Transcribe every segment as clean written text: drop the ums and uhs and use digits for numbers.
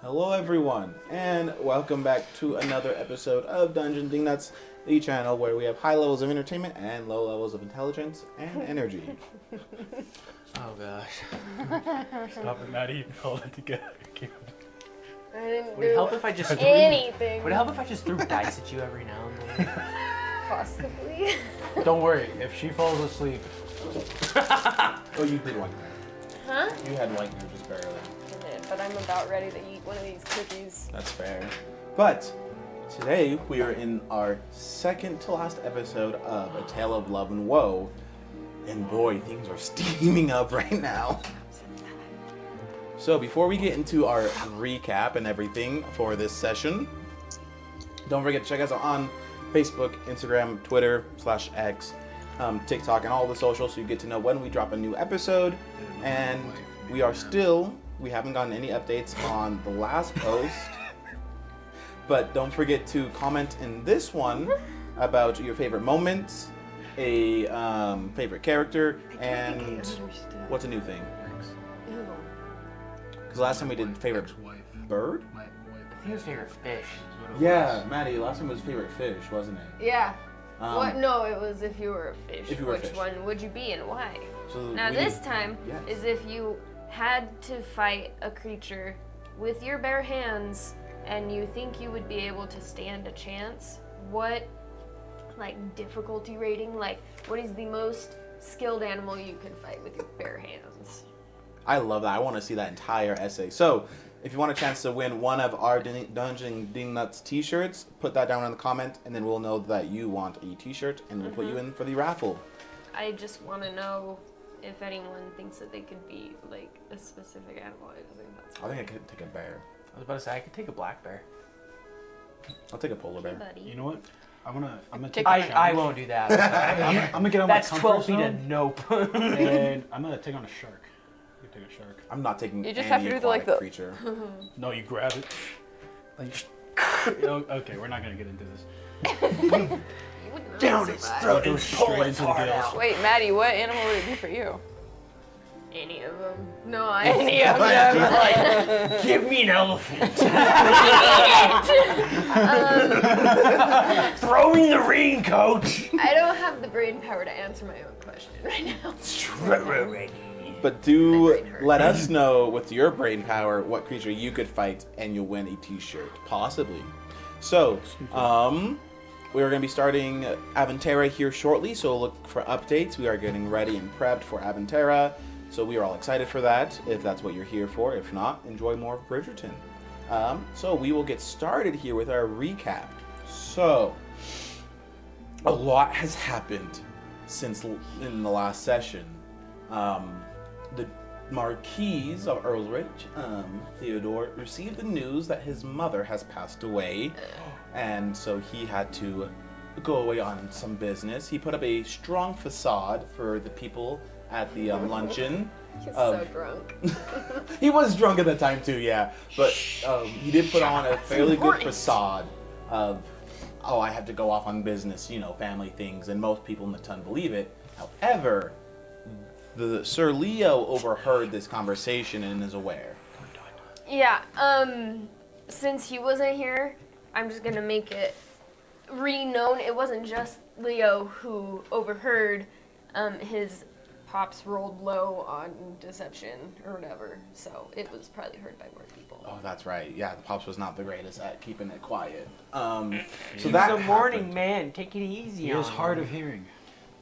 Hello everyone, and welcome back to another episode of Dungeon Dingnuts, the channel where we have high levels of entertainment and low levels of intelligence and energy. Oh gosh. Stop it, Maddie. Hold it together. I didn't Would it do help if I just anything. Would it help if I just threw dice at you every now and then? Possibly. Don't worry, if she falls asleep. Oh, you did one. Huh? You had one here just barely. I did, but I'm about ready to eat one of these cookies. That's fair. But today we are in our second to last episode of A Tale of Love and Woe. And boy, things are steaming up right now. So before we get into our recap and everything for this session, don't forget to check us out on Facebook, Instagram, Twitter, /X, TikTok, and all the socials so you get to know when we drop a new episode. And we haven't gotten any updates on the last post. But don't forget to comment in this one about your favorite moments, a favorite character, and what's a new thing? Because last time we did favorite bird? I think it was favorite fish. Yeah, Maddie, last time was favorite fish, wasn't it? Yeah. What? No, it was if you were a fish. If you were a Which fish. one would you be and why? So Now we this did- time yes. is if you had to fight a creature with your bare hands and you think you would be able to stand a chance, what difficulty rating, what is the most skilled animal you can fight with your bare hands? I love that. I want to see that entire essay. So, if you want a chance to win one of our Dungeon Dingnuts t-shirts, put that down in the comment, and then we'll know that you want a t-shirt, and we'll put you in for the raffle. I just want to know if anyone thinks that they could be a specific animal. I think I could take a bear. I was about to say I could take a black bear. I'll take a polar bear. Buddy. You know what? I'm gonna take. I won't do that. I'm gonna get on That's my 12 comfort feet zone, of nope. and I'm gonna take on a shark. You take a shark. I'm not taking You just any have to do aquatic creature. No, you grab it. Okay, we're not gonna get into this. Down its throat Go and straight pull its into the heart gills. out. Wait, Maddie, what animal would it be for you? Any of them? No, Any of them. Like, give me an elephant. Throw me the raincoat. I don't have the brain power to answer my own question right now. But do let us know with your brain power what creature you could fight, and you'll win a t-shirt, possibly. So, we're going to be starting Aventera here shortly, so look for updates. We are getting ready and prepped for Aventera, so we are all excited for that, if that's what you're here for. If not, enjoy more of Bridgerton. So we will get started here with our recap. So, a lot has happened since in the last session. The Marquise of Earlrich, Theodore, received the news that his mother has passed away, and so he had to go away on some business. He put up a strong facade for the people at the luncheon. He's so drunk. He was drunk at the time too, yeah, but he did put on a fairly good facade of, oh, I have to go off on business, family things, and most people in the ton believe it. However, the Sir Leo overheard this conversation and is aware. Yeah, since he wasn't here, I'm just gonna make it re-known. It wasn't just Leo who overheard. His pops rolled low on deception or whatever, so it was probably heard by more people. Oh, that's right. Yeah, the Pops was not the greatest at keeping it quiet. So He's that a morning happened. man. Take it easy. He on is hard him. of hearing.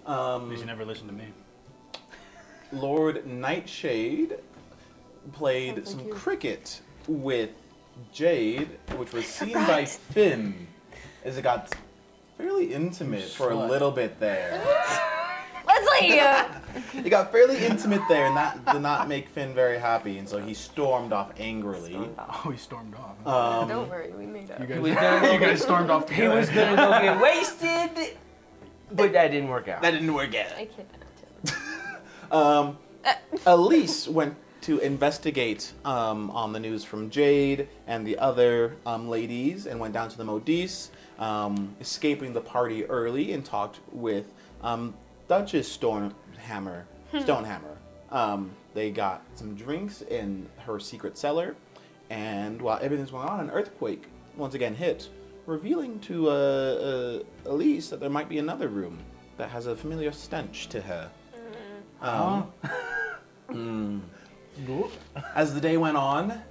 Please never listen to me. Lord Nightshade played some cricket with Jade, which was seen by Finn, as it got fairly intimate for a little bit there. Leslie! It got fairly intimate there, and that did not make Finn very happy, and so he stormed off angrily. Oh, he stormed off. Don't worry, we made up. You guys stormed off He together. was gonna go get wasted, but that didn't work out. That didn't work out. I kidnapped him. Elise went to investigate on the news from Jade and the other ladies, and went down to the Modis, escaping the party early, and talked with Duchess Stonehammer. They got some drinks in her secret cellar, And while everything's going on, an earthquake once again hit, revealing to Elise that there might be another room that has a familiar stench to her. As the day went on,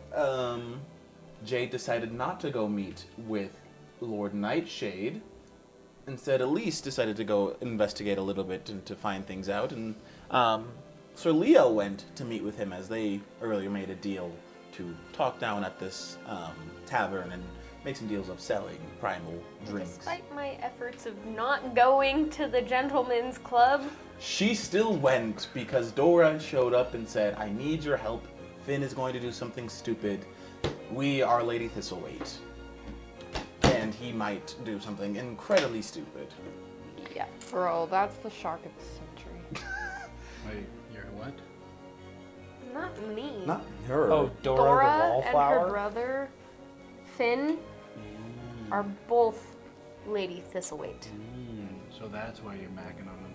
Jade decided not to go meet with Lord Nightshade. Instead, Elise decided to go investigate a little bit and to find things out. And Sir Leo went to meet with him as they earlier made a deal to talk down at this tavern and make some deals of selling primal drinks. Despite my efforts of not going to the gentleman's club. She still went because Dora showed up and said, I need your help. Finn is going to do something stupid. We are Lady Thistlewait. And he might do something incredibly stupid. Yeah. Bro, that's the shark of the century. Wait, you're what? Not me. Not her. Oh, Dora the and her Wallflower? brother, Finn, are both Lady Thistlewait. So that's why you're macking on them.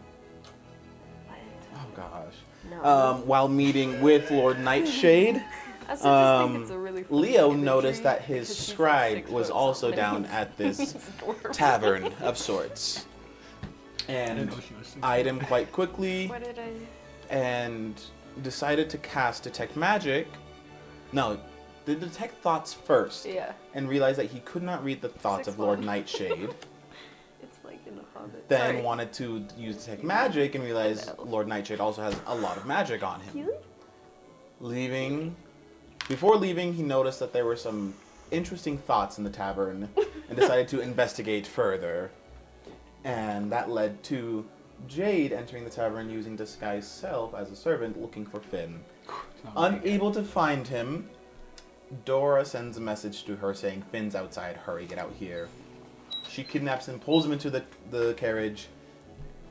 Oh gosh. No. While meeting with Lord Nightshade, I also just think it's a really funny Leo imagery noticed that his because she's like scribe 6 was foot also something. down at this It's adorable. tavern of sorts. And know she was 6 eyed him quite quickly What did I... and decided to cast Detect Magic. No, the Detect Thoughts first. Yeah. And realized that he could not read the thoughts of Lord Nightshade. It's like in the Hobbit. Then Sorry. wanted to use Detect Magic and realized Lord Nightshade also has a lot of magic on him. Before leaving, he noticed that there were some interesting thoughts in the tavern and decided to investigate further. And that led to Jade entering the tavern using disguise self as a servant looking for Finn. Unable to find him, Dora sends a message to her saying, Finn's outside, hurry, get out here. She kidnaps him, pulls him into the carriage,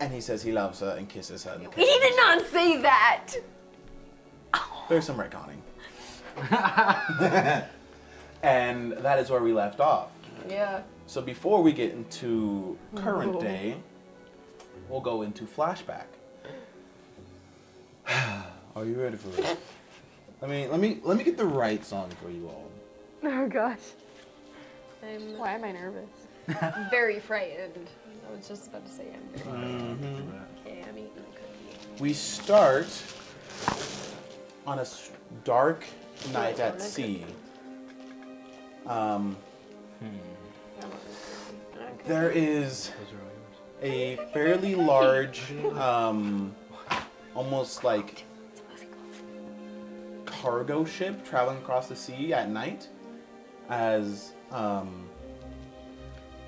and he says he loves her and kisses her in the He carriage. did not say that! There's some retconning. And that is where we left off. Yeah. So before we get into current day, we'll go into flashback. Are you ready for it? Let me get the right song for you all. Oh, gosh. I'm Why am I nervous? very frightened. I was just about to say I'm very frightened. Mm-hmm. Okay, I'm eating a cookie. We start on a dark night at sea. There is Those are all yours. a fairly large, almost like cargo ship traveling across the sea at night as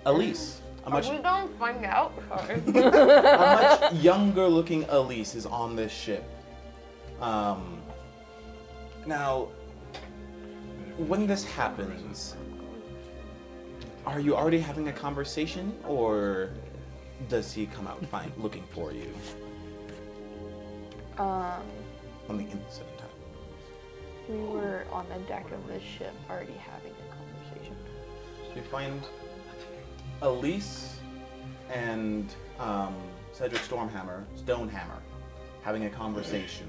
Elise, a much, We don't find out. Sorry. a much younger looking Elise is on this ship. Now, when this happens, are you already having a conversation, or does he come out looking for you on the inside time? We were on the deck of the ship already having a conversation. So you find Elise and Cedric Stonehammer, having a conversation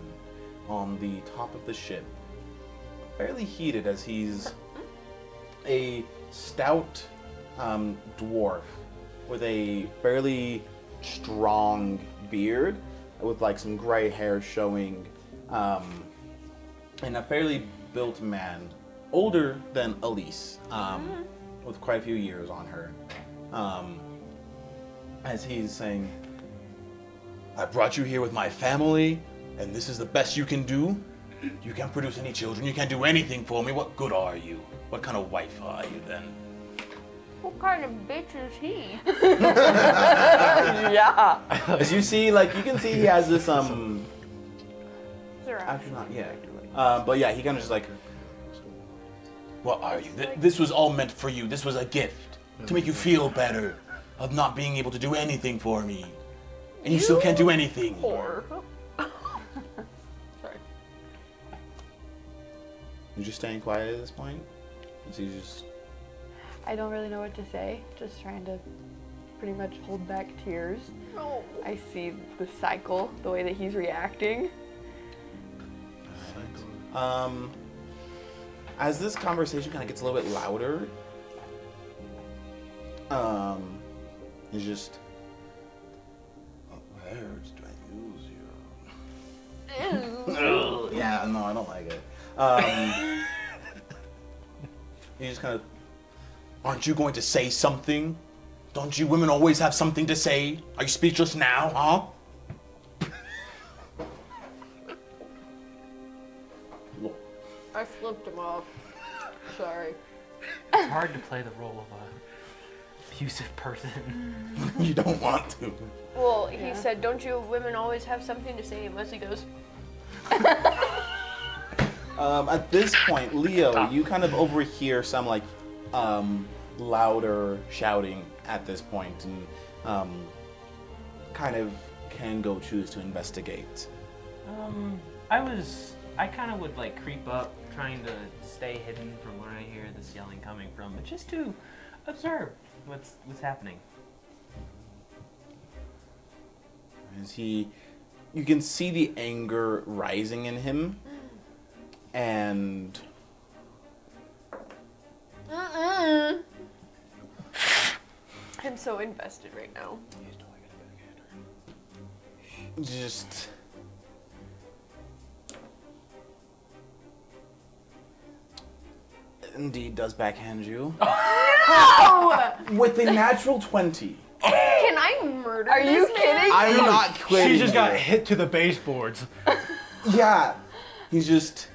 on the top of the ship. Fairly heated as he's a stout dwarf with a fairly strong beard with like some gray hair showing, and a fairly built man, older than Elise, with quite a few years on her. As he's saying, I brought you here with my family, and this is the best you can do? You can't produce any children, you can't do anything for me, what good are you? What kind of wife are you then? What kind of bitch is he? Yeah. As you see, like, you can see he has this, actually not, yeah. But yeah, he kind of just like, what are you? This was all meant for you, this was a gift, to make you feel better, of not being able to do anything for me. And you still can't do anything. Or Sorry. You're just staying quiet at this point? Is he just... I don't really know what to say. Just trying to pretty much hold back tears. No. I see the cycle, the way that he's reacting. as this conversation kind of gets a little bit louder, it's just, what words do I use here? Yeah, no, I don't like it. You just kind of, aren't you going to say something? Don't you women always have something to say? Are you speechless now, huh? I flipped him off. Sorry. It's hard to play the role of a abusive person. You don't want to. Well, he said, don't you women always have something to say? Unless he goes, At this point, Leo, you kind of overhear some like louder shouting at this point, and kind of can go choose to investigate. I kind of would like creep up, trying to stay hidden from where I hear this yelling coming from, but just to observe what's happening. As you can see the anger rising in him, and I'm so invested right now. just indeed does backhand you with a natural 20. Can I murder Are this you man? kidding? I'm not kidding. She just got you. hit to the baseboards. Yeah, he's just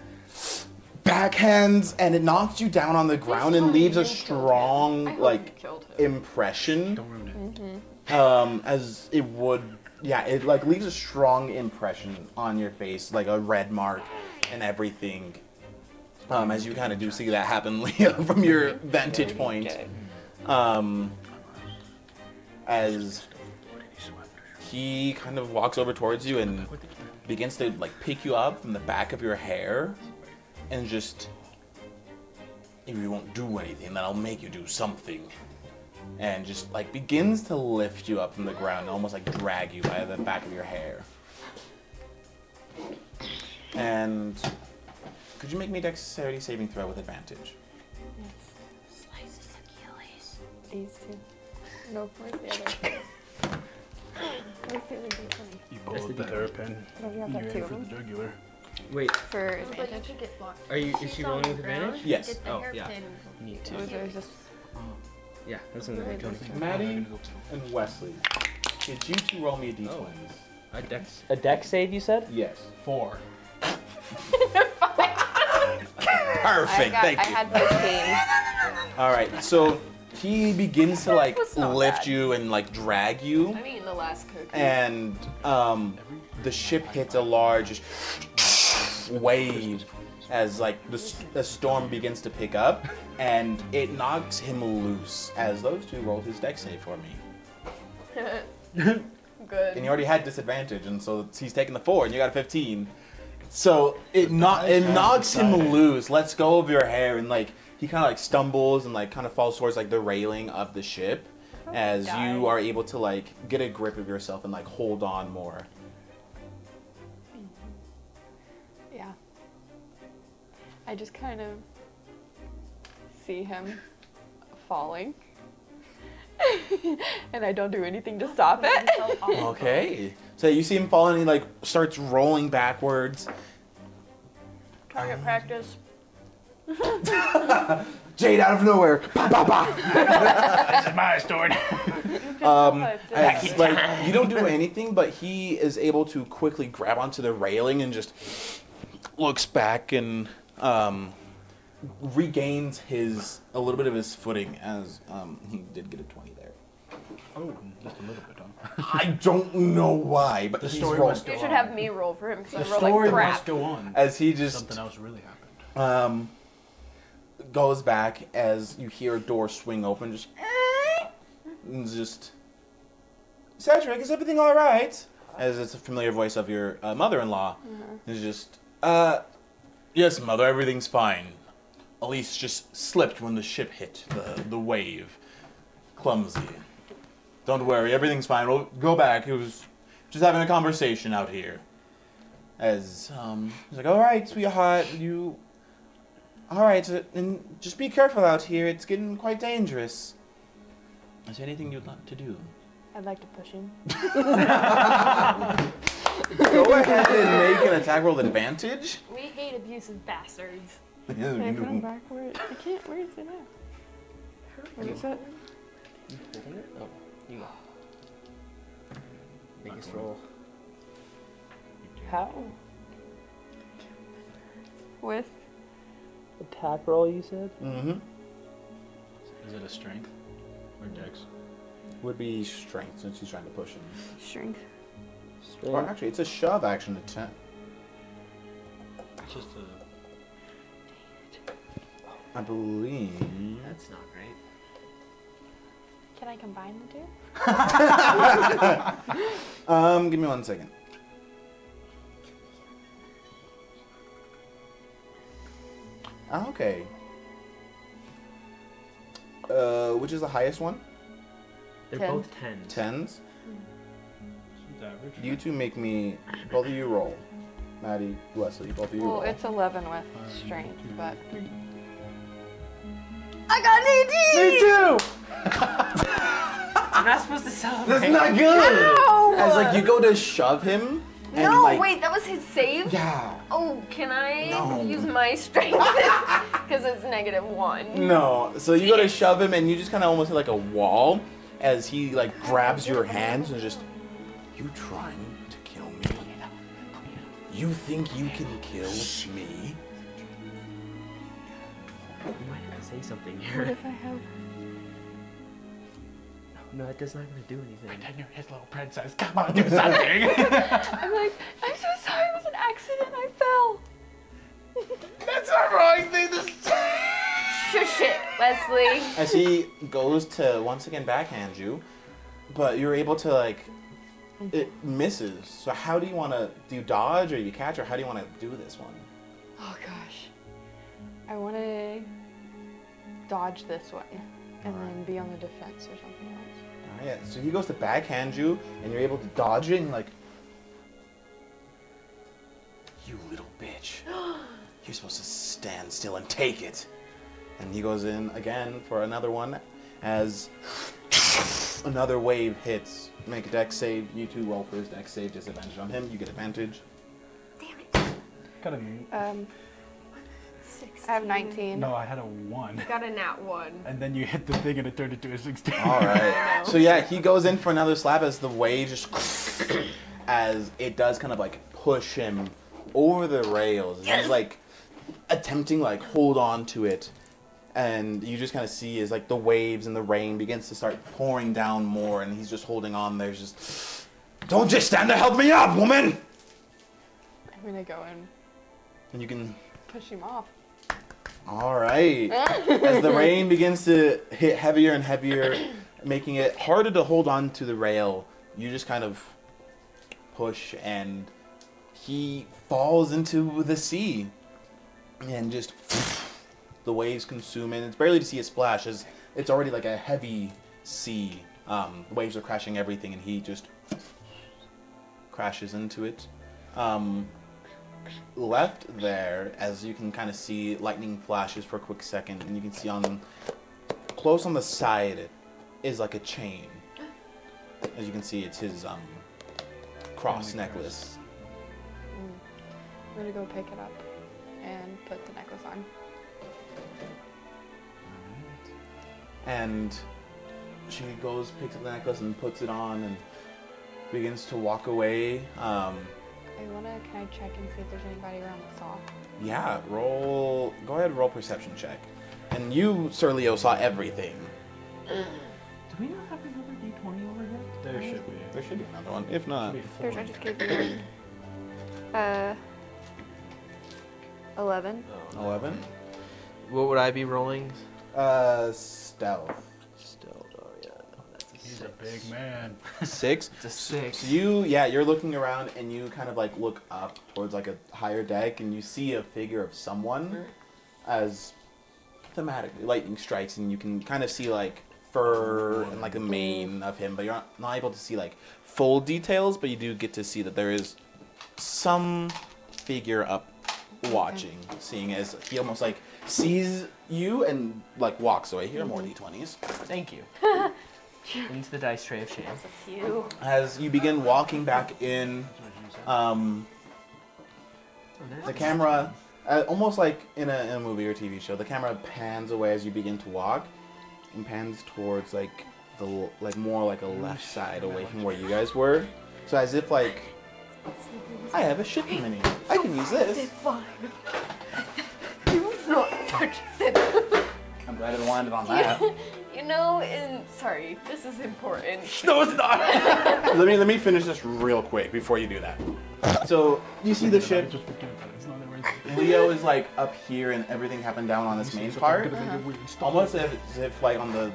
backhands, and it knocks you down on the ground and leaves a strong I hope you like killed him. impression. Don't ruin it. As it would, yeah, it like leaves a strong impression on your face, like a red mark and everything. As you kind of do see that happen, Leo, from your vantage point. As he kind of walks over towards you and begins to like pick you up from the back of your hair, and just, if you won't do anything, then I'll make you do something. And just like begins to lift you up from the ground and almost like drag you by the back of your hair. And could you make me a dexterity saving throw with advantage? Slices Achilles. These two. No, where's the other? Where's the other D20? You pull out the hairpin. Don't you have You're that in two for of the them? jugular. Wait, For But you advantage? could get blocked. is she rolling with advantage? Yes. Get the Oh, hairpin. yeah. Me too. Or is there just... Yeah, that's in the Wait, right. there's- Maddie and Wesley, did you two roll me a d20s? A dex save, you said? Yes. 4. Perfect, thank I you. had 15. All right, so he begins to like was not lift bad. you and like drag you, I'm eating the last cookie. and the ship hits a large wave as like the storm begins to pick up, and it knocks him loose. As those two rolled his dex save for me, Good. and you already had disadvantage, and so he's taking the 4, and you got a 15. So it knocks him loose, lets go of your hair, and like he kind of like stumbles and like kind of falls towards like the railing of the ship, as you are able to like get a grip of yourself and like hold on more. Yeah. I just kind of see him falling. And I don't do anything to stop it. Okay. So you see him fall and he like starts rolling backwards. Target practice. Jade out of nowhere. Pa, pa, pa. This is my story. As, like you don't do anything, but he is able to quickly grab onto the railing and just looks back and regains a little bit of his footing, as he did get a 20 there. Oh, just a little bit, huh? I don't know why, but The he's story rolled. must go You should on. have me roll for him because The I roll story like crap. must go on. As he just Something else really happened. goes back as you hear a door swing open, just and just Cedric, is everything all right? As it's a familiar voice of your mother-in-law. It's just yes, mother, everything's fine. Elise just slipped when the ship hit the wave. Clumsy. Don't worry, everything's fine. We'll go back. It was just having a conversation out here. As he's like, all right, sweetheart, you All right, and just be careful out here. It's getting quite dangerous. Is there anything you'd like to do? I'd like to push him. Go ahead and make an attack roll with advantage. We hate abusive bastards. Can I put him back where I can't? Where is it at? Where is it? Oh, you go. Biggest roll. How? With? Attack roll, you said? Mm-hmm. Is it a strength or dex? Would be strength since he's trying to push him. Strength. Or actually, it's a shove action to 10. It's just a. I believe. That's not great. Can I combine the two? Give me 1 second. Okay. Which is the highest one? They're 10. both 10s. 10s. It's average. You two make me. Both of you roll. Maddie, Wesley, both of you Well, roll. it's 11 with strength, but I got an 18! Me too! I'm not supposed to celebrate. That's not good! No! As like you go to shove him. And No, like, wait, that was his save? Yeah. Oh, can I No. use my strength? Because it's -1. No. So you go to shove him and you just kind of almost hit like a wall as he like grabs your hands and just. You trying to kill me? You think you can kill me? You might have to say something what here. if I have? No, that's not going to do anything. Pretend you're his little princess. Come on, do something. I'm like, I'm so sorry. It was an accident. I fell. That's the wrong thing to say. Shush it, Wesley. As he goes to once again backhand you, but you're able to like. It misses. So how do you want to do? Dodge or you catch, or how do you want to do this one? Oh gosh. I want to dodge this one and then be on the defense or something else. Alright, so he goes to backhand you, and you're able to dodge it, and like, you little bitch, you're supposed to stand still and take it. And he goes in again for another one, as another wave hits. Make a dex save. You two roll for his dex save. Disadvantage on him. You get advantage. Damn it. Got a. I have 19. No, I had a 1. Got a nat 1. And then you hit the thing and it turned into a 16. All right. So yeah, he goes in for another slap as the wave just as it does kind of like push him over the rails. He's like attempting like hold on to it, and you just kind of see as like the waves and the rain begins to start pouring down more, and he's just holding on. There's just don't just stand there, help me up, woman. I'm gonna go and And you can. push him off. All right. As the rain begins to hit heavier and heavier, making it harder to hold on to the rail, you just kind of push and he falls into the sea. And just the waves consume it. It's barely to see it splash as it's already like a heavy sea. The waves are crashing everything and he just crashes into it. Left there, as you can kind of see, lightning flashes for a quick second, and you can see on close on the side is like a chain. As you can see, it's his cross necklace. I'm gonna go pick it up and put the necklace on. And she goes, picks up the necklace and puts it on, and begins to walk away. Can I check and see if there's anybody around that saw? Yeah, go ahead, roll perception check. And you, Sir Leo, saw everything. Do we not have another D20 over here? There should be. There should be another one. If not, There's, I just gave you one. 11. 11. What would I be rolling? Stealth. Stealth. Oh yeah, no, that's a He's 6. a big man. 6. It's a 6. So you're looking around and you kind of like look up towards like a higher deck and you see a figure of someone as thematically lightning strikes and you can kind of see like fur and like the mane of him, but you're not able to see like full details, but you do get to see that there is some figure up watching, seeing as he almost like sees you and like walks away. Here are more d20s. Thank you. Into the dice tray of shame. That's a few. As you begin walking back in, the camera, almost like in a movie or TV show, the camera pans away as you begin to walk, and pans towards like more like a left side away from where you guys were. So as if like, I have a shipping mini. I can use this. It's fine. Do not touch it. I'm glad it landed on that. You know, sorry, this is important. No, it's not. let me finish this real quick before you do that. So you see the ship. Leo is like up here, and everything happened down on this main part. Almost as if like on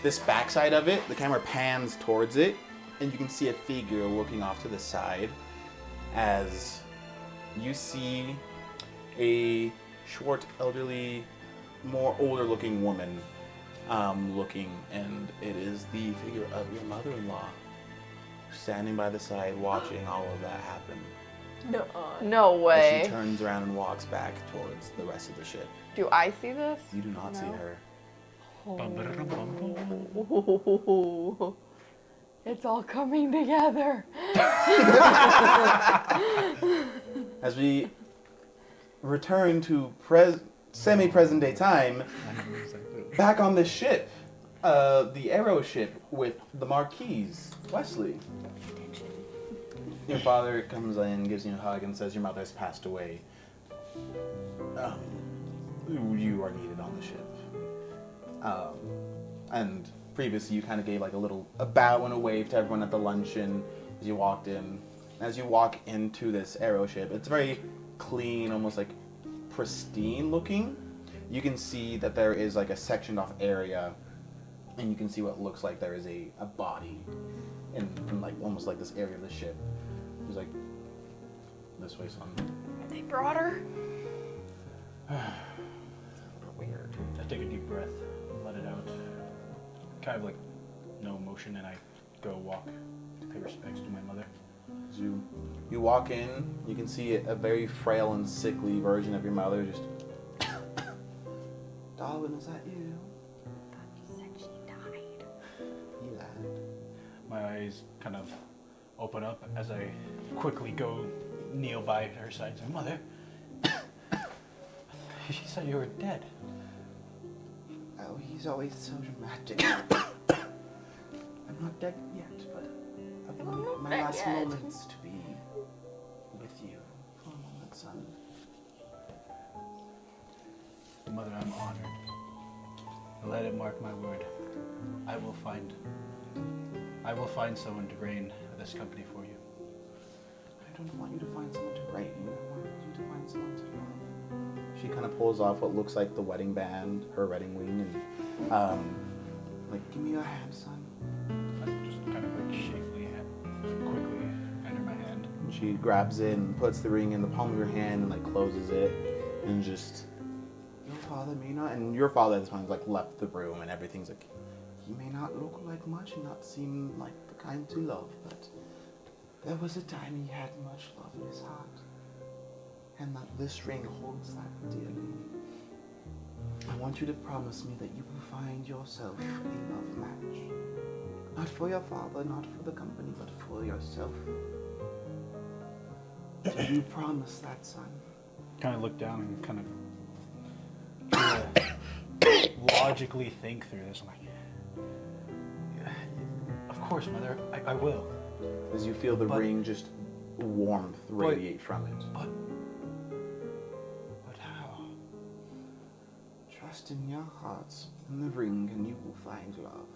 this backside of it, the camera pans towards it, and you can see a figure looking off to the side. As you see a short, elderly, more older-looking woman looking, and it is the figure of your mother-in-law standing by the side watching all of that happen. No As way. she turns around and walks back towards the rest of the ship. Do I see this? You do not see her. Oh. It's all coming together. As we return to semi-present day time, back on this ship, the Arrow ship with the Marquise, Wesley. Your father comes in, gives you a hug, and says your mother has passed away. You are needed on the ship. And previously you kind of gave like a bow and a wave to everyone at the luncheon as you walked in. As you walk into this Arrow ship, it's very clean, almost like pristine looking. You can see that there is like a sectioned off area, and you can see what looks like there is a body in like almost like this area of the ship. It's like this way, son. They brought her. Weird. I take a deep breath, let it out. Kind of like no emotion, and I go walk to pay respects to my mother. As you walk in, you can see a very frail and sickly version of your mother just. Darwin, is that you? I thought you said she died. He lied. My eyes kind of open up as I quickly go kneel by her side and say, Mother, she said you were dead. Oh, he's always so dramatic. I'm not dead yet, but I want my dead last yet. moments to be with you for a moment, son. Mother, I'm honored. Let it mark my word. I will find someone to reign this company for you. I don't want you to find someone to reign. I want you to find someone to love. She kind of pulls off what looks like the wedding band, her wedding ring, and like, give me your hand, son. I just kind of like shakily, quickly enter my hand. And she grabs it and puts the ring in the palm of your hand and like closes it, and just, your father may not, and your father at this point has like left the room, and everything's like, he may not look like much and not seem like the kind to love, but there was a time he had much love in his heart, and that this ring holds that dearly. I want you to promise me that you will find yourself a love match. Not for your father, not for the company, but for yourself. Do you promise that, son? Kind of look down and kind of try to logically think through this. I'm like, of course, Mother, I will. As you feel the ring just warmth radiate from it. But how? Trust in your hearts and the ring, and you will find love.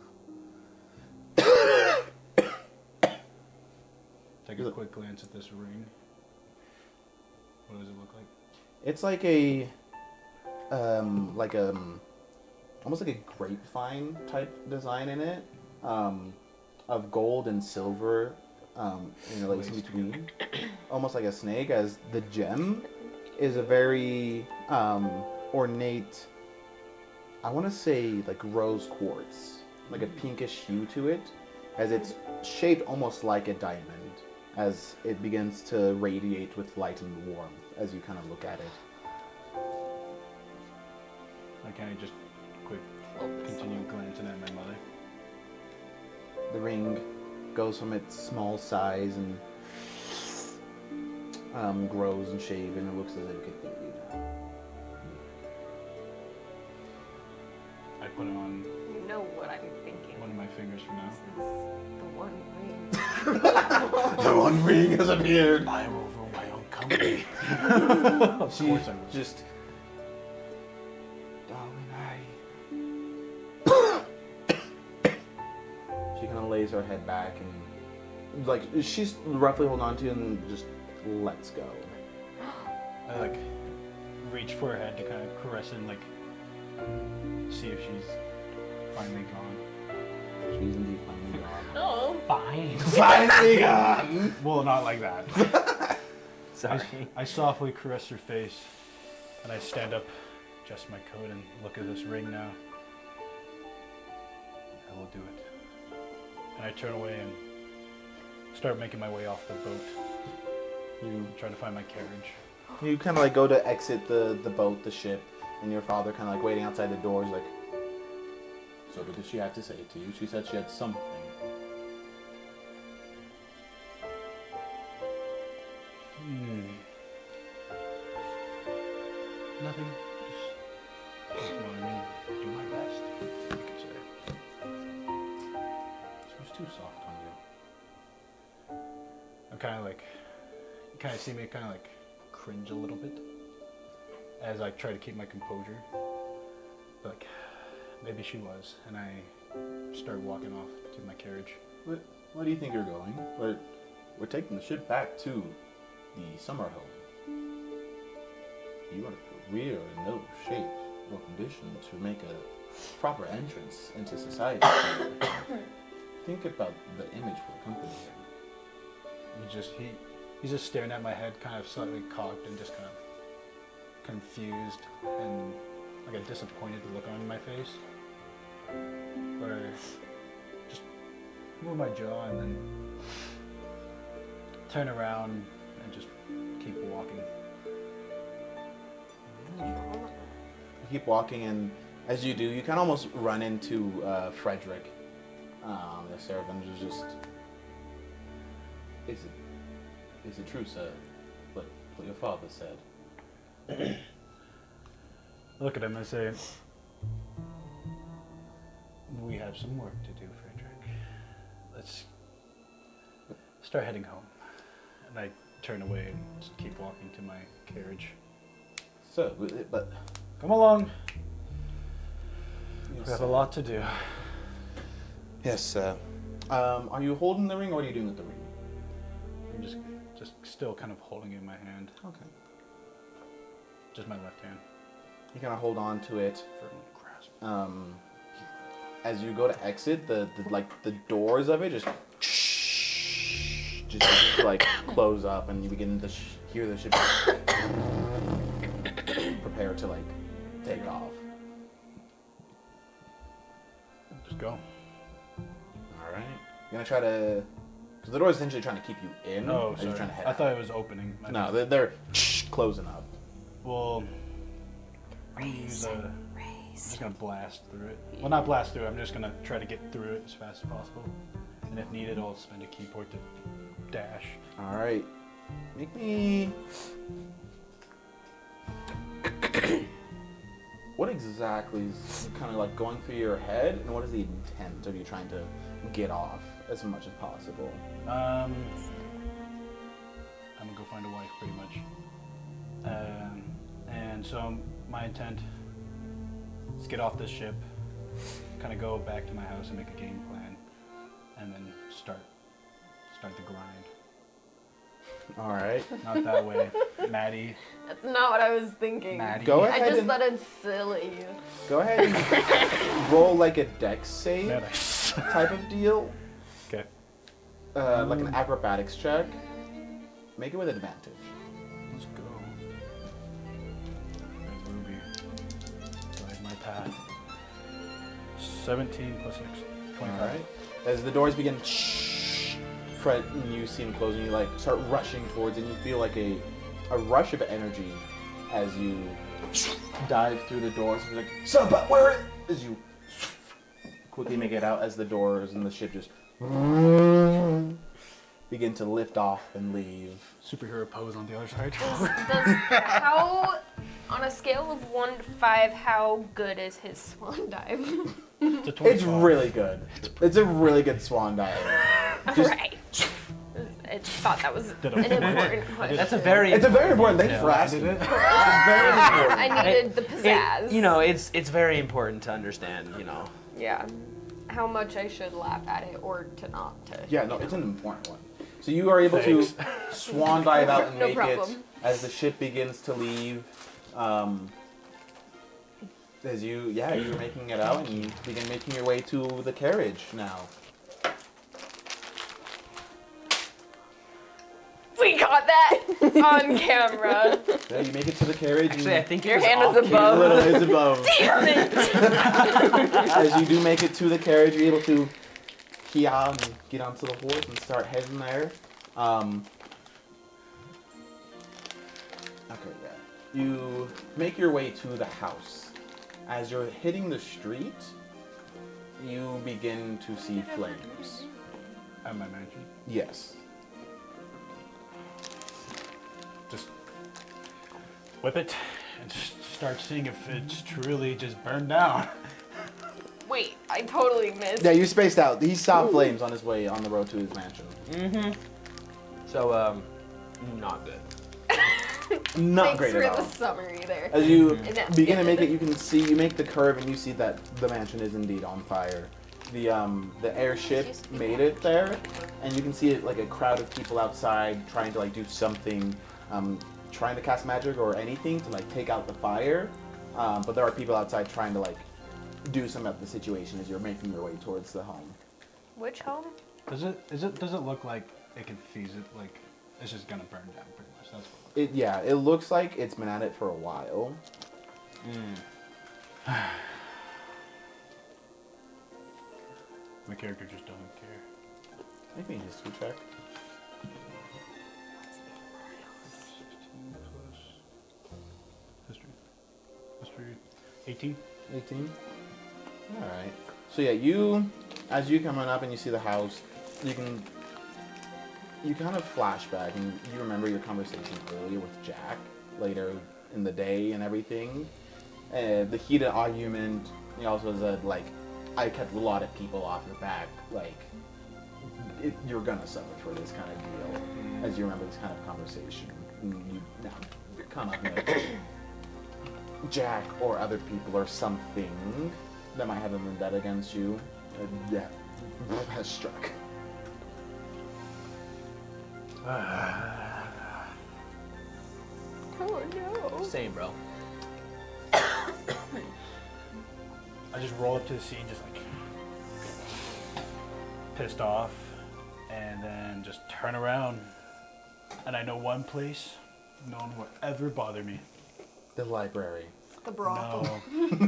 Take a quick glance at this ring. What does it look like? It's like almost like a grapevine type design in it, of gold and silver, interlacing between, almost like a snake. As the gem is a very ornate, I want to say like rose quartz, like a pinkish hue to it, as it's shaped almost like a diamond, as it begins to radiate with light and warmth as you kind of look at it. I kind of just quick continue glancing at my mother. The ring goes from its small size and grows in shape, and it looks as if it could fit you now. I put it on You know what I'm thinking. one of my fingers for now. This is the one ring. The one ring has appeared. I will rule my own company. Of She course I will. just, darling, She kind of lays her head back and, like, she's roughly holding on to you and just lets go. I like reach for her head to kind of caress and like see if she's finally gone. She's indeed finally gone. Oh. Fine. Finally gone. Well, not like that. Sorry. I softly caress her face, and I stand up, adjust my coat, and look at this ring now. I will do it. And I turn away and start making my way off the boat. Trying to find my carriage. You kind of like go to exit the boat, the ship, and your father kind of like waiting outside the door. He's like, so what did she have to say to you? She said she had something. Nothing. Just, you know what I mean? Do my best, you could say. She was too soft on you. I'm kind of like, you kind of see me kind of like cringe a little bit as I try to keep my composure. Like, maybe she was, and I start walking off to my carriage. Where do you think you're going? We're taking the ship back to the summer home. We are in no shape or condition to make a proper entrance into society. Think about the image for the company here. He's just staring at my head, kind of slightly cocked and just kind of confused and like a disappointed look on my face. Where just move my jaw and then turn around and just keep walking. You keep walking, and as you do, you kind of almost run into Frederick, the servant, who's just, is it true, sir, what your father said? I look at him and say, we have some work to do, Frederick. Let's start heading home. And I turn away and just keep walking to my carriage. So, but Come along. yes, We have a lot to do. Yes, sir. Are you holding the ring, or what are you doing with the ring? I'm just still kind of holding it in my hand. Okay. Just my left hand. You kind of hold on to it. Firmly grasp. As you go to exit, the doors of it just like close up, and you begin to hear the ship prepare to like take off. Just go. All right. You're gonna try to, because the door is essentially trying to keep you in. Oh, as you're sorry. trying to head I out. thought it was opening. No, they're closing up. Well, I'm gonna use I'm just gonna blast through it. Well, not blast through it. I'm just gonna try to get through it as fast as possible. And if needed, I'll spend a key point to dash. All right. Make me. What exactly is kind of like going through your head, and what is the intent of you trying to get off as much as possible? I'm gonna go find a wife, pretty much. And so my intent is get off this ship, kind of go back to my house and make a game plan, and then start the grind. All right. Not that way, Maddie. That's not what I was thinking. Maddie. Go I ahead just and thought it's silly. go ahead and roll like a dex save Maddie. type of deal, Okay. like an acrobatics check. Make it with advantage. Let's go. Red Ruby. Light my path. 17 plus 6. 25. All right. As the doors begin, Fred, and you see them close, and you like start rushing towards, and you feel like a rush of energy as you dive through the doors and be like, "Sup, where is?" As you quickly make it out as the doors and the ship just begin to lift off and leave. Superhero pose on the other side. How, on a scale of 1 to 5, how good is his swan dive? It's a It's 25. really good. It's a really good swan dive. Just- Right. I thought that was Did an I- important question. That's a very. It's a very important. Thanks Yeah. for asking. Did it? It's very important. I needed the pizzazz. It's very important to understand. Yeah. How much I should laugh at it or to not to. Yeah, no, it's an important one. So you are able to swan dive out and No make it problem. as the ship begins to leave. As you're making it out and you begin making your way to the carriage now. We got that on camera. Yeah, you make it to the carriage. Actually, I think Your it was hand off is above. It's above. Damn it! As you do make it to the carriage, you're able to key out and get onto the horse and start heading there. Okay, yeah. You make your way to the house. As you're hitting the street, you begin to see flames. At my mansion. Yes. Just whip it and just start seeing if it's truly just burned down. Wait, I totally missed. Yeah, you spaced out. He saw flames on his way on the road to his mansion. So, not good. Not Thanks great for at all. the summary there. As you that begin to make it, good? you can see, you make the curve and you see that the mansion is indeed on fire. The airship made it there, and you can see it like a crowd of people outside trying to like do something, trying to cast magic or anything to like take out the fire. But there are people outside trying to like do something about the situation as you're making your way towards the home. Which home? Does it look like it can fuse it? Like it's just gonna burn down pretty much. That's what. It looks like it's been at it for a while. My character just doesn't care. Make me a history check. 16 plus history. 18. 18? Alright. So yeah, as you come on up and you see the house, you kind of flashback and you remember your conversation earlier with Jack later in the day and everything. The heated argument, he also said, like, I kept a lot of people off your back, like, you're gonna suffer for this kind of deal, as you remember this kind of conversation. And you come up and like, Jack or other people or something that might have a vendetta against you, has struck. Oh no. Same, bro. I just roll up to the scene, just like pissed off, and then just turn around. And I know one place, no one will ever bother me. The library. The brothel. No.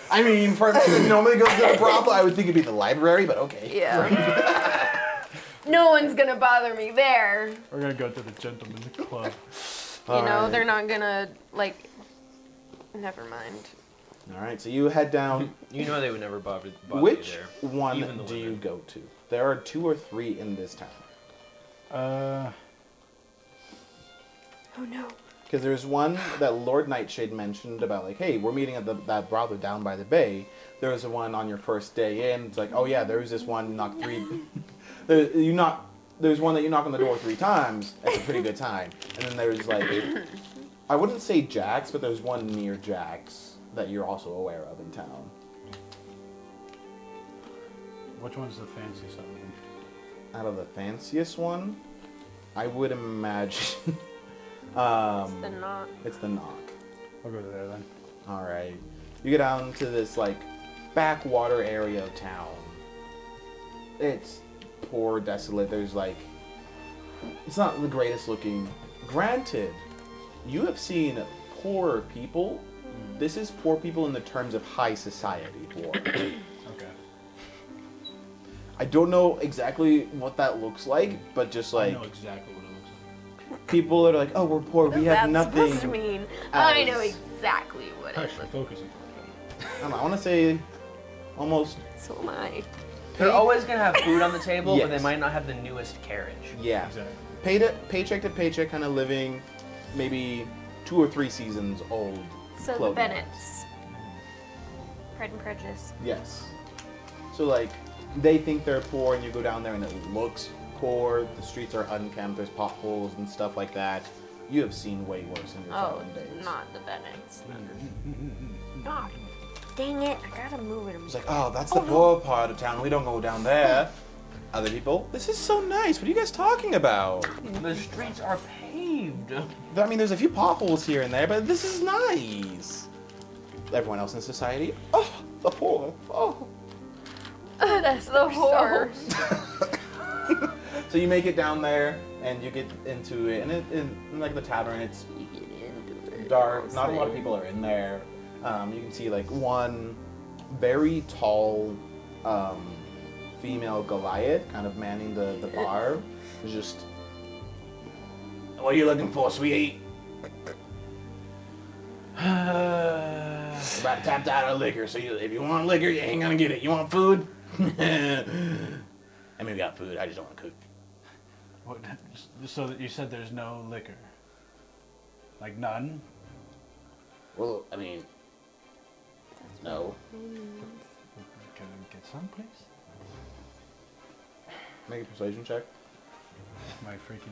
I mean, for normally goes to a brothel, I would think it'd be the library, but okay. Yeah. No one's gonna bother me there. We're gonna go to the gentleman's club. You know, Alright. they're not gonna, like, never mind. Alright, so you head down. You know they would never bother Which you there. one Even the do you women. go to? There are 2 or 3 in this town. Oh no. Because there's one that Lord Nightshade mentioned about, like, hey, we're meeting at that brothel down by the bay. There was one on your first day in. It's like, oh yeah, there was this one knock 3. There's one that you knock on the door 3 times. That's a pretty good time. And then there's like, I wouldn't say Jack's, but there's one near Jack's that you're also aware of in town. Which one's the fanciest of them? Out of the fanciest one, I would imagine. It's the knock. It's the knock. I'll go to there then. All right. You get down to this like backwater area of town. It's poor, desolate. There's like, it's not the greatest looking. Granted, you have seen poor people. This is poor people in the terms of high society poor. Okay. I don't know exactly what that looks like, but just I like know exactly what it looks like. people that are like, oh, we're poor, we have That's nothing. supposed to mean. I know as- exactly what it Hush, is. I'm focusing. I don't know, I want to say almost, So am I. They're always gonna have food on the table, but Yes. they might not have the newest carriage. yeah. Exactly. Paycheck to paycheck, kind of living maybe 2 or 3 seasons old. So the clothing Bennetts. Pride and Prejudice. Yes. So like, they think they're poor, and you go down there and it looks poor. The streets are unkempt. There's potholes and stuff like that. You have seen way worse in your Oh, traveling days. not the Bennetts. God, dang it! I gotta move it. It's like, oh, that's the poor part of town. We don't go down there. Other people, this is so nice. What are you guys talking about? The streets are paved. I mean, there's a few potholes here and there, but this is nice. Everyone else in society, oh, the poor. Oh. That's the horror. So you make it down there, and you get into it, and in like the tavern, it's dark. Not a lot of people are in there. You can see like one very tall female Goliath kind of manning the bar. It's just, what are you looking for, sweetie? About tapped out of liquor, so if you want liquor, you ain't gonna get it. You want food? I mean, we got food. I just don't want to cook. What, so that you said there's no liquor? Like none? Well, I mean, no. Can I get some, please? Make a persuasion check. My freaking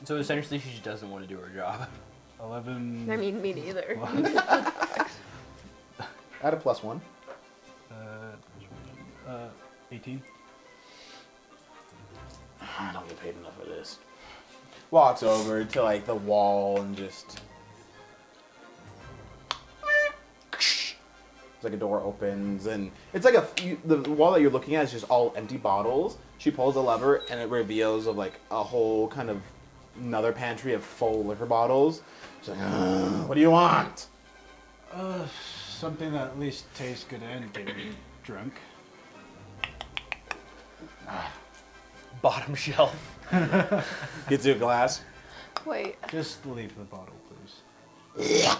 So essentially, she just doesn't want to do her job. 11. I mean, me neither. Add a +1. 18. I don't get paid enough for this. Walks over to like the wall and just. It's like a door opens and it's like the wall that you're looking at is just all empty bottles. She pulls a lever and it reveals of like a whole kind of another pantry of full liquor bottles. She's like, what do you want? Something that at least tastes good and get me drunk. Bottom shelf. Gets you a glass. Wait, Just leave the bottle, please.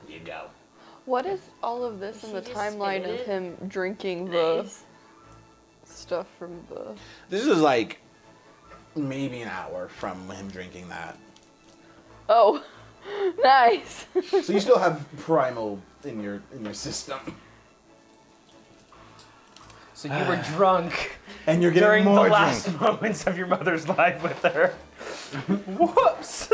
You go. what is all of this in She the just timeline spit of it? him drinking the Nice. stuff from the... This is like maybe an hour from him drinking that. Oh, nice. So you still have primal in your system. So you were drunk And you're getting during the more last drunk. moments of your mother's life with her. Whoops!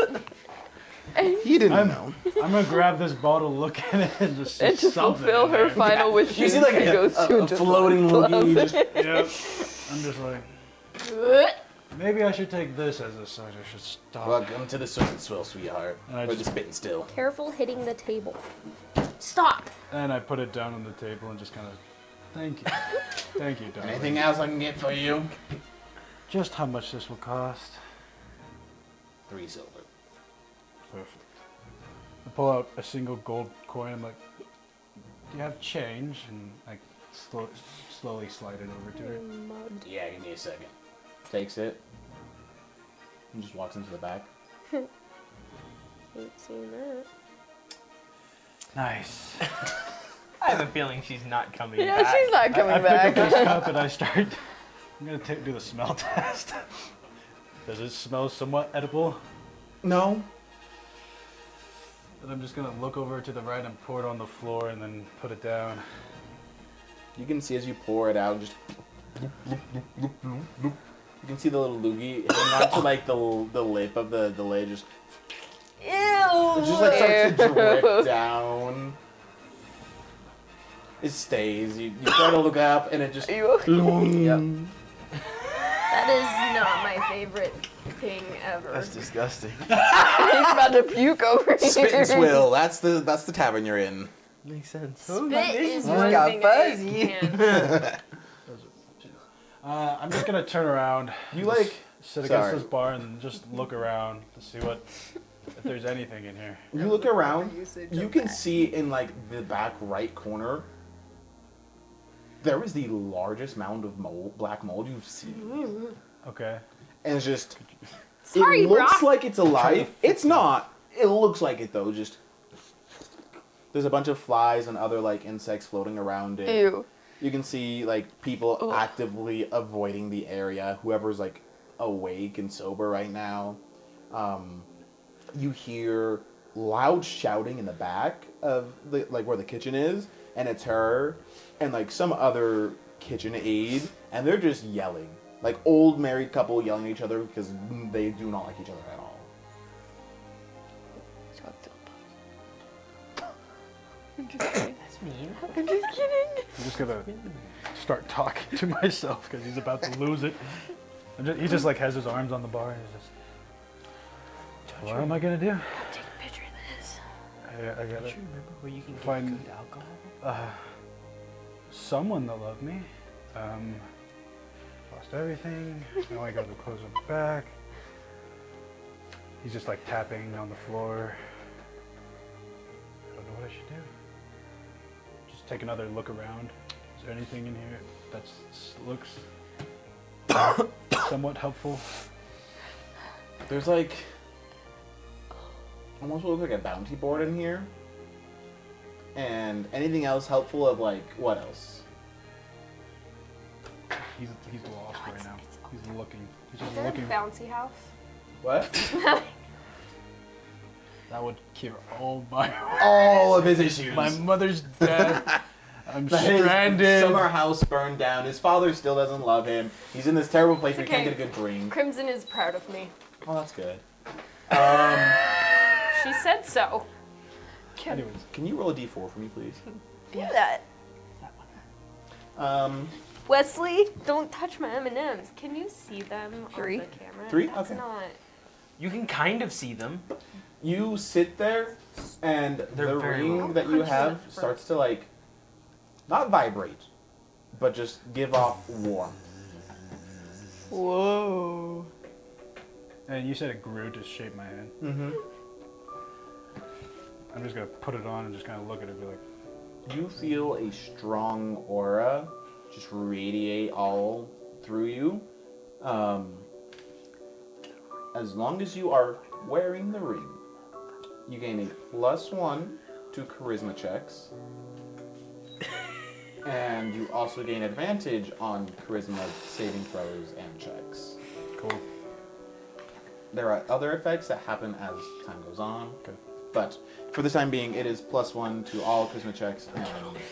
He didn't know. I'm gonna grab this bottle, look at it, and just see And to something fulfill in her there. final wish, You see like she goes to a floating loogie. Just, Yep. I'm just like, maybe I should take this as a sign. I should stop. welcome to the Swim and Swill, sweetheart. And I Or just- the spitting still. Careful hitting the table. Stop. And I put it down on the table and just kind of, thank you. Thank you, darling. Anything else I can get for you? Just how much this will cost? 3 silver. Perfect. I pull out a single gold coin. I'm like, do you have change? And I slowly slide it over to her. Yeah, give me a second. Takes it. And just walks into the back. Ain't seen that. Nice. I have a feeling she's not coming Yeah, back. she's not coming I back. pick up this cup and I start. I'm gonna do the smell test. Does it smell somewhat edible? No. And I'm just gonna look over to the right and pour it on the floor and then put it down. You can see as you pour it out, just. You can see the little loogie hanging onto like the lip of the lid, just. Ew. It just like starts to drip down. It stays. You try to look up and it just. Are you okay? Yep. That is not my favorite thing ever. That's disgusting. He's about to puke over here. Spit and Swill. That's the tavern you're in. Makes sense. Spit is He's one got thing fuzzy. I can't. I'm just gonna turn around. You just like- sit sorry. against this bar and just look around to see if there's anything in here. You look around. You can see in like the back right corner. There is the largest mound of mold, black mold you've seen, Okay. and it's just Sorry, it looks Brock. like it's alive. It's not. It looks like it though. Just there's a bunch of flies and other like insects floating around it. Ew. You can see like people Ugh. actively avoiding the area. Whoever's like awake and sober right now. You hear loud shouting in the back of the like where the kitchen is, and it's her and like some other kitchen aide, and they're just yelling. Like old married couple yelling at each other because they do not like each other at all. I'm just kidding. That's mean. I'm just kidding. I'm just gonna start talking to myself because he's about to lose it. He just like has his arms on the bar and he's just. What am I gonna do? Take a picture of this. I Don't gotta you remember where you can get find- good alcohol? someone that loved me. Lost everything. Now I got the clothes on the back. He's just like tapping on the floor. I don't know what I should do. Just take another look around. Is there anything in here that looks somewhat helpful? There's like almost what looks like a bounty board in here. And anything else helpful of like what else? He's lost right now. He's looking. He's Is just there a looking. bouncy house? What? That would cure all All of his issues. my mother's death. I'm His stranded. summer house burned down. His father still doesn't love him. He's in this terrible place where he can't okay. get a good drink. Crimson is proud of me. Oh, that's good. She said so. Anyways, Can you roll a d4 for me, please? Do that. Um, Wesley, don't touch my M&Ms. Can you see them 3. on the camera? 3? That's Okay. not. You can kind of see them. you sit there, and They're the very ring low. that you Punch in have the front. starts to like, not vibrate, but just give off warmth. Whoa. and you said it grew to shape my hand. Mm-hmm. I'm just gonna put it on and just kind of look at it and be like, You feel a strong aura just radiate all through you. As long as you are wearing the ring, you gain a +1 to charisma checks. And you also gain advantage on charisma saving throws and checks. cool. There are other effects that happen as time goes on. Okay. But for the time being, it is +1 to all charisma checks and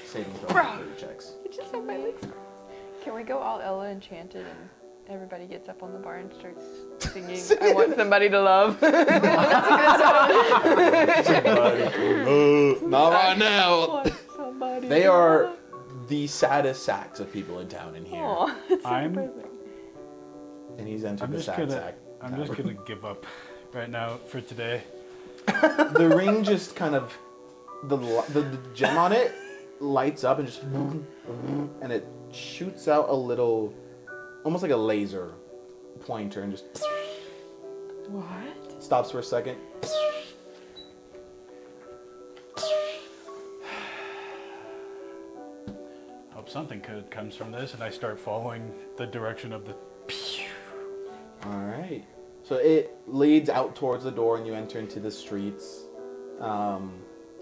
saving throws and ability checks. It just had my legs crossed. Can we go all Ella Enchanted and everybody gets up on the bar and starts singing I Want Somebody to Love? Not right now. Want somebody They to are love. the saddest sacks of people in town in here. Aw, it's so I'm- depressing. And he's entered I'm the just sad gonna, sack. I'm just gonna give up right now for today. The ring just kind of, the gem on it lights up and just, and it shoots out a little, almost like a laser pointer and just What? stops for a second. Hope something good comes from this, and I start following the direction of the. Alright. So it leads out towards the door and you enter into the streets.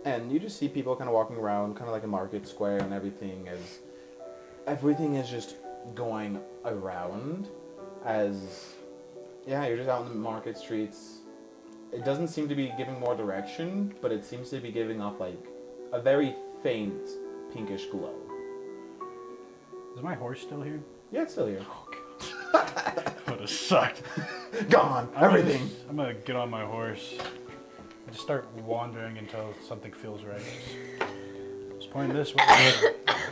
And you just see people kind of walking around, kind of like a market square, and everything is just going around as, yeah, you're just out in the market streets. It doesn't seem to be giving more direction, but it seems to be giving off like a very faint pinkish glow. Is my horse still here? Yeah, it's still here. Would have sucked. Gone. Everything. I'm gonna get on my horse. And just start wandering until something feels right. Just point this way,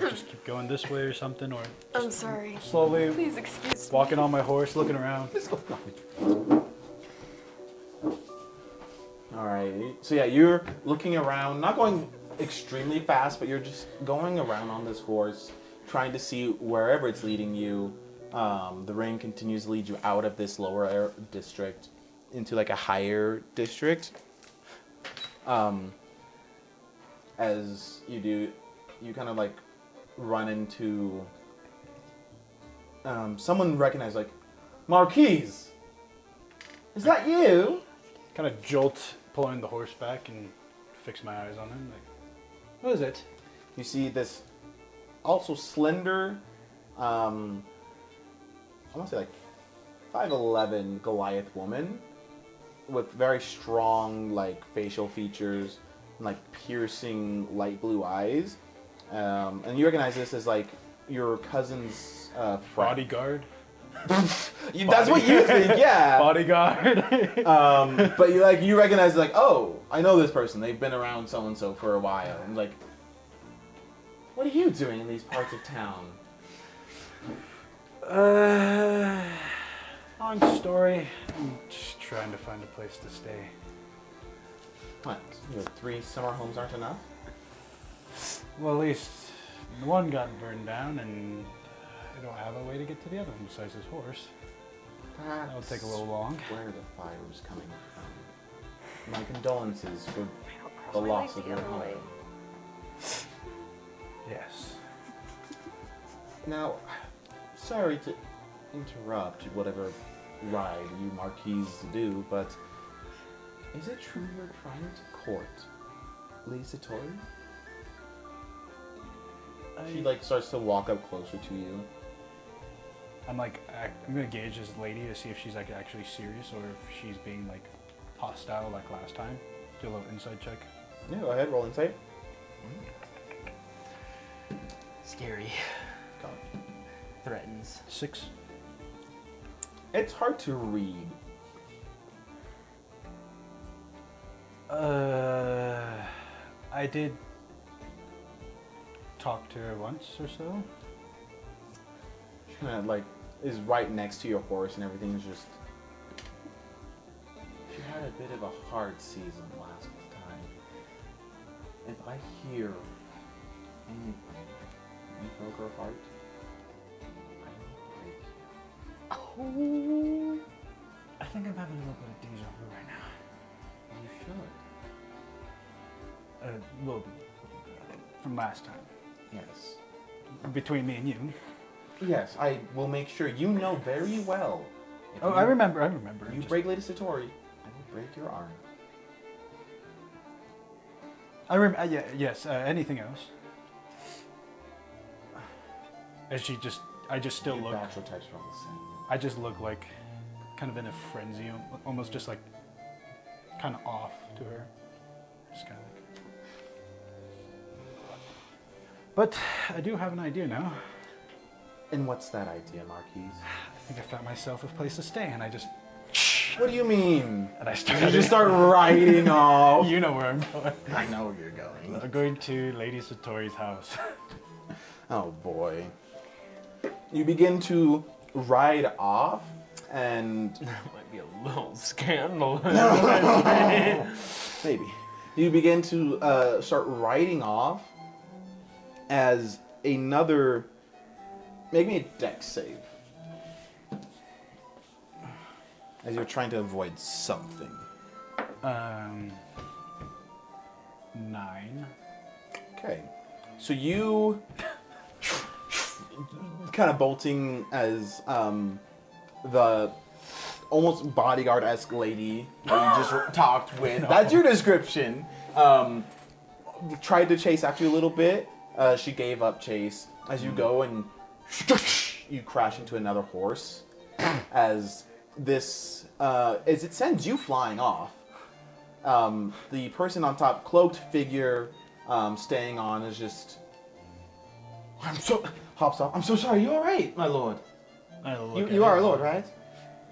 or just keep going this way or something, or I'm sorry. slowly Please excuse me. walking on my horse, looking around. Alright, so yeah, you're looking around, not going extremely fast, but you're just going around on this horse, trying to see wherever it's leading you. The ring continues to lead you out of this lower district into like a higher district. As you do, you kind of like run into someone recognized, like, Marquise! Is that you? Kind of jolt, pulling the horse back and fix my eyes on him. Like, who is it? You see this also slender, I want to say like 5'11" Goliath woman with very strong like facial features and like piercing light blue eyes. And you recognize this as like your cousin's friend. Bodyguard. That's what you think, yeah. Bodyguard. But you recognize like, oh, I know this person. They've been around so and so for a while. And like, what are you doing in these parts of town? Long story. I'm just trying to find a place to stay. What? Your 3 summer homes aren't enough? Well, at least the one got burned down, and I don't have a way to get to the other one besides this horse. That'll take a little long. Where the fire was coming from. My condolences for the loss of your home. Yes. Now, sorry to interrupt whatever ride you marquises do, but is it true you're trying to court Lady Satori? She starts to walk up closer to you. I'm gonna gauge this lady to see if she's actually serious or if she's being hostile like last time. Do a little inside check. Yeah, go ahead, roll insight. Scary. Threatens. 6. It's hard to read. I did talk to her once or so. She kind of is right next to your horse and everything's just... She had a bit of a hard season last time. If I hear anything, you broke her heart, I will break you. I think I'm having a little bit of deja vu right now. You should. A little bit. From last time. Yes. Between me and you. Yes, I will make sure you know very well. If I remember. You break Lady Satori, I will break your arm. Yes. Anything else? As I just still Your look. bachelor types are all the same. I just look kind of in a frenzy, almost just kind of off to her. Just kind of But I do have an idea now. And what's that idea, Marquise? I think I found myself a place to stay, and I just... What do you mean? And I You started... just start riding off. You know where I'm going. I know where you're going. I'm going to Lady Satori's house. Oh boy. You begin to ride off, and That might be a little scandalous. maybe you begin to start riding off as another. Make me a dex save. As you're trying to avoid something. 9. Okay. So you kind of bolting as the almost bodyguard-esque lady that you just talked with. No. That's your description. Tried to chase after you a little bit. She gave up chase. As you go and you crash into another horse. As this, as it sends you flying off. The person on top, cloaked figure, staying on, is just... Hops off. I'm so sorry. You all right, my lord? You are a lord, right?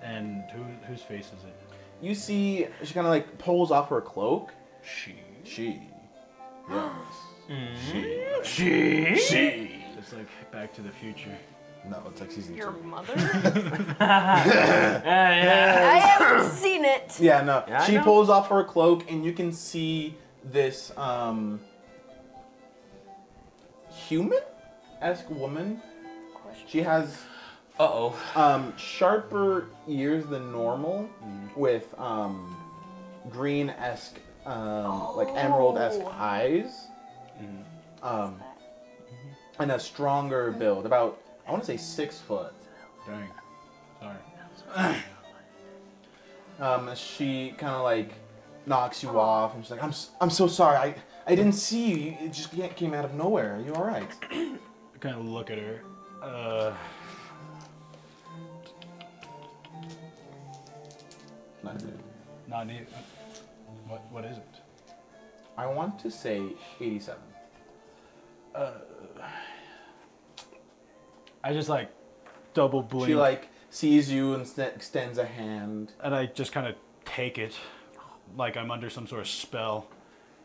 And whose face is it? You see, she kind of pulls off her cloak. She. Yes. She. It's like Back to the Future. No, it's like season 2. Your mother? Yeah. I haven't seen it. Yeah, no. Yeah, I She know. pulls off her cloak, and you can see this human-esque woman. She has sharper ears than normal, with green-esque, emerald-esque eyes, and a stronger build. About, I want to say 6 foot. Dang. Sorry. She kind of like knocks you off, and she's like, I'm so sorry. I didn't see you. It just came out of nowhere. Are you all right? I kind of look at her. Not neat. What is it? I want to say 87. I just like double blink. She like sees you and extends a hand. And I just kind of take it, like I'm under some sort of spell.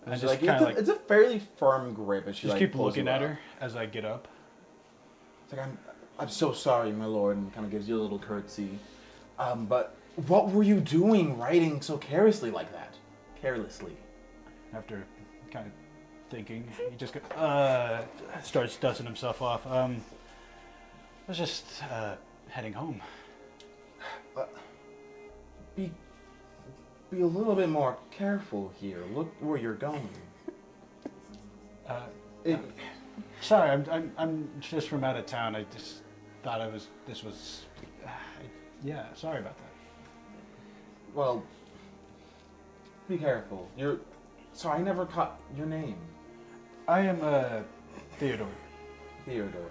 And And just like, kind of it's a fairly firm grip. As she just like keep pulls looking you at up. her as I get up. It's like I'm so sorry, my lord, and kind of gives you a little curtsy. But what were you doing, writing so carelessly like that? Carelessly. After kind of thinking, he just starts dusting himself off. I was just heading home. Be a little bit more careful here. Look where you're going. Sorry, I'm just from out of town. I just thought this was. Yeah, sorry about that. Well, be careful. Sorry, I never caught your name. I am Theodore. Theodore.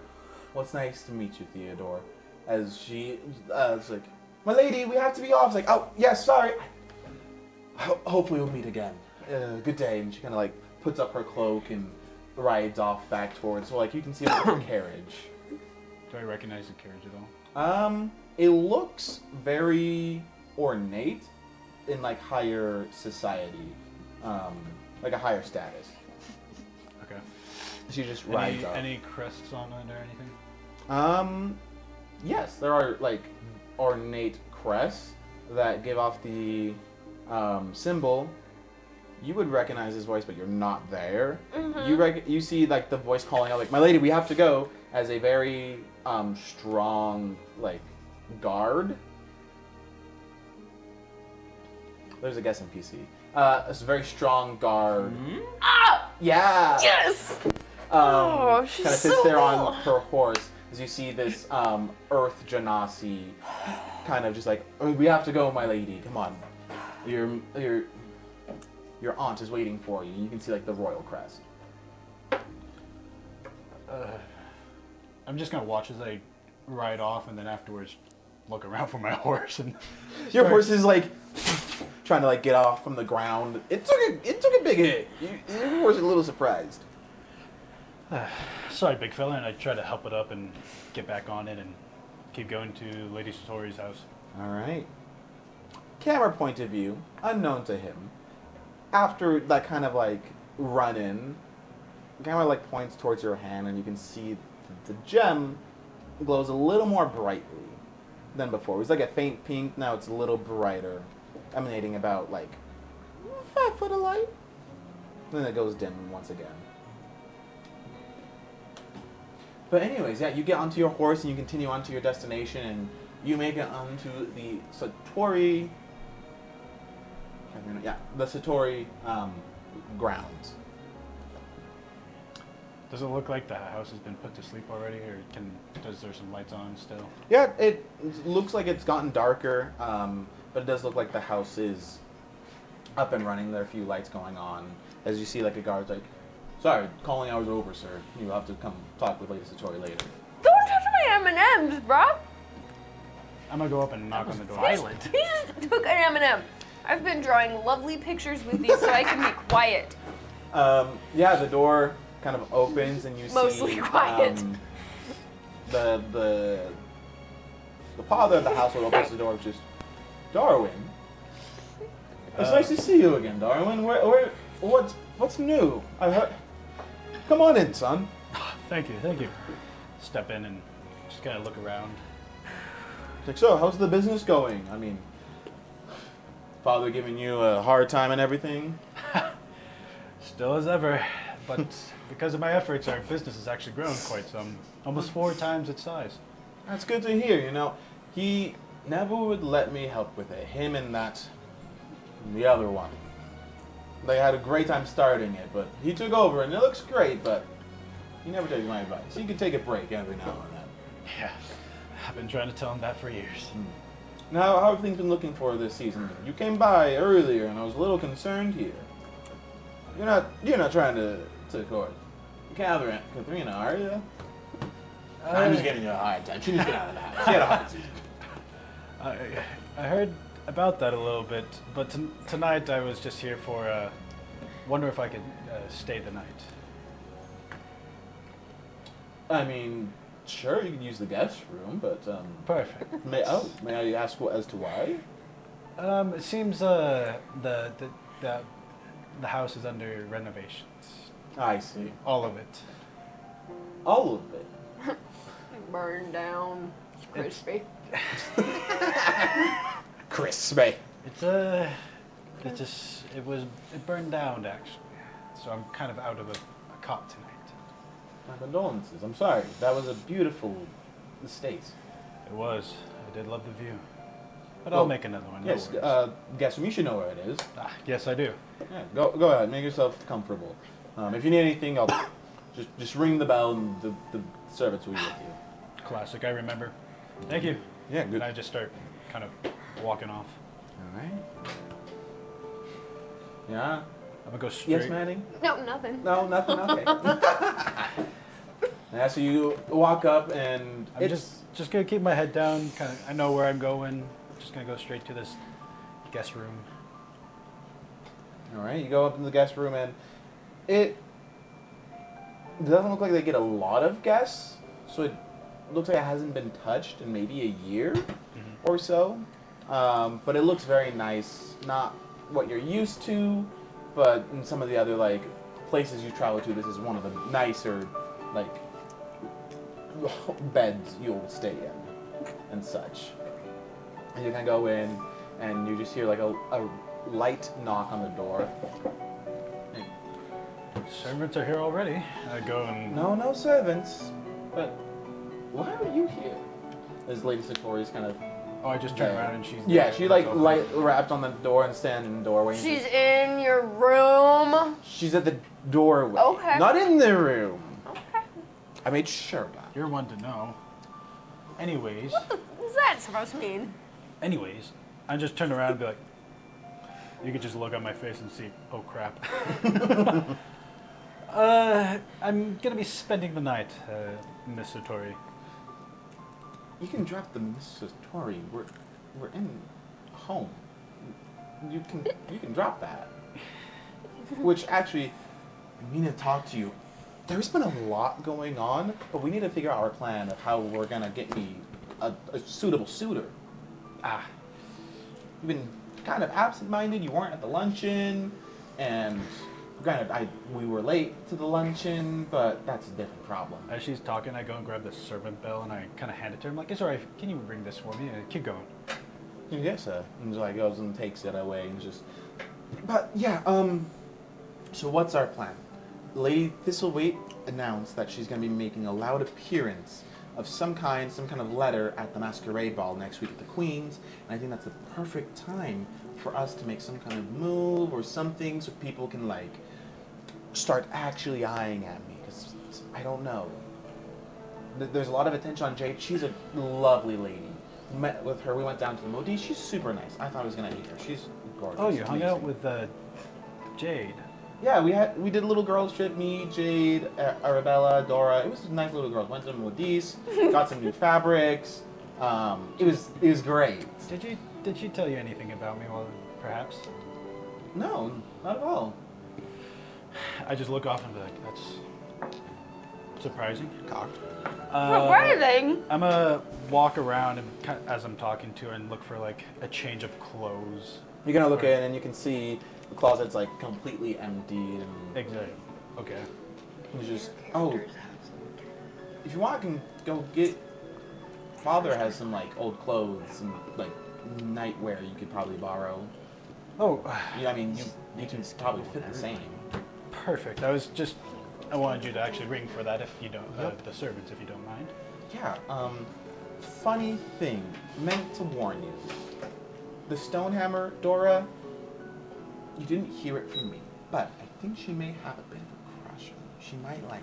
Well, it's nice to meet you, Theodore. As she, it's like, my lady, we have to be off. It's like, oh, yes, sorry. Hopefully we'll meet again. Good day. And she kind of like puts up her cloak and rides off back towards. So like you can see her carriage. Do I recognize the carriage at all? It looks very ornate in like higher society, like a higher status. Okay. She just rides up. Any crests on it or anything? Yes, there are like ornate crests that give off the symbol. You would recognize his voice, but you're not there. Mm-hmm. You see like the voice calling out like, "My lady, we have to go," as a very strong like guard. There's a guess NPC. It's a very strong guard. Ah! Yeah. Yes! Kind of she's sits so there cool. on her horse as you see this Earth Genasi kind of just like, "Oh, we have to go, my lady. Come on. Your aunt is waiting for you." You can see like the royal crest. I'm just gonna watch as I ride off, and then afterwards look around for my horse. And Your horse is like trying to like get off from the ground. It took a big hit. Your horse is a little surprised. Sorry, big fella, and I try to help it up and get back on it and keep going to Lady Satori's house. All right. Camera point of view, unknown to him. After that kind of like run in, the camera like points towards your hand, and you can see the gem glows a little more brightly than before. It was like a faint pink. Now it's a little brighter, emanating about like 5 foot of light. Then it goes dim once again. But anyways, yeah, you get onto your horse and you continue on to your destination, and you make it onto the Satori. Yeah, the Satori grounds. Does it look like the house has been put to sleep already, or does there some lights on still? Yeah, it looks like it's gotten darker, but it does look like the house is up and running. There are a few lights going on. As you see, like a guard's like, "Sorry, calling hours over, sir. You'll have to come talk with Lady Satori later." Don't touch my M&Ms, bro. I'm gonna go up and knock on the door. Violent. He just took an M&M. I've been drawing lovely pictures with these so I can be quiet. Yeah, the door kind of opens and you Mostly see quiet. The father of the household opens the door, which is Darwin. It's nice to see you again, Darwin. What's new? I heard. Come on in, son. Thank you. Step in and just kind of look around. It's like, so, how's the business going? I mean, father giving you a hard time and everything? Still as ever, but because of my efforts, our business has actually grown quite some. Almost 4 times its size. That's good to hear, you know. He never would let me help with it. Him and the other one. They had a great time starting it, but he took over and it looks great, but he never takes my advice. He could take a break every now and then. Yeah, I've been trying to tell him that for years. Now, how have things been looking for this season? You came by earlier, and I was a little concerned here. You're not trying to court Katharina, are you? I'm just getting you a hard time. She needs to get out of the house. She had a hard season. I heard about that a little bit, but tonight I was just here for, wonder if I could stay the night. I mean, sure, you can use the guest room, but Perfect. may I ask as to why? It seems the house is under renovations. I see. All of it. All of it. Burned down. It's crispy. Crispy. It burned down actually. So I'm kind of out of a cot tonight. My condolences. I'm sorry. That was a beautiful estate. It was. I did love the view. But Well, I'll make another one. No Yes, worries. guest room. You should know where it is. Yes, I do. Yeah, go ahead. Make yourself comfortable. If you need anything, I'll just ring the bell and the servants will be with you. Classic. I remember. Thank you. Yeah, good. And I just start kind of walking off. All right. Yeah. I'm gonna go straight. Yes, Manning. No, nothing. No, nothing. Okay. Yeah, so you walk up and I'm just gonna keep my head down. Kind of. I know where I'm going. Just gonna go straight to this guest room. All right. You go up in the guest room and it doesn't look like they get a lot of guests, so it looks like it hasn't been touched in maybe a year or so. But it looks very nice. Not what you're used to, but in some of the other like places you travel to, this is one of the nicer like beds you'll stay in and such. And you can go in and you just hear like a light knock on the door. Servants are here already. I go and No servants. But why are you here? As Lady Satori's kind of I just turn around and she's yeah, there. she like That's all. light wrapped on the door and standing in the doorway. and She's just- in your room. she's at the doorway. Okay. Not in the room. Okay. I made sure of that. You're one to know. Anyways, What's that supposed to mean? I just turn around and be like, you could just look at my face and see, oh crap. I'm gonna be spending the night, Miss Satori. You can drop the Mrs. Tori. We're in home. You can drop that. Which actually, I need to talk to you. There's been a lot going on, but we need to figure out our plan of how we're gonna get me a suitable suitor. You've been kind of absent-minded. You weren't at the luncheon, and granted, we were late to the luncheon, but that's a different problem. As she's talking, I go and grab the servant bell and I kind of hand it to her. I'm like, it's alright, can you ring this for me? And keep going. Yes, sir. And so I goes and takes it away and just. But yeah, so what's our plan? Lady Thistleweight announced that she's going to be making a loud appearance of some kind of letter at the masquerade ball next week at the Queen's, and I think that's the perfect time for us to make some kind of move or something so people can like start actually eyeing at me, because I don't know. There's a lot of attention on Jade. She's a lovely lady. Met with her, we went down to the Modi. She's super nice. I thought I was gonna meet her. She's gorgeous. Oh, you hung out amazing. with Jade. Yeah, we did a little girls trip. Me, Jade, Arabella, Dora. It was nice little girls. Went to Modis, got some new fabrics. It was great. Did she tell you anything about me? Well, perhaps. No, not at all. I just look off and be like, that's surprising. Cocked. Surprising. I'm gonna walk around and as I'm talking to her and look for like a change of clothes. You're gonna look in and you can see the closet's like completely empty and Exactly. Okay. it's just if you want, I can go get. Father has some like old clothes and like nightwear you could probably borrow. Oh, Yeah, I mean you can probably fit the same. perfect. I wanted you to actually ring for that if you don't, the servants if you don't mind. Yeah, funny thing, meant to warn you. The stonehammer, Dora, you didn't hear it from me, but I think she may have a bit of a crush on you. She might like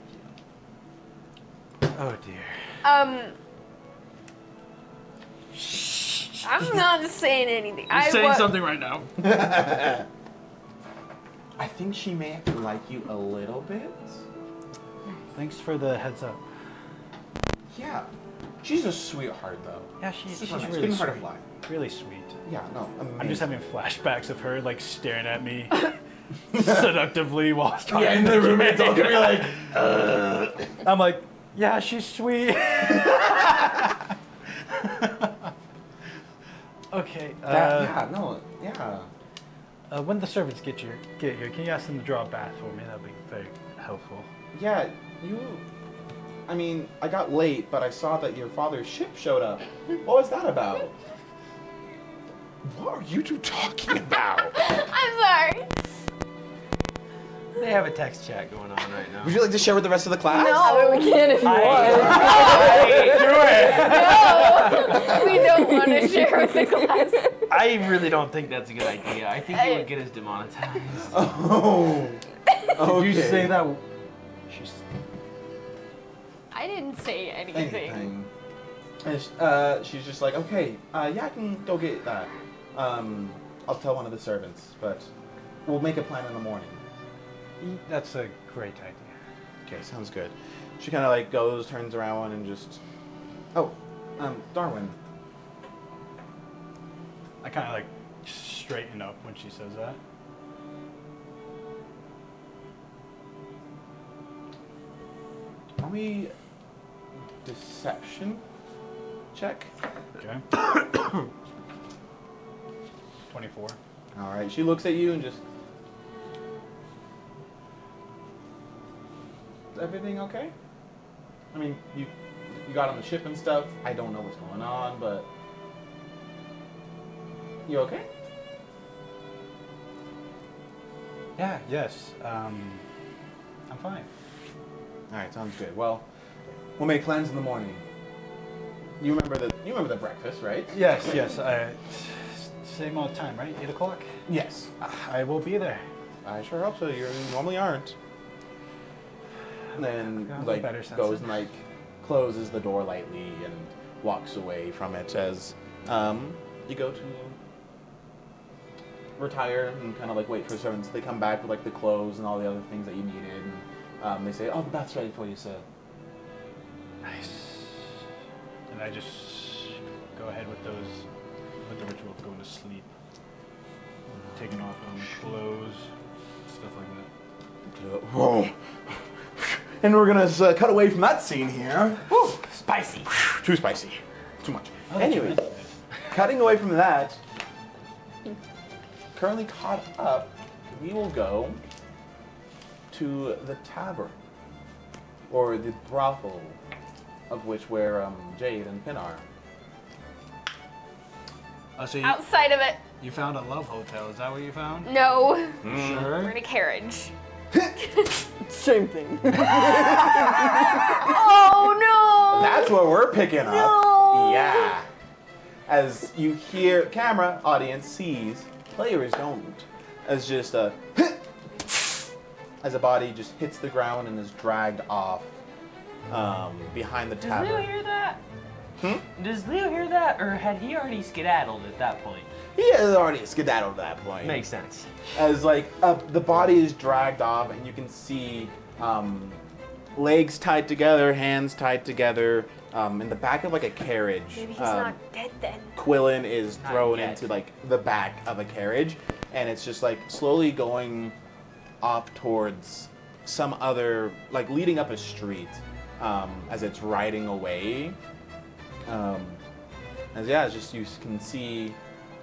you. Oh dear. I'm not saying anything. I'm saying something right now. I think she may like you a little bit. Thanks for the heads up. Yeah. She's a sweetheart, though. Yeah, she's Super nice. really Couldn't hurt a sweet. fly. Really sweet. Yeah, no, amazing. I'm just having flashbacks of her like staring at me seductively while I was talking. Yeah, and the roommate's all gonna be like, I'm like, yeah, she's sweet. Okay. When the servants get here, can you ask them to draw a bath for me? That'd be very helpful. Yeah, I mean, I got late, but I saw that your father's ship showed up. What was that about? What are you two talking about? I'm sorry. They have a text chat going on right now. Would you like to share with the rest of the class? No, We can if you want. no, we don't want to share with the class. I really don't think that's a good idea. I think it would get us demonetized. Oh. Did you say that? I didn't say anything. And she's just like, okay, yeah, I can go get that. I'll tell one of the servants, but we'll make a plan in the morning. That's a great idea. Okay, sounds good. She kind of like goes, turns around, and just, Darwin. I kind of like straighten up when she says that. Are we deception check? Okay. 24. All right. She looks at you and just. Is everything okay? I mean, you got on the ship and stuff. I don't know what's going on, but you okay? Yeah. Yes. I'm fine. All right. Sounds good. Well, we'll make plans in the morning. You remember the breakfast, right? Yes. Same old time, right? 8 o'clock. Yes. I will be there. I sure hope so. You normally aren't. And then Yeah, like better sense goes of- and like closes the door lightly and walks away from it as you go to retire and kind of like wait for the servants. They come back with like the clothes and all the other things that you needed, and they say, "Oh, the bath's ready for you, sir." Nice. And I just go ahead with the ritual of going to sleep, taking off clothes, stuff like that. Whoa. And we're gonna cut away from that scene here. Woo, spicy. Too spicy. Too much. Oh, Anyway, cutting away from that, currently caught up, we will go to the tavern, or the brothel, of which where Jade and Finn are. Oh, so Outside of it, you found a love hotel? Is that what you found? no. Mm. We're Sure. in a carriage. Same thing. Oh no! That's what we're picking up. No. Yeah. As you hear, camera audience sees, players don't. As just a as a body just hits the ground and is dragged off behind the Does Leo tavern. hear that? Hmm? Does Leo hear that, or had he already skedaddled at that point? He has already skedaddled at that point. Makes sense. As like the body is dragged off and you can see legs tied together, hands tied together, in the back of like a carriage. Maybe he's not dead then. Quillen is Not thrown yet. into like the back of a carriage, and it's just like slowly going off towards some other, like leading up a street, as it's riding away. As yeah, it's just you can see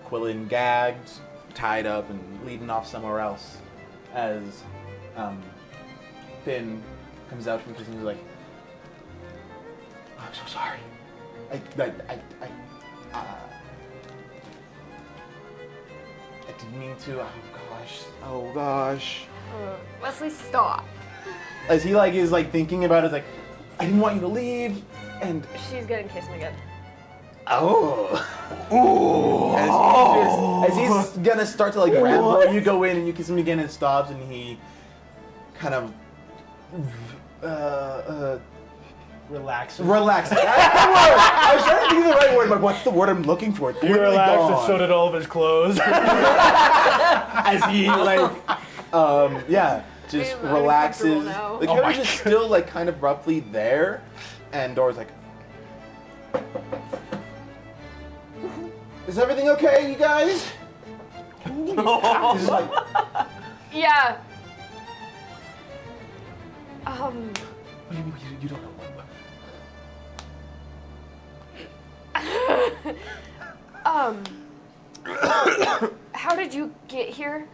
Quillen gagged, tied up, and leading off somewhere else. As Finn comes out from prison, he's like, "I'm so sorry. I didn't mean to. Oh gosh. Wesley, stop. As he like is like thinking about it, like, I didn't want you to leave, and She's gonna kiss me again. as he's gonna start to like ramble, you go in and you kiss him again, and it stops, and he kind of Relax. Relax. That's the word. I was trying to think of the right word, but what's the word I'm looking for? It's He literally relaxed and gone. so did all of his clothes. As he just I'm relaxes. uncomfortable now. The Oh my carriage is still like kind of roughly there, and Dora's like, "Is everything okay, you guys?" He's just like, Yeah. you don't know what. How did you get here?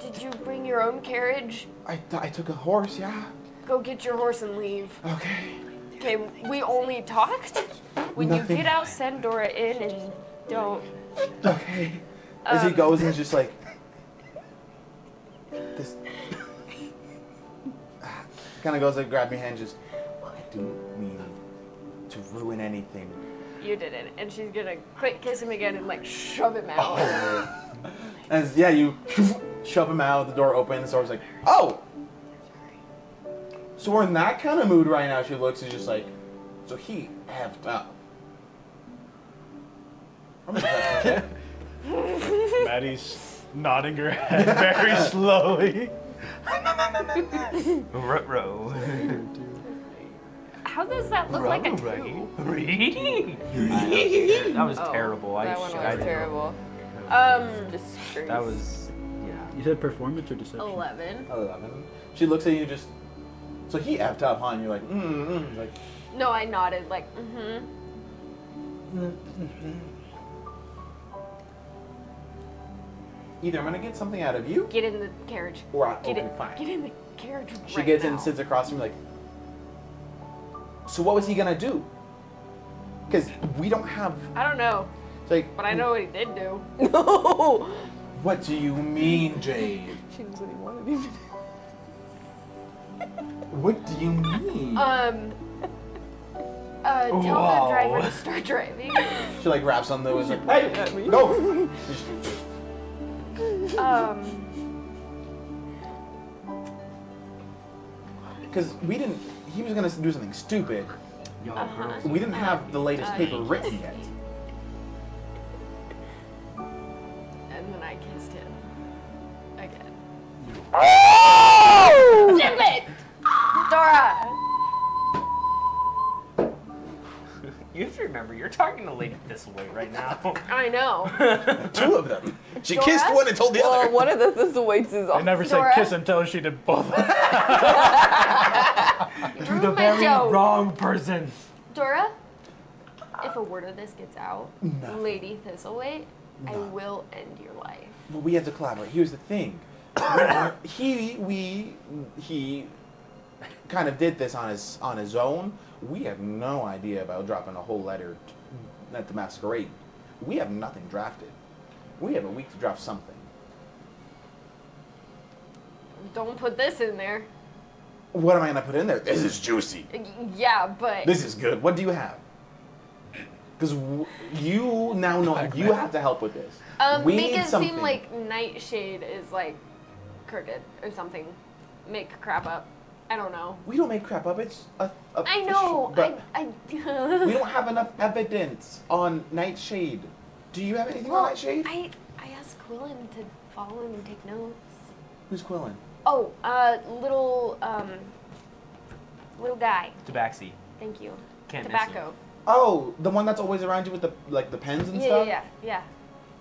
Did you bring your own carriage? I took a horse, yeah. Go get your horse and leave. Okay. Okay, we only talked. When Nothing you get out, send Dora in and don't. Okay. As he goes and he's just like, this. Kind of goes like, grab your hand, just, I didn't mean to ruin anything. You didn't. And she's gonna quick kiss him again and like shove him out. As you shove him out, the door opens, Dora's like, oh! So we're in that kind of mood right now. She looks and just like, so he effed up. Maddie's nodding her head very slowly. Ruh-roh. How does that look like a two? That was terrible. That one was terrible. Disgrace. That was, yeah. You said performance or deception? 11. 11. She looks at you just, so he effed up, huh? And you're like, like, No, I nodded like, either I'm gonna get something out of you, Get in the carriage. or Get okay, it. fine. Get in the carriage. She right gets in now. and sits across from me like, so what was he gonna do? Because we don't have, I don't know, it's like, but I know what he did do. No! what do you mean, Jade? She knows what he wanted him to do. What do you mean? Tell the driver to start driving. She like raps on the was like, hey, go. Because we didn't. He was gonna do something stupid. We didn't have the latest paper written yet. And then I kissed him. Again. Oh! Stupid! Dora! You have to remember, you're talking to Lady Thistleway right now. I know. Two of them. She Dora? kissed one and told the Well, other. one of the Thistleweights is I off. never Dora? said kiss until she did both. To the very Joe. wrong person. Dora, if a word of this gets out, No. Lady Thistleweight, I will end your life. But we had to collaborate. Here's the thing. he kind of did this on his own. We have no idea about dropping a whole letter at the masquerade. We have nothing drafted. We have a week to draft something. Don't put this in there. What am I gonna put in there? This is juicy. Yeah, but This is good. What do you have? Because you now know you have to help with this. We make need it something. seem like nightshade is like crooked or something. Make crap up. I don't know. We don't make crap up. It's a I know. But I we don't have enough evidence on Nightshade. Do you have anything on Nightshade? I asked Quillen to follow him and take notes. Who's Quillen? Oh, little guy. Tabaxi. Thank you. Can't miss him. Tobacco. Oh, the one that's always around you with the pens and Yeah, stuff. yeah.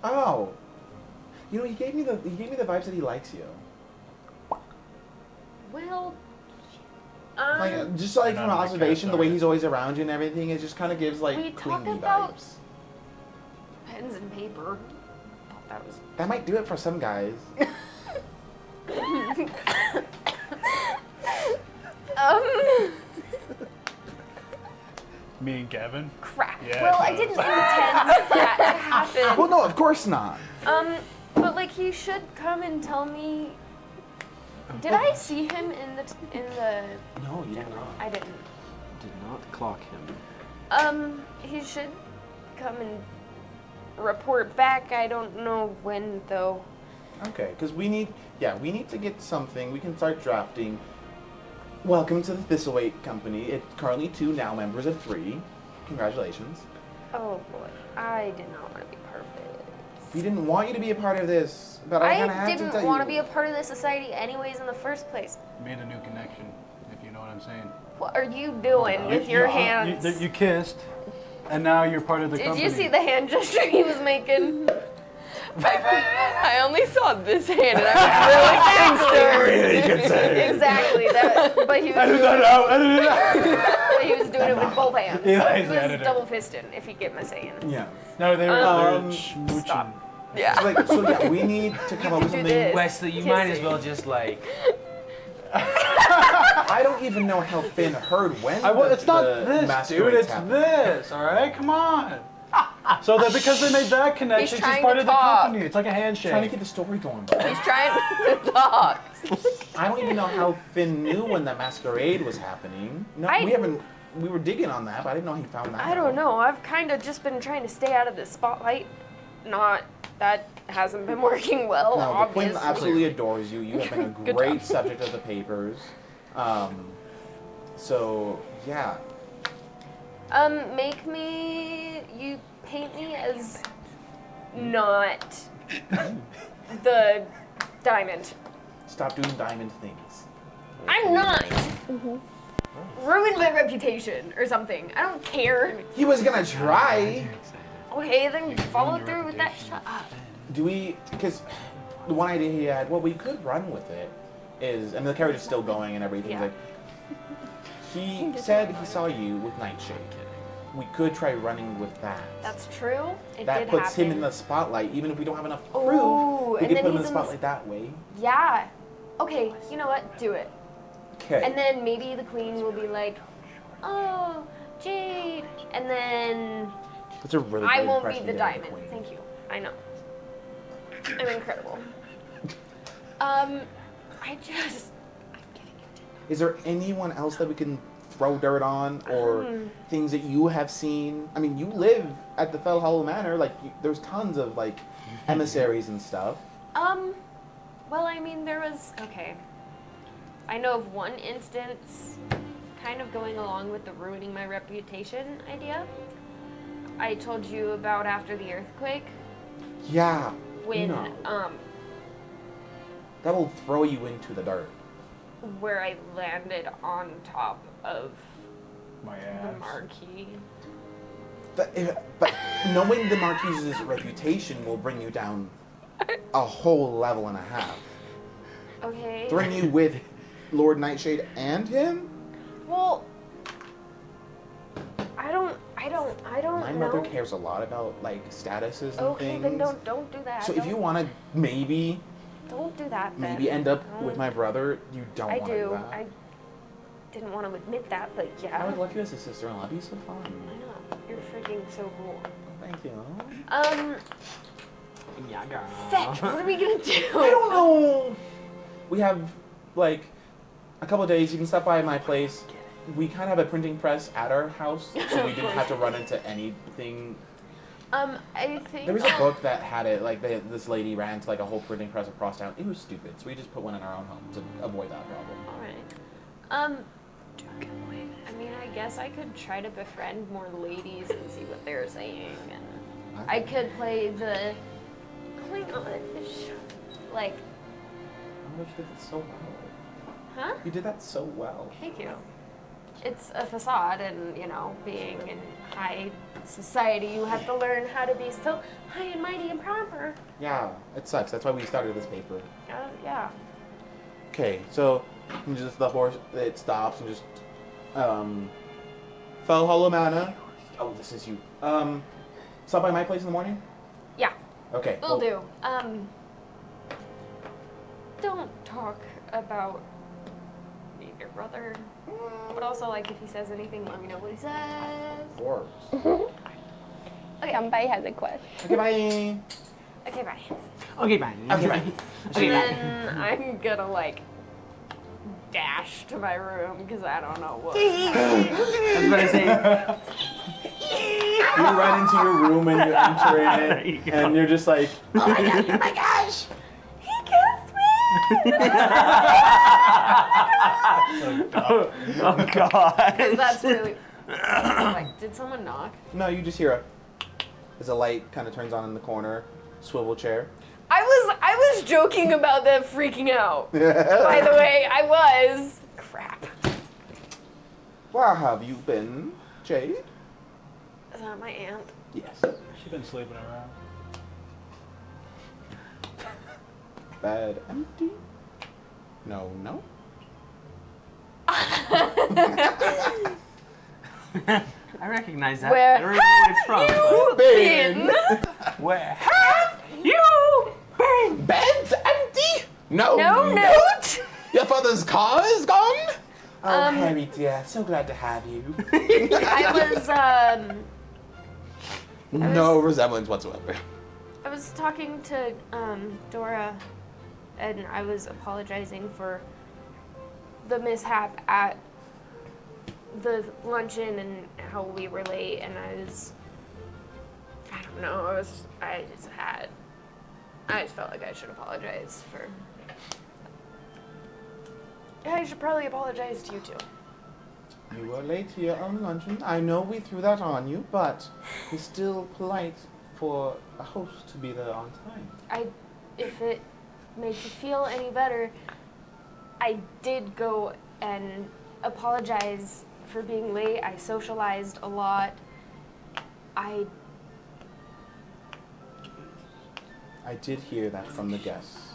Oh, you know, he gave me the vibes that he likes you. Well, Like just like from Not my observation, cat, the way sorry. he's always around you and everything, it just kind of gives like We talked clingy about- vibes. pens and paper. Thought that was. That might do it for some guys. Me and Gavin. Crap. Yeah, Well, I it didn't does. intend that to happen. Well, no, of course not. But like he should come and tell me. Did I see him in the? No, you don't know. I didn't. Did not clock him. He should come and report back. I don't know when though. Okay, because we need to get something. We can start drafting. welcome to the Thistleweight Company. It's currently 2, now members of 3. Congratulations. Oh boy, I did not want to be part of this. We didn't want you to be a part of this, but I kind of had to tell you. I didn't want to be a part of this society anyways in the first place. Made a new connection, if you know what I'm saying. What are you doing with your hands? You kissed, and now you're part of the company. Did you see the hand gesture he was making? I only saw this hand and I was really concerned. Exactly that, but he was Edit that out, edit it out. but he was doing it with both hands. Yeah, He he's was editing. double fisting, if you get my saying. Yeah. No, they were smooching. Stop. Yeah. So yeah, we need to come up with do something. this. Wesley, you might as Kissing. well just like. I don't even know how Finn heard when It's not the this, dude. masquerades It's happened. this. All right, come on. So that because they made that connection, she's trying part to of the talk. company. It's like a handshake. Trying to keep the story going, bro. He's trying to talk. I don't even know how Finn knew when the masquerade was happening. No, we were digging on that, but I didn't know he found that. I don't know. I've kind of just been trying to stay out of the spotlight. That hasn't been working well, No, the Queen obviously. absolutely adores you. You have been a Good great job. subject of the papers. So yeah. You paint me as not the diamond. Stop doing diamond things. I'm not. Ruin my reputation or something. I don't care. He was gonna try. Okay, then follow through with that. Shut up. Do we? Because the one idea he had, well, we could run with it. And the carriage is still going and everything. Yeah. Like, he said he saw you with Nightshade. We could try running with that. That's true. It That did puts happen. him in the spotlight, even if we don't have enough proof. Ooh, We and could then put him in he's the in the spotlight that way. Yeah. Okay, you know what? Do it. Okay. And then maybe the queen will be like, oh, Jade. And then That's a really I good won't be impression the you did of diamond. Queen. Thank you. I know. I'm incredible. I just. Is there anyone else that we can throw dirt on, or things that you have seen? I mean, you live at the Fell Hollow Manor. Like, there's tons of like emissaries and stuff. Well, I mean, there was. Okay. I know of one instance, kind of going along with the ruining my reputation idea. I told you about after the earthquake Yeah. when, No. That will throw you into the dirt. where I landed on top of My the ass. marquee. But knowing the Marquise's reputation will bring you down a whole level and a half. Okay. Throwing you with Lord Nightshade and him? Well, I don't My know. mother cares a lot about like statuses and Okay, things. then don't do that. So if you want to maybe don't do that. Then. end up with Don't. my brother, you don't I want to do do. that. I didn't want to admit that, but yeah. I would love you as a sister-in-law. That'd be so fun. I know. You're freaking so cool. Thank you. Yeah, girl. Fetch, what are we gonna do? I don't know. We have like a couple of days. You can stop by my place. We kind of have a printing press at our house, so we didn't have to run into anything. I think There was a book that had it, like this lady ran into like a whole printing press across town. It was stupid, so we just put one in our own home to avoid that problem. Alright. I mean, I guess I could try to befriend more ladies and see what they're saying, and I could play the. Oh my gosh. Like, Oh, you did that so well. huh? You did that so well. Thank you. It's a facade, and you know, being in high society, you have to learn how to be so high and mighty and proper. Yeah, it sucks. That's why we started this paper. Yeah. Okay, so just the horse, it stops and just Fell Hollow Manor. Oh, this is you. Stop by my place in the morning. Yeah. Okay. Will do. Don't talk about your brother. But also, like, if he says anything, let me know what he says. Of course. Okay. Somebody has a question. Okay, bye. Okay, bye. Okay, bye. Okay, bye. Okay, And bye. then I'm gonna, like, dash to my room because I don't know what. I was about to say. You run into your room and you enter There you it, go. and you're just like, Oh my gosh! He kissed me! Oh God. Because that's really. Like, did someone knock? No, you just hear as a light kind of turns on in the corner, swivel chair. I was joking about them freaking out. By the way, I was. Crap. Where have you been, Jade? Is that my aunt? Yes. She's been sleeping around. Bed empty? No, no. I recognize that. Where I don't even know what it's from. You been? But where have you been? Bed's empty? No. No note? Your father's car is gone? Oh, Harry dear, so glad to have you. I No resemblance whatsoever. I was talking to Dora, and I was apologizing for the mishap at the luncheon and how we were late, and I don't know, I just felt like I should apologize for. Yeah, I should probably apologize to you too. You were late to your own luncheon. I know we threw that on you, but it's still polite for a host to be there on time. If it makes you feel any better, I did go and apologize for being late. I socialized a lot. I did hear that from the guests.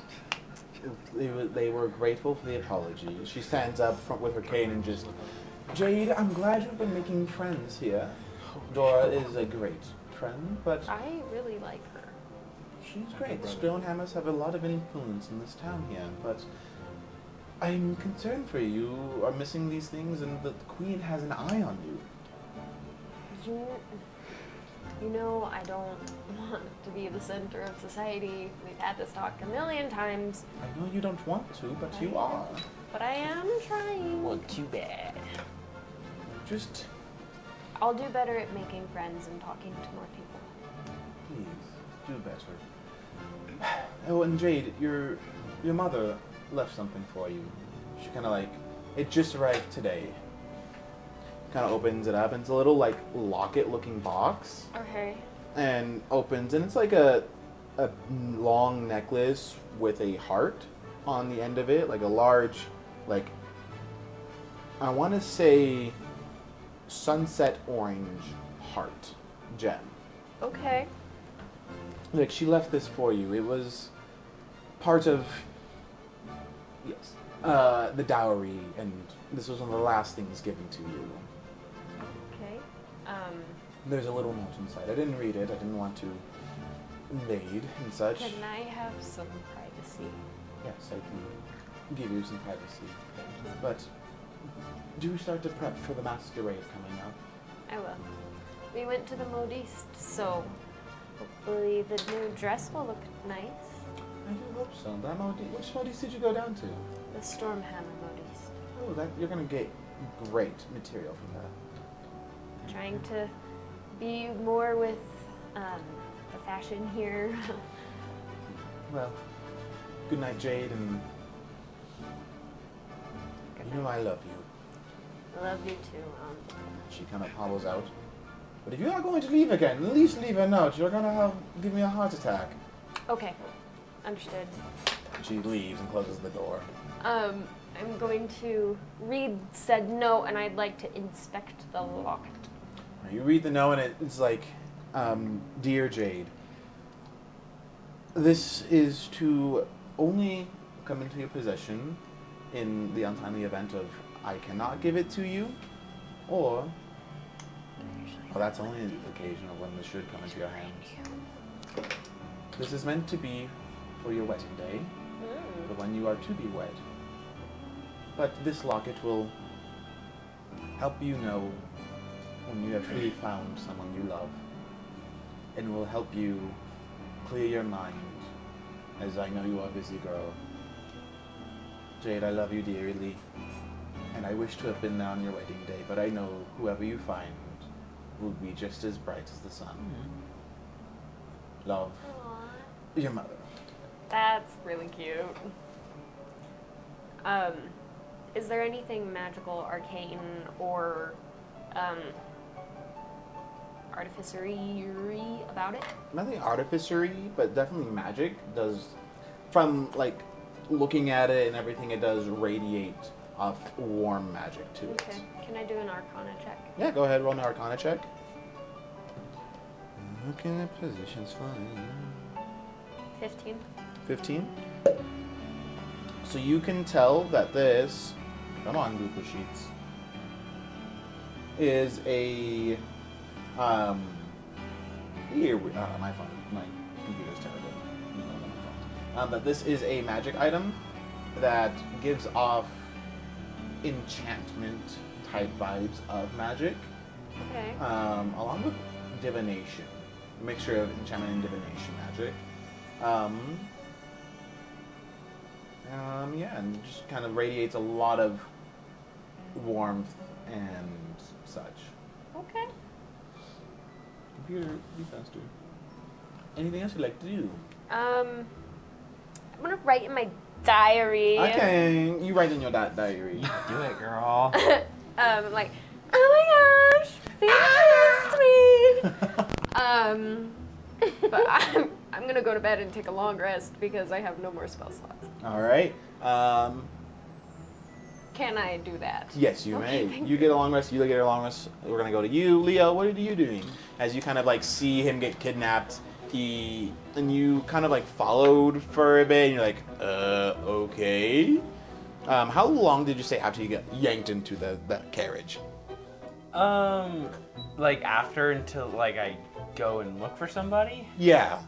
They were grateful for the apology. She stands up front with her cane and just, Jade, I'm glad you've been making friends here. Dora is a great friend, but I really like her. she's great. Stonehammers have a lot of influence in this town here, but I'm concerned for you. You are missing these things, and the Queen has an eye on you. You know, I don't want to be the center of society. We've had this talk a million times. I know you don't want to, but you are. But I am trying. Well, too bad. Just I'll do better at making friends and talking to more people. please do better. Oh, and Jade, your mother left something for you. She kind of like, it just arrived today. Kind of opens it up, and it's a little like locket-looking box, Okay. and opens, and it's like a long necklace with a heart on the end of it, like a large, like I want to say sunset orange heart gem. Okay. Like, she left this for you. It was part of, yes, the dowry, and this was one of the last things given to you. Okay. There's a little note inside. I didn't read it. I didn't want to invade and such. Can I have some privacy? Yes, I can give you some privacy. Thank you. But do start to prep for the masquerade coming up. I will. We went to the modiste, so hopefully the new dress will look nice. I do hope so. Which modiste did you go down to? The Stormhammer modiste. Oh, you're going to get great material from that. Trying to be more with the fashion here. Well, good night, Jade, and you know I love you. I love you too. She kind of hobbles out. But if you are going to leave again, at least leave a note. You're going to give me a heart attack. Okay. Understood. She leaves and closes the door. I'm going to read said note, and I'd like to inspect the locket. You read the note, and it's like, Dear Jade, this is to only come into your possession in the untimely event of I cannot give it to you, or that's only an occasion of when this should come into your hands. This is meant to be for your wedding day, for when you are to be wed. But this locket will help you know when you have truly found someone you love, and will help you clear your mind, as I know you are a busy girl. Jade, I love you dearly, and I wish to have been there on your wedding day, but I know whoever you find will be just as bright as the sun. Love, Aww. your mother. That's really cute. Is there anything magical, arcane, or artificery about it? Nothing artificery, but definitely magic does. From like looking at it and everything, it does radiate off warm magic to it. Okay. Can I do an Arcana check? Yeah, go ahead, roll an Arcana check. Looking at positions, fine. 15. 15. So you can tell that this, come on, Google Sheets, is a, here we, my phone, my computer's terrible. No, not my phone. But this is a magic item that gives off enchantment type vibes of magic, Okay. along with divination, a mixture of enchantment and divination magic. Yeah, and just kind of radiates a lot of warmth and such. Okay. Computer, be faster. Anything else you'd like to do? I'm gonna write in my diary. Okay, you write in your diary. Do it, girl. Like, oh my gosh, they missed me. But I'm gonna go to bed and take a long rest because I have no more spell slots. All right. Can I do that? Yes, you Okay, may. thank You get a long rest. You get a long rest. We're gonna go to you, Leo. What are you doing? As you kind of like see him get kidnapped, and you kind of like followed for a bit, and you're like, okay. How long did you say after you get yanked into the carriage? Like after until like I go and look for somebody? Yeah.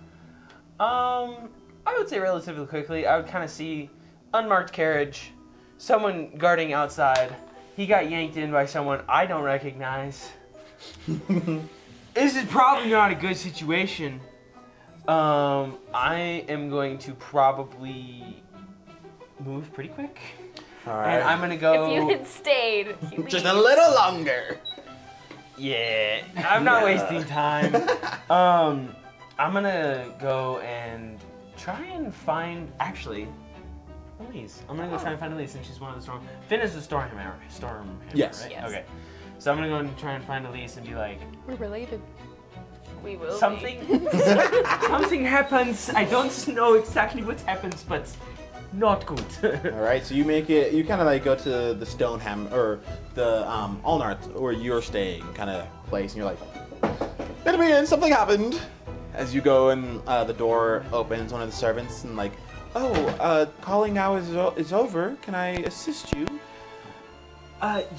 I would say relatively quickly. I would kind of see unmarked carriage, someone guarding outside. He got yanked in by someone I don't recognize. This is probably not a good situation. I am going to probably move pretty quick. All right. And I'm gonna go. If you had stayed, you Just a leave. little longer. Yeah, I'm not Yeah. wasting time. I'm gonna go and try and find, actually, Elise. I'm gonna go try and find Elise, and she's one of the storm. Finn is the stonehammer. Yes. Right? Yes. Okay. So I'm gonna go and try and find Elise and be like, We're related. We will. something, something happens. I don't know exactly what happens, but not good. All right. So you make it. You kind of like go to the stonehammer or the Alnart where you're staying kind of place, and you're like, let me in. Something happened. As you go and the door opens, one of the servants and like, oh, calling now is over. Can I assist you?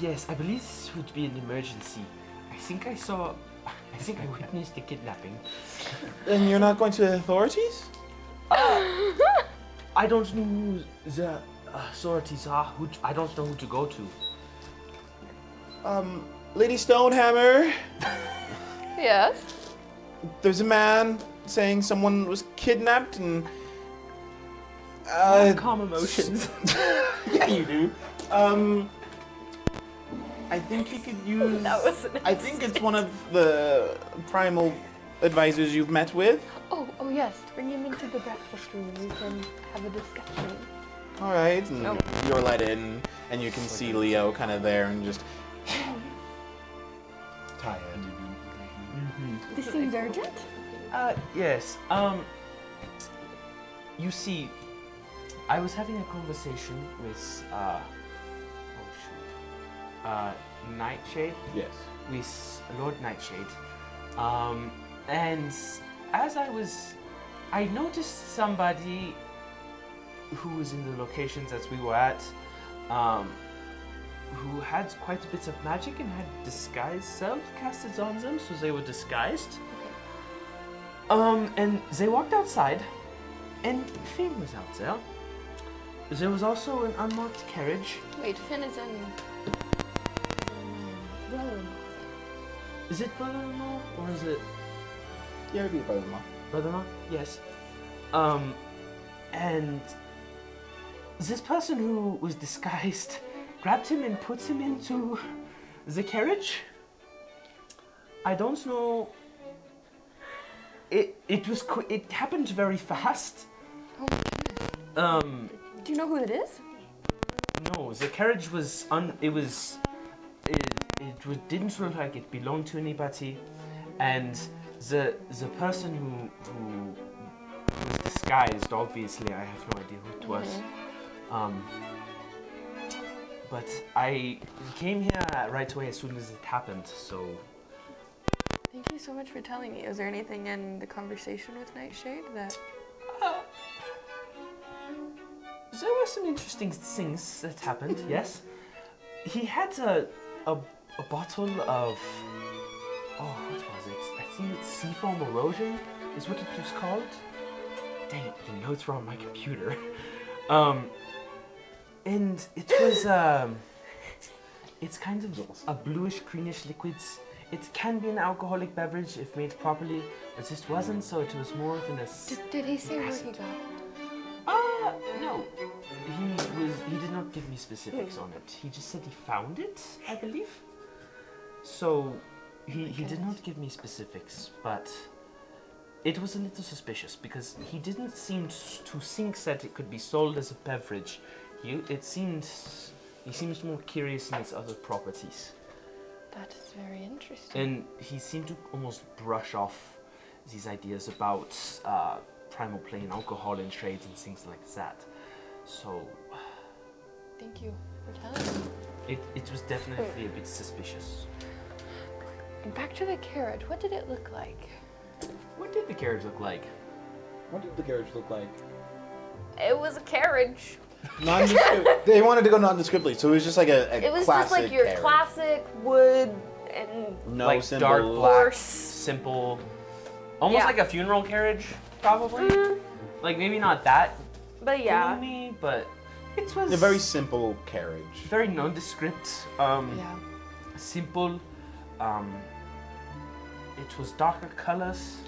Yes, I believe this would be an emergency. I think I witnessed the kidnapping. And you're not going to the authorities? I don't know who the authorities are. I don't know who to go to. Lady Stonehammer, Yes. there's a man saying someone was kidnapped and. Calm emotions. Yeah, you do. I think he could use. That was. I think it's one of the primal advisors you've met with. Oh yes. Bring him into the breakfast room. We can have a discussion. All right, and Oh. you're let in, and you can see Leo kind of there and just tired. This seems urgent. Yes. You see, I was having a conversation with Nightshade. Yes. With Lord Nightshade. And as I noticed somebody who was in the locations that we were at, who had quite a bit of magic and had disguise self casted on them, so they were disguised. And they walked outside, and Finn was out there. There was also an unmarked carriage. Wait, Finn is in. Brother-in-law. Is it brother-in-law or is it Yeah, it'd be brother-in-law. brother-in-law? Yes. And this person who was disguised grabbed him and put him into the carriage. I don't know. It happened very fast. Oh my goodness. Um, Do you know who it is? No, the carriage was didn't look like it belonged to anybody, and the person who was disguised, obviously, I have no idea who it was. But I came here right away as soon as it happened, so... Thank you so much for telling me. Was there anything in the conversation with Nightshade that... There were some interesting things that happened, yes. He had a bottle of... Oh, what was it? I think it's seafoam erosion is what it was called. Dang it, the notes were on my computer. And it was, it's kind of a bluish, greenish liquid. It can be an alcoholic beverage if made properly, but this wasn't, so it was more of an Did he say where he got it? No. He did not give me specifics on it. He just said he found it, I believe. So, he did not give me specifics, but it was a little suspicious because he didn't seem to think that it could be sold as a beverage. He seems more curious in its other properties. That is very interesting. And he seemed to almost brush off these ideas about primal plane alcohol in trades and things like that. So... Thank you for telling me. It was definitely a bit suspicious. And back to the carriage. What did it look like? What did the carriage look like? What did the carriage look like? It was a carriage. They wanted to go nondescriptly, so it was just like a It was classic just like your carriage. classic wood and No like symbol. dark black, Horse. simple, almost Yeah. like a funeral carriage, probably. Like maybe not that but yeah. gloomy, but it was A very simple carriage. very nondescript. Yeah. Simple. It was darker colors.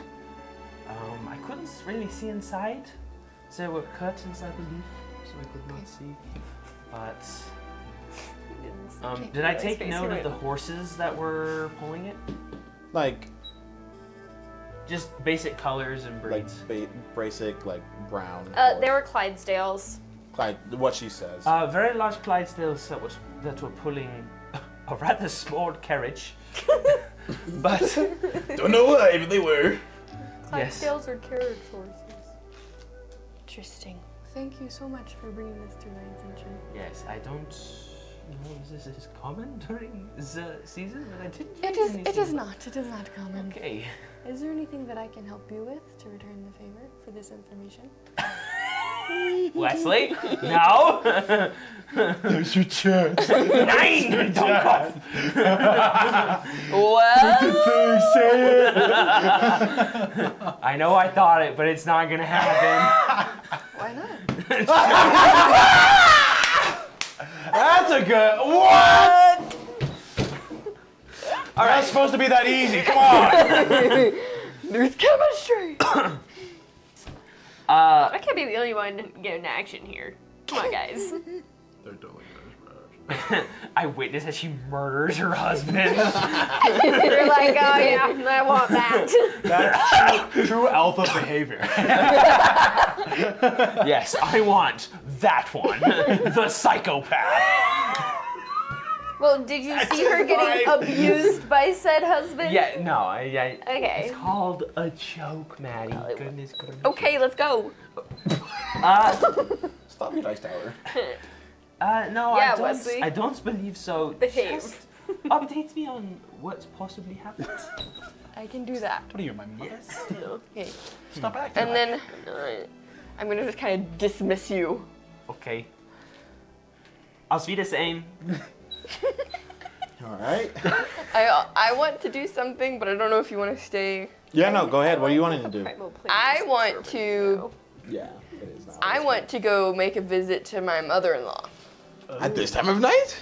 I couldn't really see inside. There were curtains, I believe, so I could not see. But did I take note of the horses that were pulling it? Like Just basic colors and breeds. basic, like brown. They were Clydesdales. Like what she says. Very large Clydesdales that were pulling a rather small carriage. But Don't know why, but they were. yes. Clydesdales are carriage horses. Interesting. Thank you so much for bringing this to my attention. Yes, I don't know if this is common during the season, but I didn't. It read is. It anything. is not. It is not common. Okay. Is there anything that I can help you with to return the favor for this information? Wesley? No? There's your chance. Nine! Don't cough! What? Say it. I know I thought it, but it's not gonna happen. Why not? That's a good. What? All right. That's supposed to be that easy. Come on. There's chemistry. I can't be the only one getting action here. Come on, guys. They're totally I witness as she murders her husband. You're like, oh yeah, I want that. That's true alpha behavior. Yes, I want that one. The psychopath. Well, did you see her getting abused by said husband? Yeah, no, Okay. It's called a joke, Maddie. Goodness gracious. Okay, let's go. Stop your dice tower. No, Yeah, Wesley. I don't believe so. Behave. Just update me on what's possibly happened. I can do that. What are you, my mother? Yes. Okay. Stop acting. And then I'm gonna just kind of dismiss you. Okay. Auf Wiedersehen. All right. I want to do something, but I don't know if you want to stay. Yeah, no, go ahead. What are you wanting to do? I want to. Yeah, it is not. I want to go make a visit to my mother-in-law. At this time of night?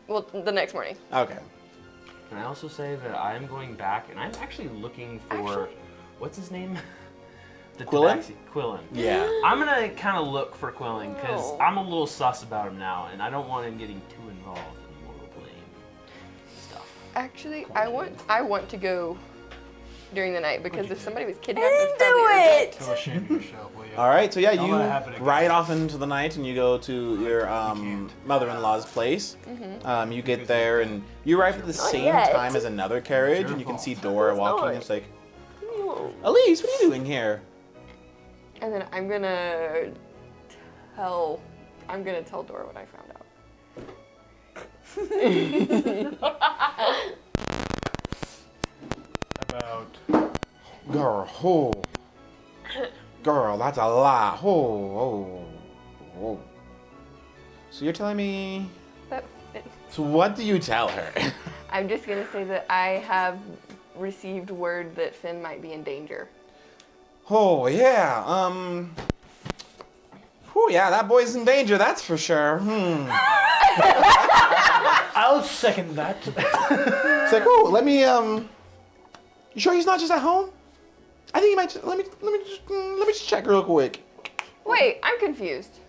Well, the next morning. Okay. Can I also say that I'm going back and I'm actually looking for what's his name? The Quillen? tabaxi- Quillen. Yeah. I'm gonna kind of look for Quillen because Oh. I'm a little sus about him now, and I don't want him getting too involved in mortal plane stuff. Actually, I want to go during the night because if somebody was kidnapped, it's probably urgent. Feel ashamed of yourself, will you? All right, so yeah, Don't you let it happen again. ride off into the night and you go to your mother-in-law's place. You get there and you arrive at the same yet. time as another carriage, and you can see Dora walking. not. It's like, Elise, what are you doing here? And then I'm gonna tell Dora what I found out. About Girl, that's a lot. So you're telling me? That So what do you tell her? I'm just gonna say that I have received word that Finn might be in danger. Oh yeah, yeah, that boy's in danger. That's for sure. I'll second that. It's like, oh, let me. You sure he's not just at home? I think he might. Let me just check real quick. Wait, I'm confused.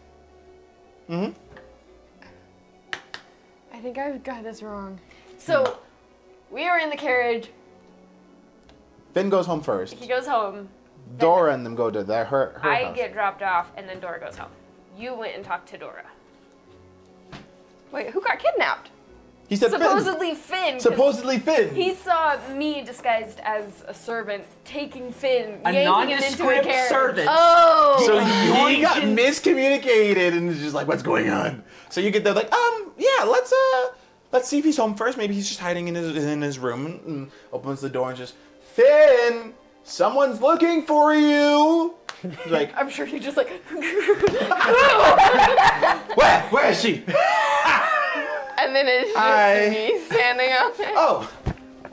Mm-hmm. I think I've got this wrong. So, we are in the carriage. Finn goes home first. He goes home. Dora and them go to her I house. get dropped off, and then Dora goes home. You went and talked to Dora. Wait, who got kidnapped? He said Supposedly Finn. 'cause Supposedly Finn. He saw me disguised as a servant taking Finn, A yanking him into a nondescript carriage. servant. Oh! So he got miscommunicated and is just like, what's going on? So you get there like, yeah, let's see if he's home first. Maybe he's just hiding in his room and opens the door and just, Finn, someone's looking for you. He's like, I'm sure he just like. where is she? And then it's just Hi. me standing out there. Oh,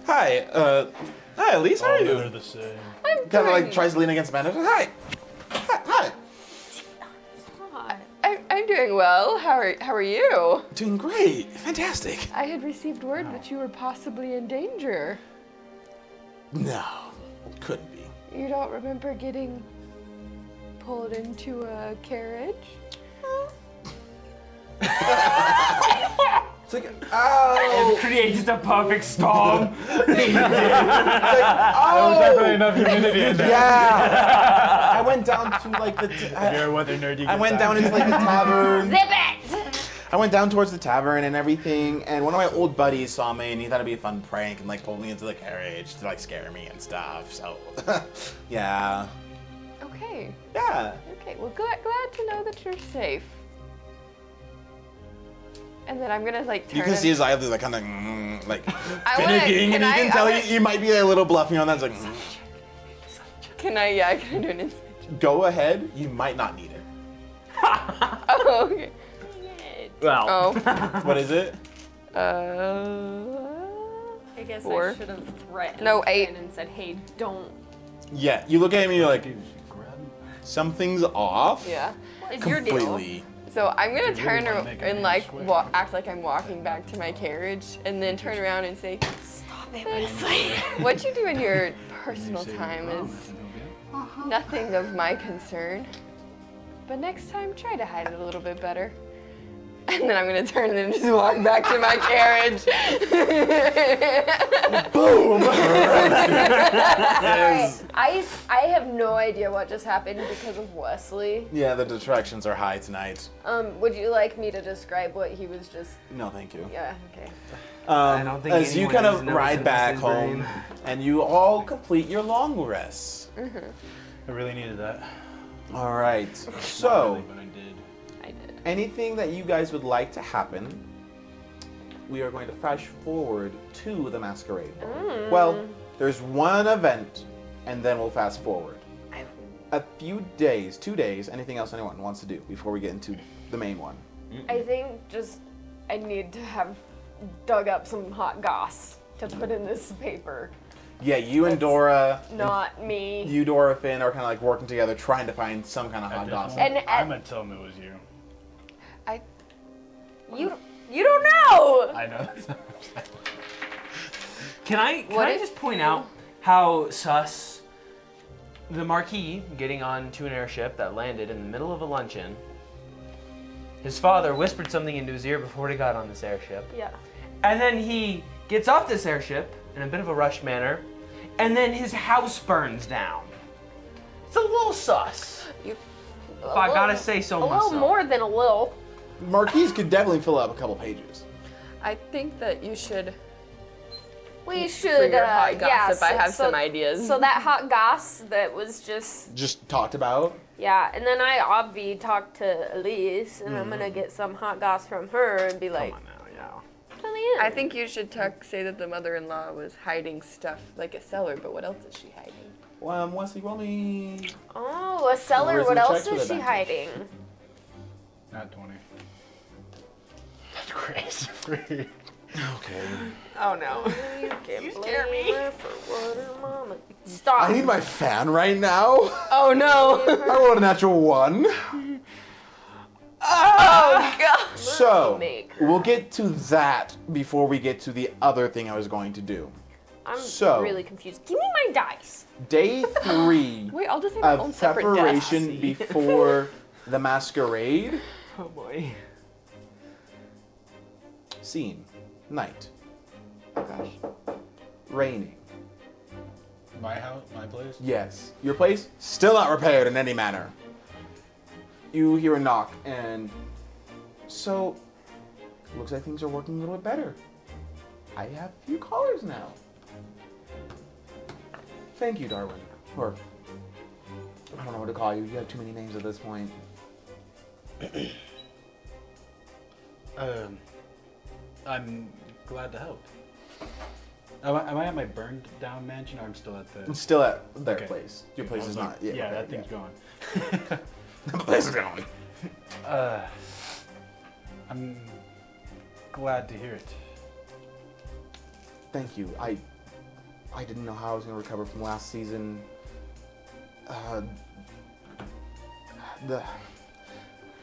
hi, hi Elise, how are They're you? the same. I'm Kind of like doing- tries to lean against Amanda. Hi. I'm doing well. How are you? Doing great, fantastic. I had received word that you were possibly in danger. No, couldn't be. You don't remember getting pulled into a carriage? It's like, oh. It creates the perfect storm. There was definitely enough humidity in there. Yeah. I went down to like the. If you're a weather nerd, you I get went that. down into like the tavern. Zip it! I went down towards the tavern and everything, and one of my old buddies saw me and he thought it'd be a fun prank and like pulled me into the carriage to like scare me and stuff. So, yeah, Okay. yeah. Okay. Well, glad to know that you're safe. And then I'm gonna like turn. You can see and- his eyes like kind of like I wanna- finicking, and you can tell he might be a little bluffing on that. It's like, Can I do an instant? go ahead. You might not need it. Oh, okay. Well. Oh. What is it? I guess 4. I should have threatened No, 8. Finn and said, hey, don't. Yeah. You look at him and you're like, something's off. Yeah. It's your deal. Completely. So I'm gonna turn wanna around make it and really like square. act like I'm walking back to my carriage, and then turn around and say, Honestly. "What you do in your personal time is nothing of my concern. But next time, try to hide it a little bit better." And then I'm gonna turn and then just walk back to my carriage. Boom. I have no idea what just happened because of Wesley. Yeah, the distractions are high tonight. Would you like me to describe what he was just? No, thank you. Yeah. Okay. I don't think as you anyone kind of has noticed ride in back Wesley's home, brain. and you all complete your long rests. I really needed that. All right. Not So, really, but I did. I did. anything that you guys would like to happen, we are going to flash forward to the masquerade ball. Well, there's one event, and then we'll fast forward. A few days, 2 days, anything else anyone wants to do before we get into the main one? I think just I need to have dug up some hot goss to put in this paper. Yeah, you and That's Dora, Not me. you, Dora, Finn are kind of like working together, trying to find some kind of At hot this gossip. point, And I'm gonna tell him it was you. You don't know. I know. Can I What if- just point out how sus the Marquis getting onto an airship that landed in the middle of a luncheon? His father whispered something into his ear before he got on this airship. Yeah. And then he gets off this airship in a bit of a rushed manner and then his house burns down. It's a little sus. If I gotta say so myself. A little more than a little. Marquise could definitely fill up a couple pages. I think that you should. We For should, your hot yeah. gossip, I have some ideas. So that hot goss that was Just talked about. yeah, and then I obvi talked to Elise, and I'm gonna get some hot goss from her and be like, Come on now, yeah. fill me in. I think you should say that the mother-in-law was hiding stuff like a cellar, but what else is she hiding? Wesley, roll me. Oh, a cellar. Where's What the else checks with is she advantage? hiding? Not 20. That's crazy. Okay. Oh no. You can You blame scare me. her for what her mama. Stop. I need my fan right now. Oh no! I rolled a natural 1. Oh god! So, Maker. we'll get to that before we get to the other thing I was going to do. I'm So- really confused. Give me my dice. Day 3 Wait, I'll just have our own of separate preparation desks. before the masquerade. Oh boy. Scene. Night. Oh gosh. Raining. My house, my place. Yes. Your place still not repaired in any manner. You hear a knock, and so looks like things are working a little bit better. I have a few callers now. Thank you, Darwin. Or I don't know what to call you. You have too many names at this point. I'm glad to help. Am I at my burned down mansion, or I'm still at the? I'm still at their Okay. place. Your place I is was not. like, Yeah, that thing's gone. gone. The place is gone. I'm glad to hear it. Thank you. I didn't know how I was going to recover from last season.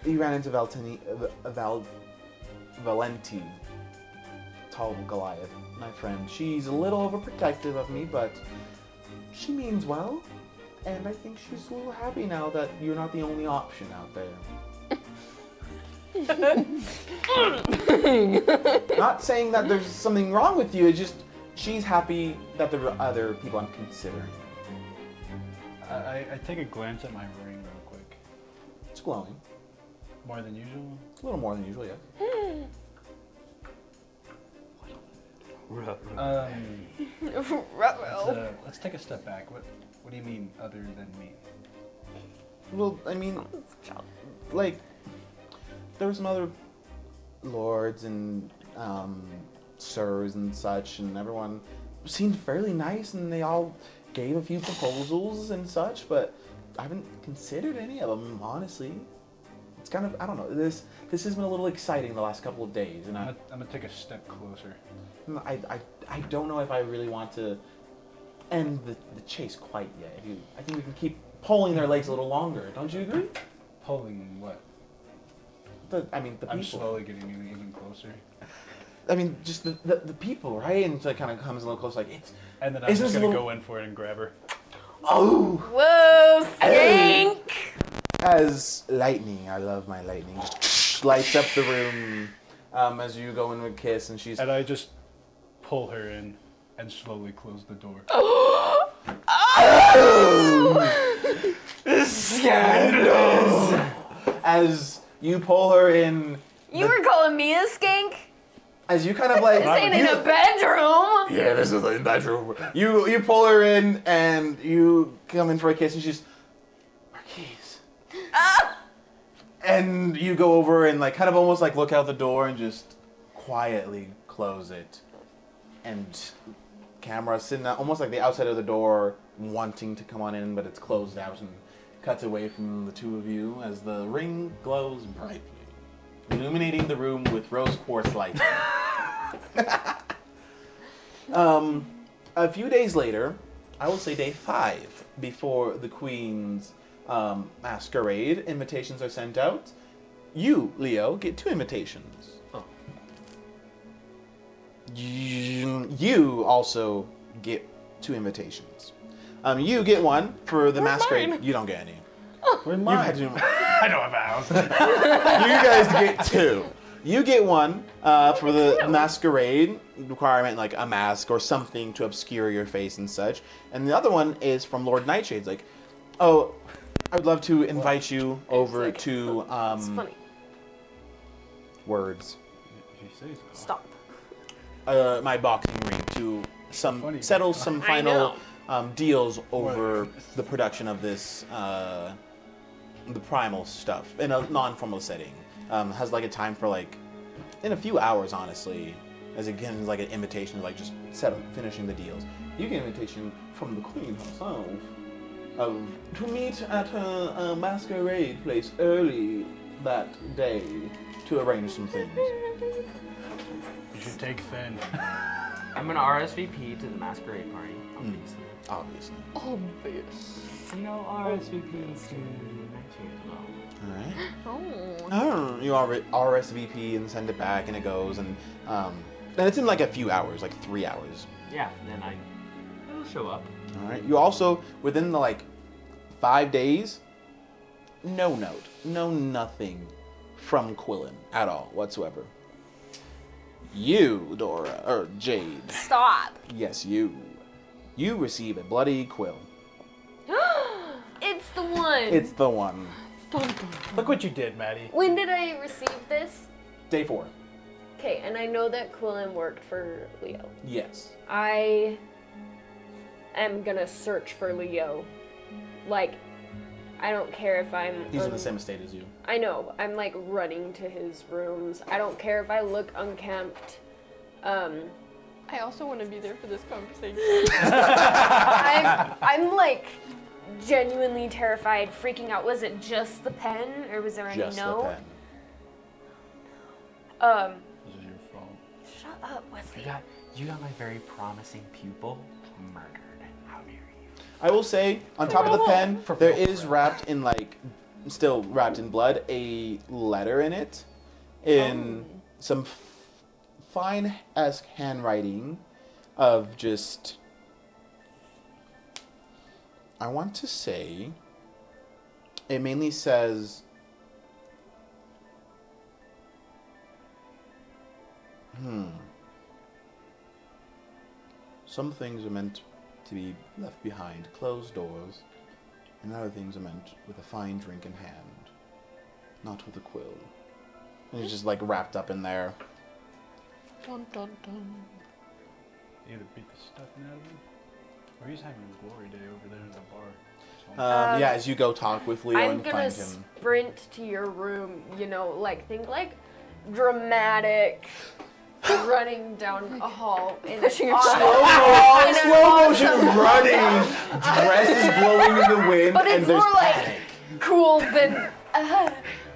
You ran into Valenti, tall Goliath, my friend. She's a little overprotective of me, but she means well. And I think she's a little happy now that you're not the only option out there. Not saying that there's something wrong with you, it's just she's happy that there are other people I'm considering. I take a glance at my ring real quick. It's glowing. More than usual. It's a little more than usual, yeah. Let's take a step back. What do you mean other than me? Well, I mean, like, there were some other lords and sirs and such, and everyone seemed fairly nice, and they all gave a few proposals and such, but I haven't considered any of them, honestly. It's kind of, I don't know, this has been a little exciting the last couple of days, and I'm gonna take a step closer. I don't know if I really want to end the chase quite yet. I think we can keep pulling their legs a little longer. Don't you agree? Pulling what? The people. I'm slowly getting even closer. I mean, just the people, right? And so it kind of comes a little close, like it's. And then I'm Is just this gonna a little- go in for it and grab her. Oh, Whoa, Hey. skank! as lightning, I love my lightning. Just lights up the room as you go in with a kiss, and she's. And I just pull her in and slowly close the door. Scandal! As you pull her in, You were calling me a skank? as you kind of like. This ain't in a bedroom. Yeah, this is the bedroom. You pull her in and you come in for a kiss, and she's Marquise. And you go over and like kind of almost like look out the door and just quietly close it. And camera sitting almost like the outside of the door, wanting to come on in, but it's closed out and cuts away from the two of you as the ring glows brightly, illuminating the room with rose quartz light. A few days later, I will say day 5, before the Queen's masquerade, invitations are sent out. You, Leo, get 2 invitations. Oh. You also get 2 invitations. You get one for the masquerade. mine? You don't get any. Where's You mine? had to- I don't have a house. you guys get 2. You get one for the masquerade requirement, like a mask or something to obscure your face and such. And the other one is from Lord Nightshade's like, oh, I'd love to invite you over to It's funny. words. If you say so. Stop. My boxing ring to Funny. settle some final know. deals over the production of this the primal stuff in a non-formal setting. Has like a time for like in a few hours, honestly. As again, like an invitation, like just finishing the deals. You get an invitation from the queen herself to meet at her masquerade place early that day to arrange some things. You should take Finn. I'm gonna RSVP to the masquerade party, obviously. Obviously. Obvious. You know, RSVP to Nightshade as well. All right. You RSVP and send it back, and it goes, and it's in like a few hours, like 3 hours. Yeah, then I'll show up. All right. You also within the like 5 days, no note, no nothing from Quillen at all whatsoever. You, Dora, or Jade. Stop. Yes, you. You receive a bloody quill. It's the one. It's the one. Look what you did, Maddie. When did I receive this? Day 4. Okay, and I know that Quillen worked for Leo. Yes. I am gonna search for Leo. Like, I don't care if I'm... He's in the same estate as you. I know. I'm like running to his rooms. I don't care if I look unkempt. I also want to be there for this conversation. I'm like genuinely terrified, freaking out. Was it just the pen, or was there any Just the note? pen. This is your fault. Shut up, Wesley. You got my very promising pupil murdered. How dare you? I will say, on top of the pen, there is wrapped in still wrapped in blood, a letter in it, in some fine-esque handwriting of just, I want to say, it mainly says, some things are meant to be left behind closed doors, and other things are meant with a fine drink in hand, not with a quill. And it's just like wrapped up in there. Dun, dun, dun. You either beat the stuffing out of him, or he's having a glory day over there in the bar. Yeah, as you go talk with Leo I'm and gonna find him. sprint to your room, think like dramatic running down a hall in a Slow motion running, dress is blowing in the wind, But and it's there's more like panic. cool than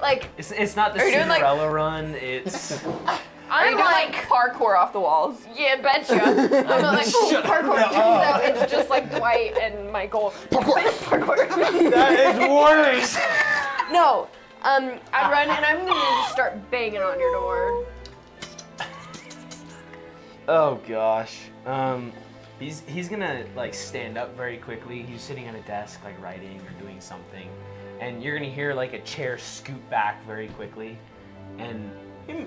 like It's not the Are you doing, like- Cinderella run. It's Are you I'm doing like parkour off the walls? yeah, betcha. I'm like parkour turns out it's just like Dwight and Michael. Parkour. That is worse. No, I run and I'm gonna just start banging on your door. oh gosh. He's gonna like stand up very quickly. He's sitting at a desk like writing or doing something, and you're gonna hear like a chair scoot back very quickly, and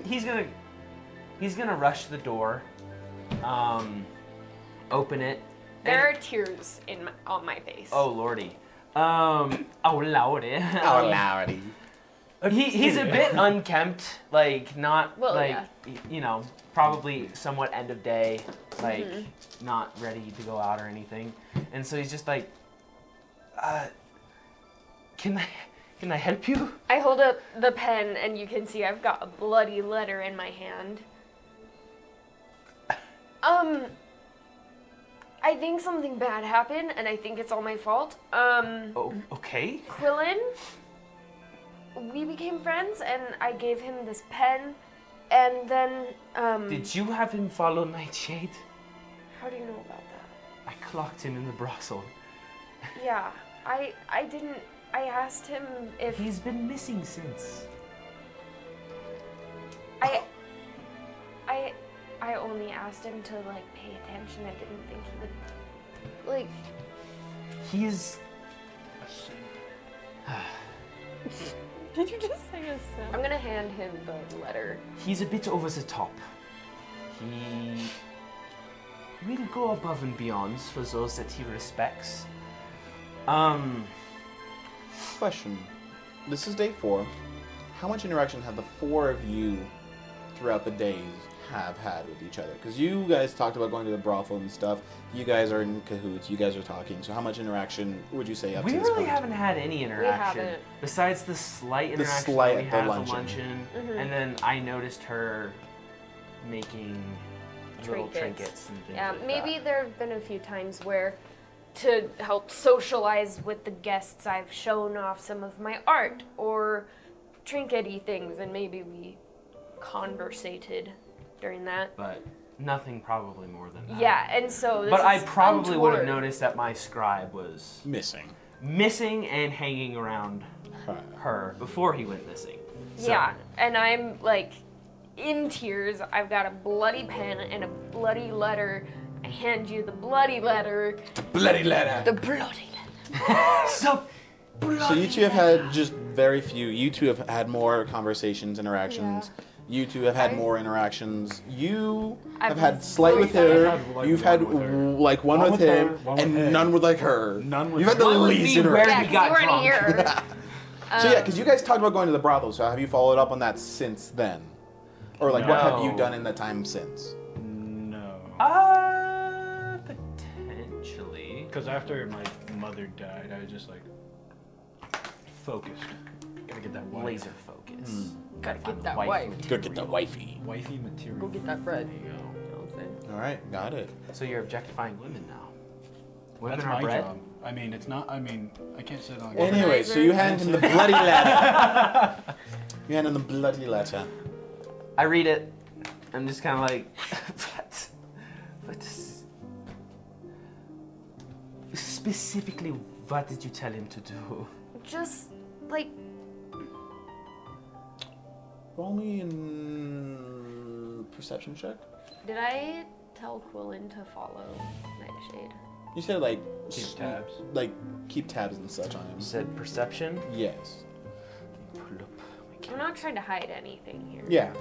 he's gonna rush the door, open it. There are tears on my face. Oh lordy. Oh lordy. Oh, Larry. He's a bit unkempt, like not Well, like yeah. you know, probably somewhat end of day, like not ready to go out or anything. And so he's just like, can I help you? I hold up the pen and you can see I've got a bloody letter in my hand. I think something bad happened and I think it's all my fault. Oh, okay. Quillen, we became friends and I gave him this pen and then, Did you have him follow Nightshade? how do you know about that? I clocked him in the brothel. Yeah, I didn't, I asked him if He's been missing since. I only asked him to like pay attention. I didn't think he would like. He's Did you just sing a song? I'm gonna hand him the letter. He's a bit over the top. He will go above and beyond for those that he respects. Question. This is day 4. How much interaction have the 4 of you throughout the days have had with each other? Because you guys talked about going to the brothel and stuff. You guys are in cahoots. You guys are talking. So how much interaction would you say up We to this really point? haven't had any interaction. haven't. Besides the slight interaction slight that we at the had at luncheon. the luncheon. Mhm. And then I noticed her making little Trinkets. trinkets and things Yeah, like maybe that. there have been a few times where, to help socialize with the guests, I've shown off some of my art or trinkety things, and maybe we conversated during that. But nothing probably more than that. Yeah, and so this But I is probably would have untoward. noticed that my scribe was Missing. missing and hanging around her before he went missing. So, Yeah, and I'm like in tears. I've got a bloody pen and a bloody letter. I hand you the bloody letter. Bloody letter. The bloody letter. So, So you two have had just very few. You two have had more conversations, interactions. You two have had more interactions. You I've have had been slight with very her. I've had, like, You've one had with her. like one One with with him, her, one with and him. none with like her. None with You've had the her. One would least be where interaction. he Yeah, got because you weren't drunk. here. So yeah, because you guys talked about going to the brothel. So have you followed up on that since then, or like what have you No. done in the time since? No. Potentially. Because after my mother died, I was just like focused. Gotta get that wife. Laser focus. Gotta find get the that wife wife. Go get the wifey. Wifey material. Go get that bread. There you go. You know what I'm saying? All right, got it. So you're objectifying women now. Women That's are my bred. job. I mean, it's not. I mean, I can't sit on. Anyway, so you hand him the bloody letter. You hand him the bloody letter. I read it. I'm just kind of like, what specifically, what did you tell him to do? Just like Roll me in perception check. did I tell Quillen to follow Nightshade? You said like Keep tabs. like keep tabs and such on him. You said perception. Yes. Pull up my I'm not trying to hide anything here. Yeah.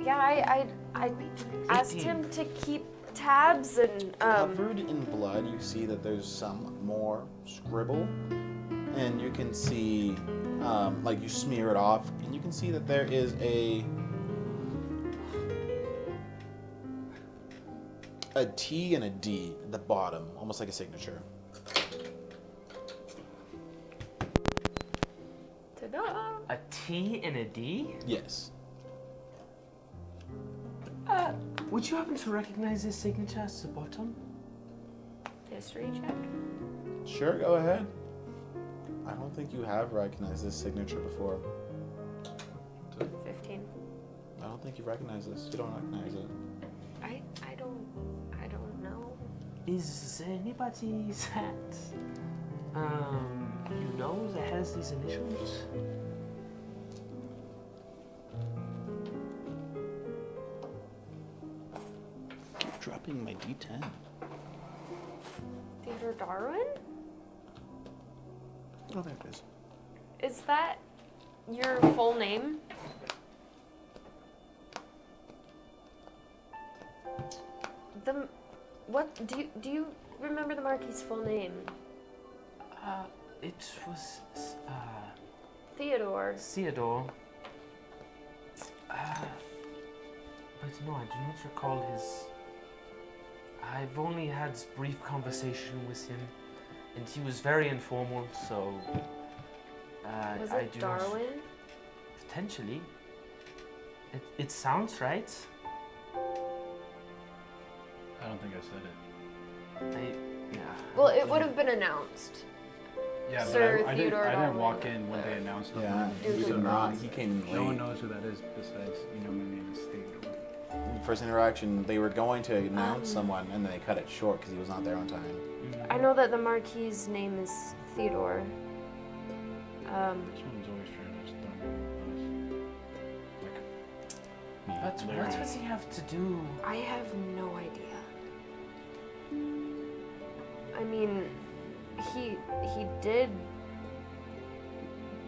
Yeah, I asked 18. him to keep tabs and Covered in blood, you see that there's some more scribble, and you can see like you smear it off, and you can see that there is a T and a D at the bottom, almost like a signature. ta-da. A T and a D. Yes. Would you happen to recognize this signature at the bottom? History check. Sure, go ahead. I don't think you have recognized this signature before. 15. I don't think you recognize this. You don't recognize it. I don't know. Is there anybody that you know that has these initials? Dropping my D10. Theodore Darwin? Oh, there it is. Is that your full name? What do you remember the Marquis's full name? It was Theodore. Theodore. But no, I do not recall his. I've only had brief conversation with him, and he was very informal. So Was I it do not- Darwin? Potentially. It sounds right. I don't think I said it. Yeah. Well, it would have been announced. Yeah, Sir but I Theodore didn't Darwin. walk in when they announced it. Yeah, Dude, he the did not. cross. He came in late. No one knows who that is besides, you know, my name is Theodore. First interaction, they were going to announce someone, and then they cut it short because he was not there on time. I know that the Marquis's name is Theodore. This one's always trying to stun us. Like, What does he have to do? I have no idea. I mean, he did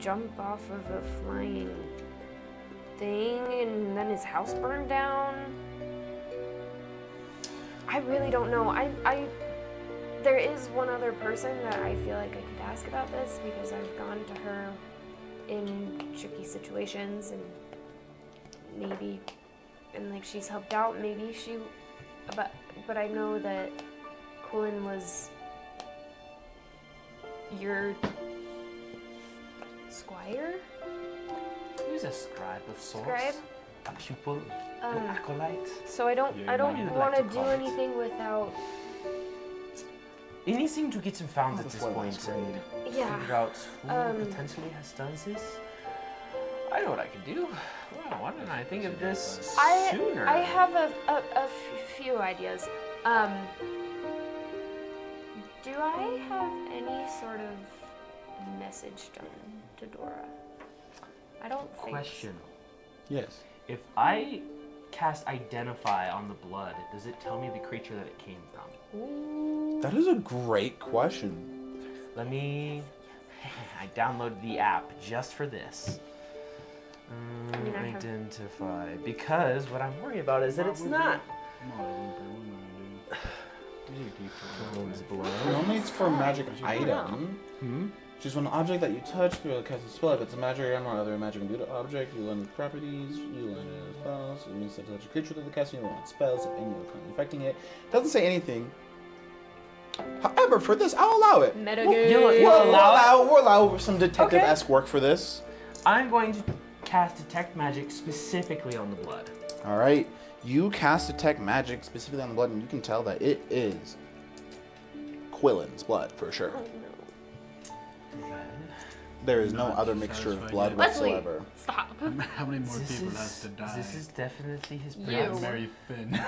jump off of a flying thing and then his house burned down? I really don't know. There is one other person that I feel like I could ask about this because I've gone to her in tricky situations and maybe, and like she's helped out. Maybe she, but I know that Quillen was your squire? He's a scribe of sorts. Scribe? A pupil, an acolyte. So I don't Yeah, you would want like to to do call it. anything without. Anything to get him found at this Before point last and Yeah. figure out who potentially has done this. I know what I could do. Well, why didn't I think of this sooner? I have a few ideas. Do I have any sort of message done to Dora? I don't think. Question. Yes. If I cast Identify on the blood, does it tell me the creature that it came from? That is a great question. Let me... I downloaded the app just for this. mean, I have- Identify. Because what I'm worried about is that it's not. Normally it's for magic item. Which is when an object that you touch, you're able to cast a spell. If it's a magic item or other magic imbued object, you learn its properties, you learn its spells. It means that touch a creature that the casting, you learn its spells, and you're currently affecting it. Doesn't say anything. However, for this, I'll allow it. Metagame. You'll allow it? We'll allow some detective-esque work for this. I'm going to cast Detect Magic specifically on the blood. All right, you cast detect magic specifically on the blood, and you can tell that it is Quillen's blood for sure. There is no Not other mixture of satisfied blood yet. Leslie, whatsoever. stop. How many more people have to die? This is definitely his You. blood. Marry Finn. You're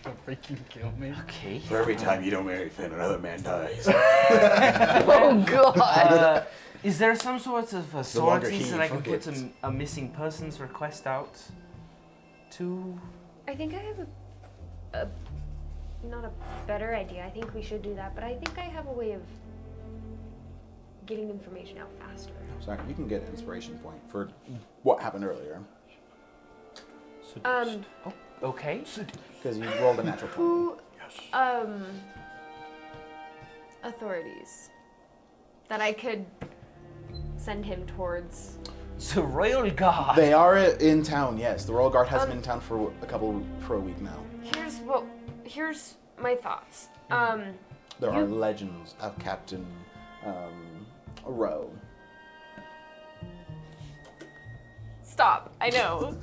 gonna freaking kill me. Okay. For every time you don't marry Finn, another man dies. Oh god. Is there some sort of longer authority he that I can put forgets. a missing persons request out to? I think I have not a better idea. I think we should do that, but I think I have a way of getting information out faster. So you can get an inspiration point for what happened earlier. Oh, okay. Because you rolled a natural 20. Who, authorities that I could send him towards? The Royal Guard. They are in town, yes. The Royal Guard has been in town for a week now. Here's my thoughts. There are legends of Captain Rowe. Stop. I know.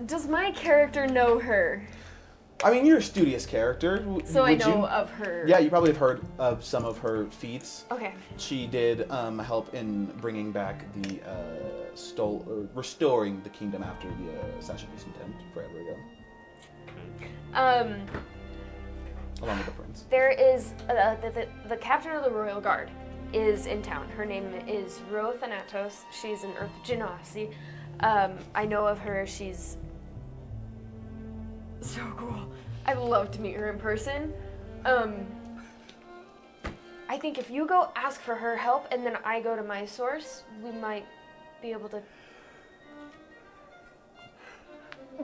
Does my character know her? I mean, you're a studious character. So I Would know you? of her. Yeah, you probably have heard of some of her feats. Okay. She did help in bringing back the restoring the kingdom after the assassination attempt forever ago, along with the prince. There is the captain of the Royal Guard is in town. Her name is Ro Thanatos. She's an Earth Genasi. I know of her. She's so cool. I'd love to meet her in person. I think if you go ask for her help and then I go to my source, we might be able to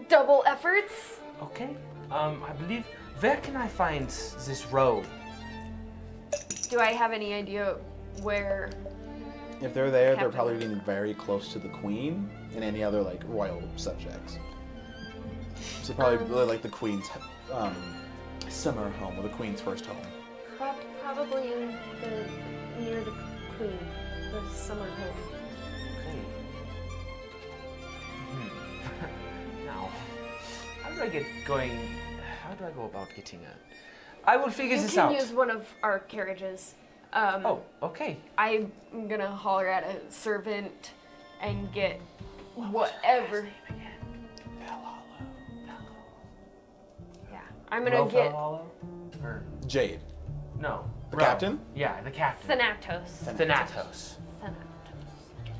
double efforts. Okay. I believe. Where can I find this robe? Do I have any idea where? If they're there, they're Captain. probably being very close to the queen and any other like royal subjects. So probably really like the queen's summer home or the queen's first home. Probably near the queen, the summer home. Okay. Now, how do I get going? How do I go about getting a? I will figure You this can out. use one of our carriages. Oh, okay. I'm gonna holler at a servant and get whatever. Yeah, I'm gonna get Or Jade, no. the Ro. captain. Yeah, the captain. Thanatos. Thanatos. Thanatos.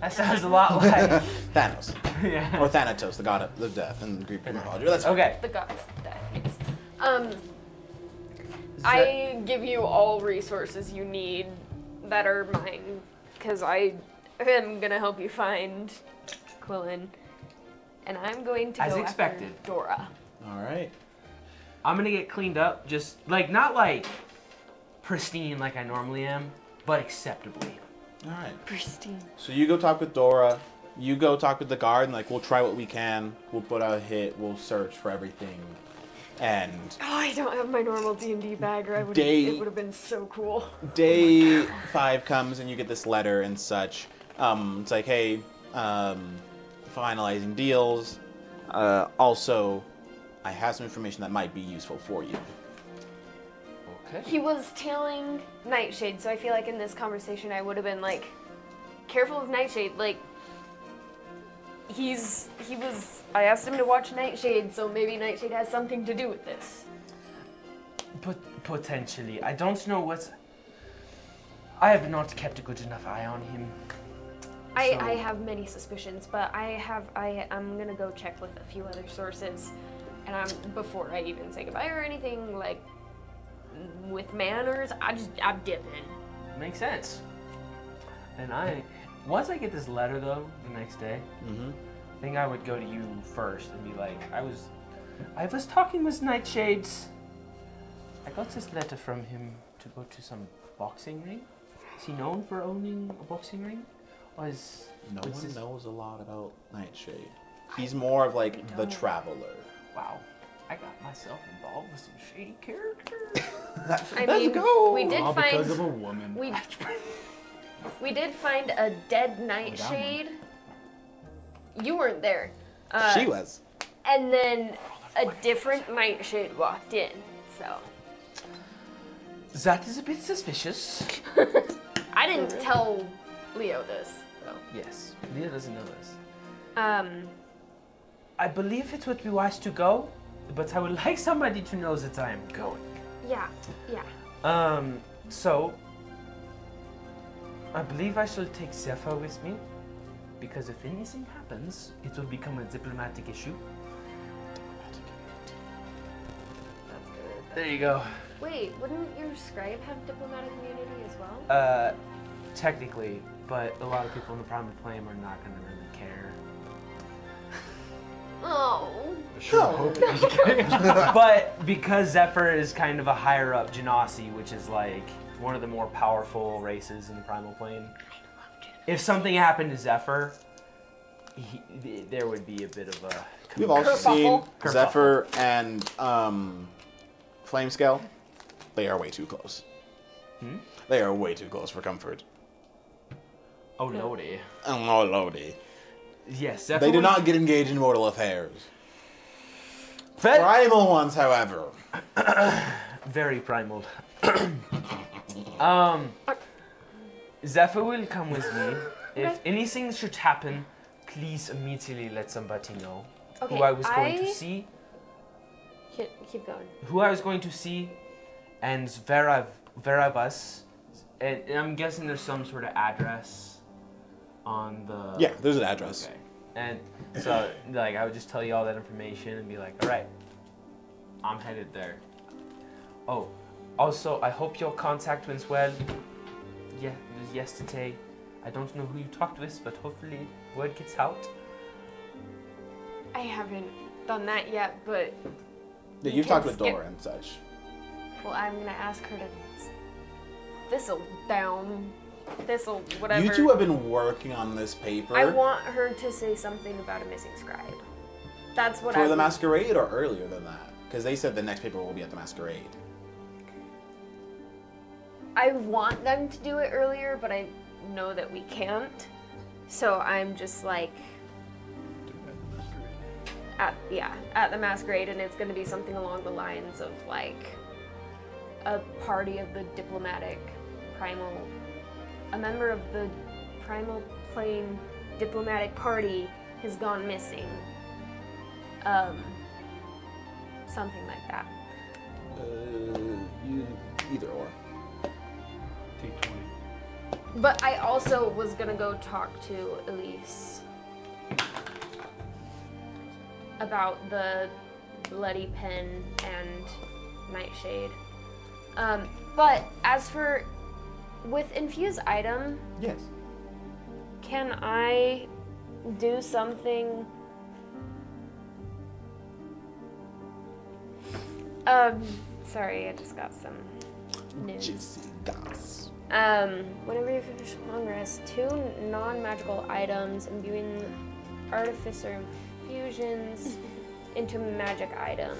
That sounds a lot like. Thanos, Yeah. or Thanatos, the god of the death in Greek mythology. That's Okay. The god of death. Yes. I give you all resources you need better mind, because I am gonna help you find Quillen, and I'm going to As go expected. after Dora. All right. I'm gonna get cleaned up, just like not like pristine like I normally am, but acceptably. All right. Pristine. So you go talk with Dora. You go talk with the guard, and like we'll try what we can. We'll put out a hit. We'll search for everything, and Oh, I don't have my normal D&D bag, or Day- it would have been so cool. day 5 comes, and you get this letter and such. It's like, hey, finalizing deals. Also, I have some information that might be useful for you. Okay. He was tailing Nightshade, so I feel like in this conversation I would have been like, careful of Nightshade. Like, I asked him to watch Nightshade, so maybe Nightshade has something to do with this. But potentially, I don't know what. I have not kept a good enough eye on him. I So- have many suspicions, but I'm gonna go check with a few other sources, and before I even say goodbye or anything, like, with manners, I'm dipping. Makes sense. And once I get this letter though, the next day, Mm-hmm. I think I would go to you first and be like, I was talking with Nightshades. I got this letter from him to go to some boxing ring. Is he known for owning a boxing ring? Or is No what's one this- knows a lot about Nightshade. He's more of like the don't. traveler. Wow, I got myself involved with some shady characters. I Let's mean, go. we did All because of find a woman. we did find a dead Nightshade. You weren't there. She was. And then a different Nightshade walked in. So That is a bit suspicious. I didn't tell Leo this. So. Yes, Leah doesn't know this. Um, I believe it would be wise to go, but I would like somebody to know that I am going. yeah. So I believe I shall take Zephyr with me, because if anything happens, it will become a diplomatic issue. That's good. There you go. Wait, wouldn't your scribe have diplomatic immunity as well? Technically, but a lot of people in the Primal Flame are not going to really care. Oh. Sure hope But because Zephyr is kind of a higher up Genasi, which is like one of the more powerful races in the Primal Plane, if something happened to Zephyr, there would be a bit of a. We've also seen Kerfuffle. Zephyr and Flamescale. They are way too close. Hmm? They are way too close for comfort. Oh lordy. Oh, lordy. Yes, Zephyr. They do would- not get engaged in mortal affairs. Fe- Primal ones, however. Very primal. Zephyr will come with me. If anything should happen, please immediately let somebody know. Okay, Who I was going to see. Keep going. Who I was going to see, and Veravas. And I'm guessing there's some sort of address on the. Yeah, there's an address. Okay. And so, like, I would just tell you all that information and be like, all right, I'm headed there. Oh, also, I hope your contact went well. Yeah, it was yesterday. I don't know who you talked with, but hopefully word gets out. I haven't done that yet, but Yeah, You you've can talked with skip- Dora and such. well, I'm gonna ask her to thistle down, thistle whatever. You two have been working on this paper I want her to say something about a missing scribe. That's what for I the would- masquerade or earlier than that? Because they said the next paper will be at the masquerade. I want them to do it earlier, but I know that we can't. So I'm just like at the masquerade, and it's gonna be something along the lines of like a party of the diplomatic primal, a member of the primal plane diplomatic party has gone missing. Something like that. Either or. Take 20. But I also was gonna go talk to Elise about the bloody pen and nightshade. But as for With infuse item, Yes. can I do something? Sorry, I just got some news. Juicy goss. Whenever you finish a long rest, 2 non-magical items imbuing artificer infusions into magic item.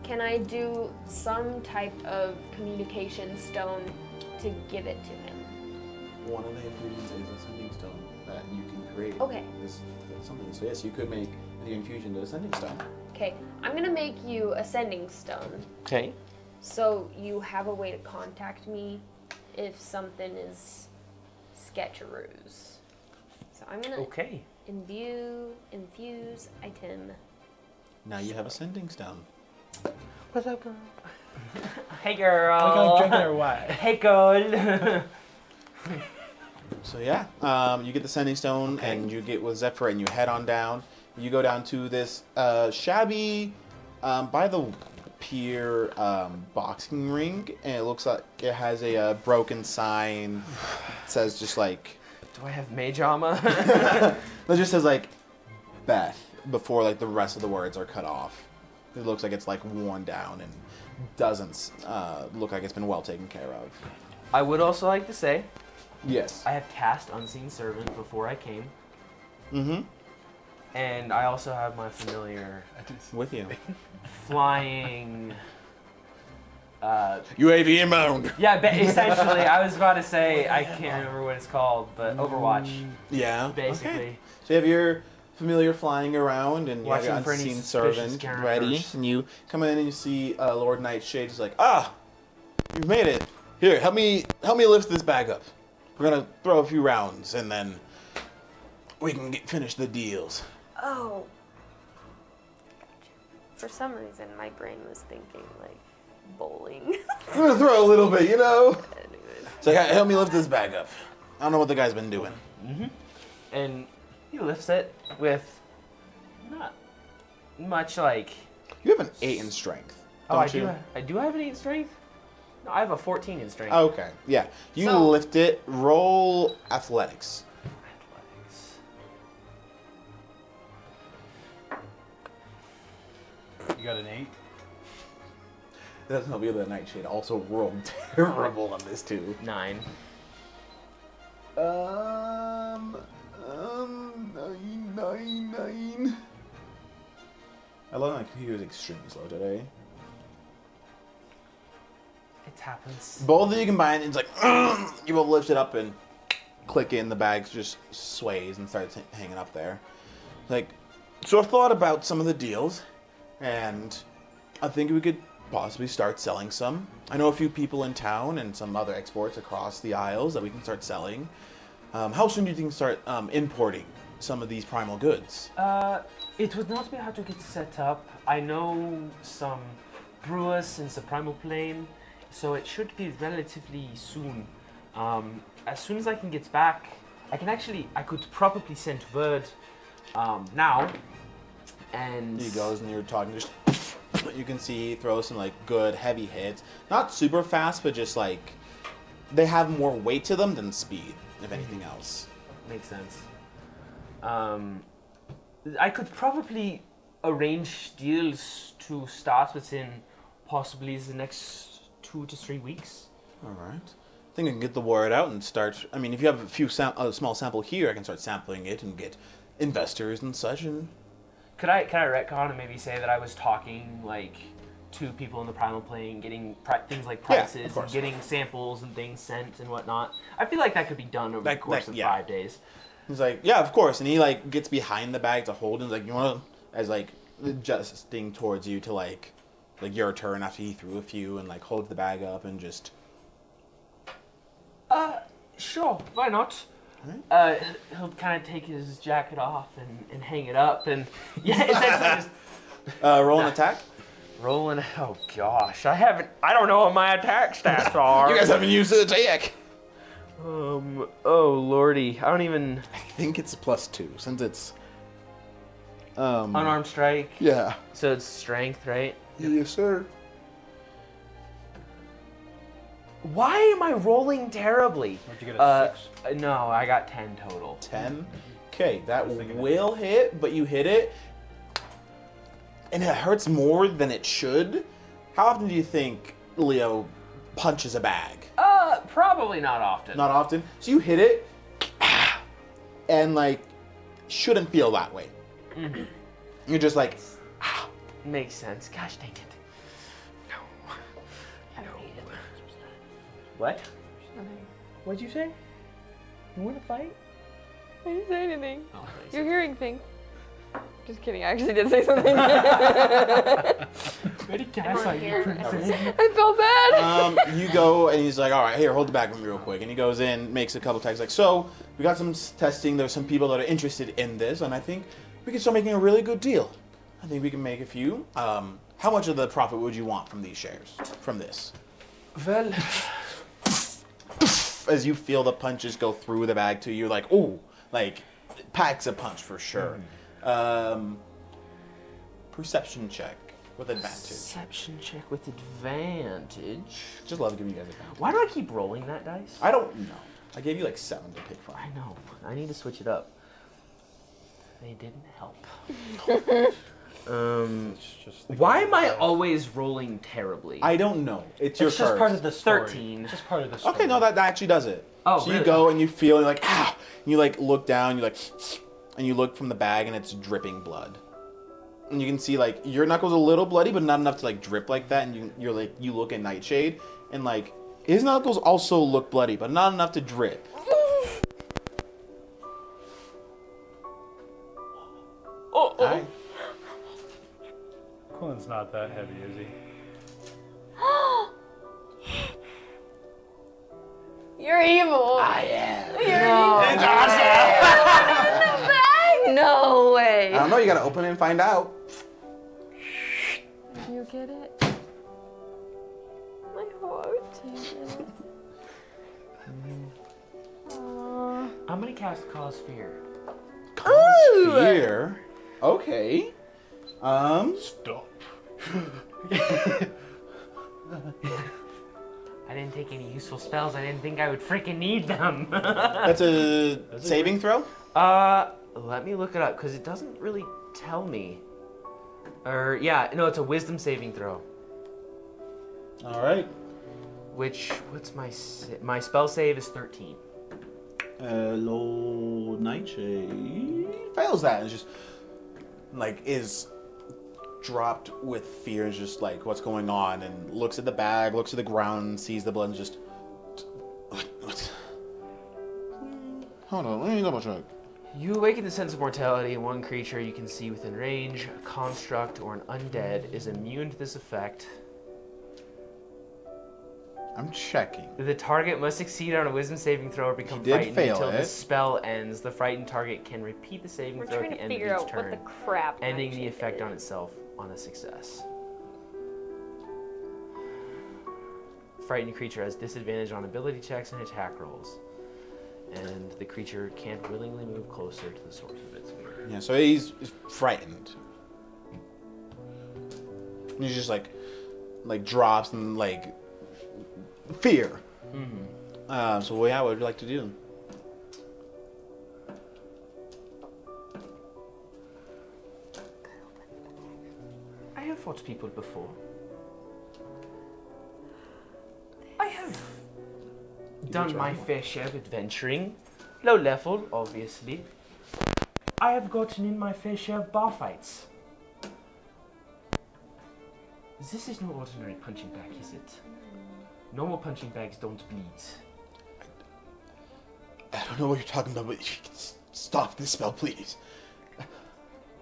Can I do some type of communication stone to give it to him? One of the infusions is a sending stone that you can create. Okay. Is something. So yes, you could make the infusion to a sending stone. Okay, I'm gonna make you a sending stone. Okay. So you have a way to contact me if something is sketcheroos. So I'm gonna Okay. infuse item. Now you have a sending stone. What's up, girl? Hey, girl. Are we gonna drink it or what? Hey, girl. So yeah, you get the sending stone and you get with Zephyr and you head on down. You go down to this shabby, by the pier boxing ring, and it looks like it has a broken sign. It says just like, Do I have mage armor? it just says like Beth before like the rest of the words are cut off. It looks like it's like worn down and doesn't look like it's been well taken care of. I would also like to say Yes. I have cast Unseen Servant before I came, Mm-hmm. and I also have my familiar With you. flying. UAV inbound. Yeah, essentially, I was about to say I can't remember what it's called, but Overwatch, Yeah. basically. Okay. So you have your familiar flying around, and you have Watching your for any unseen suspicious servant characters. ready. And you come in and you see Lord Nightshade. He's like, "Ah, you've made it. Here, help me lift this bag up. We're gonna throw a few rounds, and then we can finish the deals." Oh. For some reason, my brain was thinking like bowling. I'm gonna throw a little bit, you know. Anyways. So help me lift this bag up. I don't know what the guy's been doing. And he lifts it with not much like. You have an 8 in strength. Oh, don't I you? do. I do have an 8 in strength. No, I have a 14 in strength. Okay, yeah. You So- lift it. Roll athletics. Athletics. You got an 8? It doesn't help you that Nightshade also rolled terrible on this too. 9. 9. I love my computer's extremely slow today. It happens. Both of you combine, it's like, you both lift it up and click in, the bag just sways and starts hanging up there. Like, so I've thought about some of the deals, and I think we could possibly start selling some. I know a few people in town and some other exports across the Isles that we can start selling. How soon do you think we can start importing some of these primal goods? It would not be hard to get set up. I know some brewers in the Primal Plane, so it should be relatively soon. As soon as I can get back, I could probably send word now. And He goes and you're talking, just you can see he throws some like good heavy hits. Not super fast, but just like they have more weight to them than speed, if anything else. makes sense. I could probably arrange deals to start within possibly the next 2 to 3 weeks. All right. I think I can get the word out and start. I mean, if you have a small sample here, I can start sampling it and get investors and such. And Can I retcon and maybe say that I was talking like to people in the Primal Plane, getting things like Yeah, of prices, and course. getting samples and things sent and whatnot. I feel like that could be done over the course of yeah. 5 days. he's like, yeah, of course. And he like gets behind the bag to hold. And he's like, you want to, as like adjusting towards you to like your turn after he threw a few and like holds the bag up and just. Sure, why not? He'll kind of take his jacket off and hang it up and yeah, essentially just Roll an attack. rolling. Oh gosh, I don't know what my attack stats are. You guys haven't used the attack. Oh lordy, I don't even I think it's +2 since it's. unarmed strike. Yeah. So it's strength, right? Yes, sir. Why am I rolling terribly? Did you get a 6? No, I got 10 total. 10. Okay, that will hit, but you hit it, and it hurts more than it should. How often do you think Leo punches a bag? Probably not often. Not often. So you hit it, and like, shouldn't feel that way. Mm-hmm. You're just like, Makes sense. Gosh dang it. No. I don't need it. What? What'd you say? You want to fight? I didn't say anything. Oh, You're hearing things. Just kidding, I actually did say something. Ready, gaslight you, princess. I felt bad. you go, and he's like, all right, here, hold the bag for me real quick. And he goes in, makes a couple texts like, so, we got some testing. There's some people that are interested in this, and I think we can start making a really good deal. I think we can make a few. How much of the profit would you want from these shares, from this? Well, As you feel the punches go through the bag to you, like, ooh, like, packs a punch for sure. Perception check with advantage. Perception check with advantage. Just love giving you guys advantage. Why do I keep rolling that dice? I don't know. I gave you like 7 to pick from. I know. I need to switch it up. They didn't help. Why am I always rolling terribly? I don't know. It's your It's just curse. part of the story. 13. It's just part of the story. Okay, no, that actually does it. Oh, so really? you go and you feel and you're like, ah, and you like look down, you like, and you look from the bag and it's dripping blood. And you can see like your knuckles a little bloody, but not enough to like drip like that. And you're like, you look at Nightshade and like his knuckles also look bloody, but not enough to drip. Hi. Quillen's not that heavy, is he? You're evil. I am. No way. I don't know. You gotta open it and find out. Did you get it? My heart. I'm gonna cast Cause Fear. Fear. Okay. Stop. I didn't take any useful spells. I didn't think I would freaking need them. That's a saving throw. Let me look it up because it doesn't really tell me. Yeah, no, it's a Wisdom saving throw. All right. What's my spell save is 13. Low Nightshade fails that. It's just like is dropped with fear. Is just like what's going on, and looks at the bag, looks at the ground, sees the blood, and just what? Hold on, let me double check. You awaken the sense of mortality, and one creature you can see within range, a construct or an undead, is immune to this effect. I'm checking. The target must succeed on a Wisdom saving throw or become He did frightened fail until it. the spell ends. The frightened target can repeat the saving We're throw at trying the to end figure of out each what turn, the crap. ending the Nightshade effect is. on itself on a success. Frightened creature has disadvantage on ability checks and attack rolls, and the creature can't willingly move closer to the source of its fear. Yeah, so he's frightened. And he's just like drops and like fear. Mm-hmm. So yeah, what would you like to do? I have fought people before. I have done my fair share of adventuring. Low level, obviously. I have gotten in my fair share of bar fights. This is no ordinary punching bag, is it? Normal punching bags don't bleed. I don't know what you're talking about, but stop this spell, please.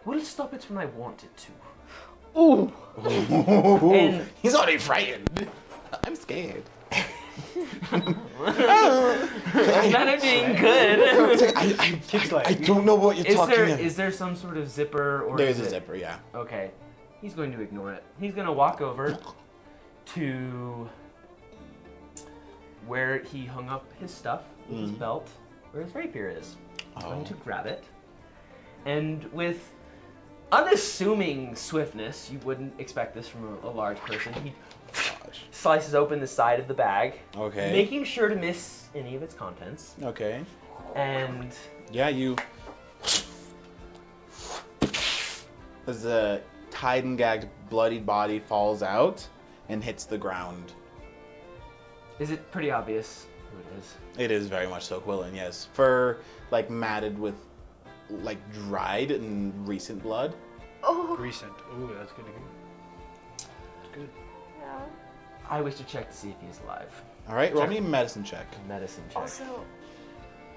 We'll stop it when I want it to. Ooh. And- He's already frightened. I'm scared. I'm not being good. I don't know what you're talking about. Is there some sort of zipper or There's is a it- zipper, yeah. Okay. He's going to ignore it. He's going to walk over to where he hung up his stuff with his belt, where his rapier is. He's going to grab it. And with unassuming swiftness, you wouldn't expect this from a large person, he slices open the side of the bag, Okay. making sure to miss any of its contents. Okay. And Yeah, you. As the tied and gagged, bloodied body falls out and hits the ground. is it pretty obvious who it is? It is very much so Quillen, yes. Fur, like, matted with, like, dried and recent blood. Oh. Recent. Ooh, that's good to hear. That's good. Yeah. I wish to check to see if he's alive. All right, roll me a medicine check. Medicine check. Also,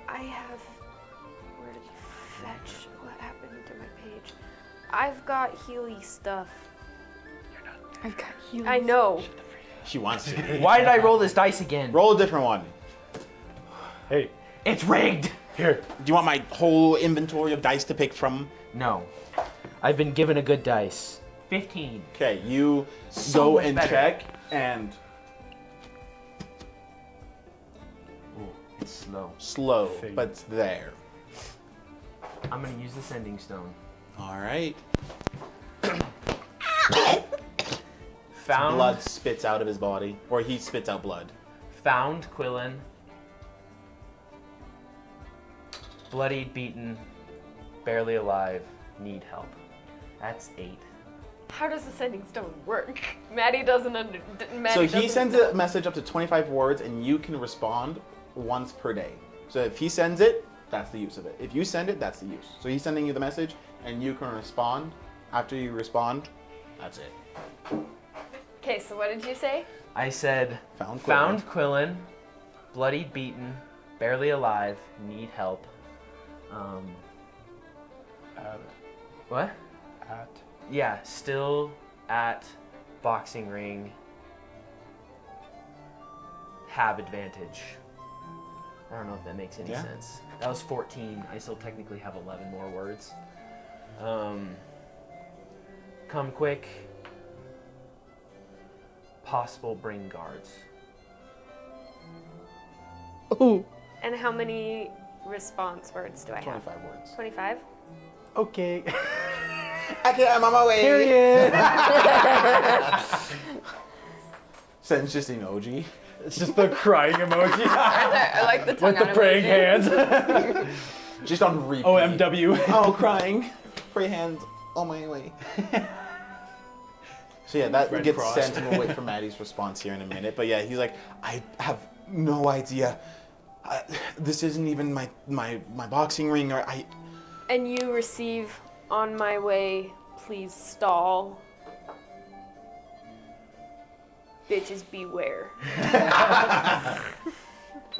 I have. Where did you fetch? What happened to my page? I've got Healy stuff. I've got healing. I know. She wants to. Why did I roll this dice again? Roll a different one. Hey, It's rigged! here. Do you want my whole inventory of dice to pick from? No. I've been given a good dice. 15. Okay, you So go much and better. check, and Ooh, it's slow. slow, Fade. but it's there. I'm gonna use the sending stone. All right. Found Blood spits out of his body, or he spits out blood. Found Quillen. Bloodied, beaten, barely alive, need help. That's 8. How does the sending stone work? Maddie doesn't under. Maddie So he doesn't sends know. a message up to 25 words, and you can respond once per day. So if he sends it, that's the use of it. If you send it, that's the use. So he's sending you the message, and you can respond. After you respond, that's it. Okay, so what did you say? I said, Found Quillen. found Quillen, bloodied, beaten, barely alive, need help. What? At. Yeah, still at boxing ring. Have advantage. I don't know if that makes any Yeah. sense. That was 14. I still technically have 11 more words. Come quick. Possible bring guards. And how many response words do I have? 25 words. 25? Okay. Okay, I'm on my way. Period. Sends just emoji. It's just the crying emoji I like the tongue with the out praying emoji. hands. Just on repeat. OMW. Oh, crying. Pray hands on my way. So yeah, that Red gets Cross. sent, and we'll wait for Maddie's response here in a minute. But yeah, he's like, I have no idea. This isn't even my boxing ring, or I. And you receive on my way, please stall. Bitches beware.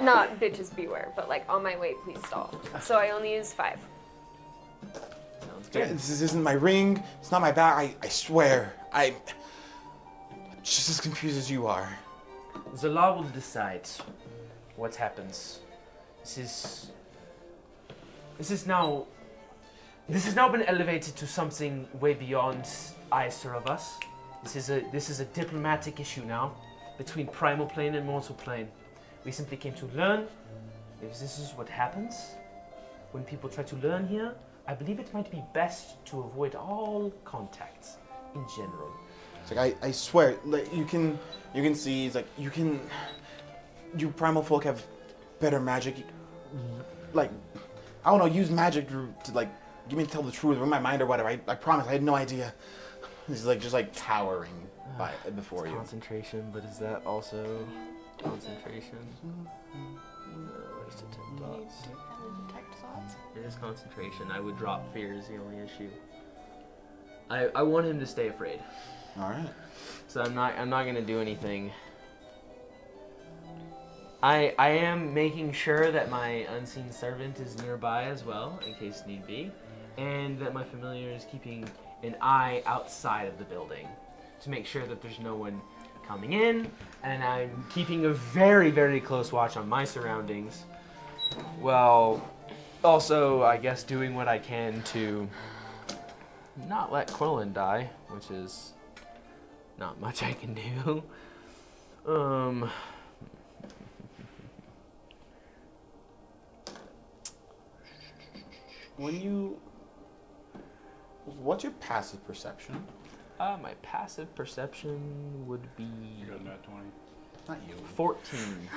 Not bitches beware, but like on my way, please stall. So I only use 5. Sounds Yeah, good. this isn't my ring. It's not my bag. I swear. I'm just as confused as you are. The law will decide what happens. This has now been elevated to something way beyond either of us. This is a diplomatic issue now between primal plane and mortal plane. We simply came to learn if this is what happens when people try to learn here. I believe it might be best to avoid all contacts in general. It's like I swear, like you can see. It's like you primal folk have better magic. Like I don't know, use magic to like give me to tell the truth, or in my mind or whatever. I promise, I had no idea. He's like just like towering before you. Concentration, but is that also concentration? Where's the 10 dots? It is concentration. I would drop fear is the only issue. I want him to stay afraid. All right. So I'm not gonna do anything. I am making sure that my unseen servant is nearby as well, in case need be, and that my familiar is keeping an eye outside of the building to make sure that there's no one coming in, and I'm keeping a very, very close watch on my surroundings. Well, also, I guess doing what I can to not let Quillen die, which is not much I can do. What's your passive perception? My passive perception would be You got that 20. Not you. 14.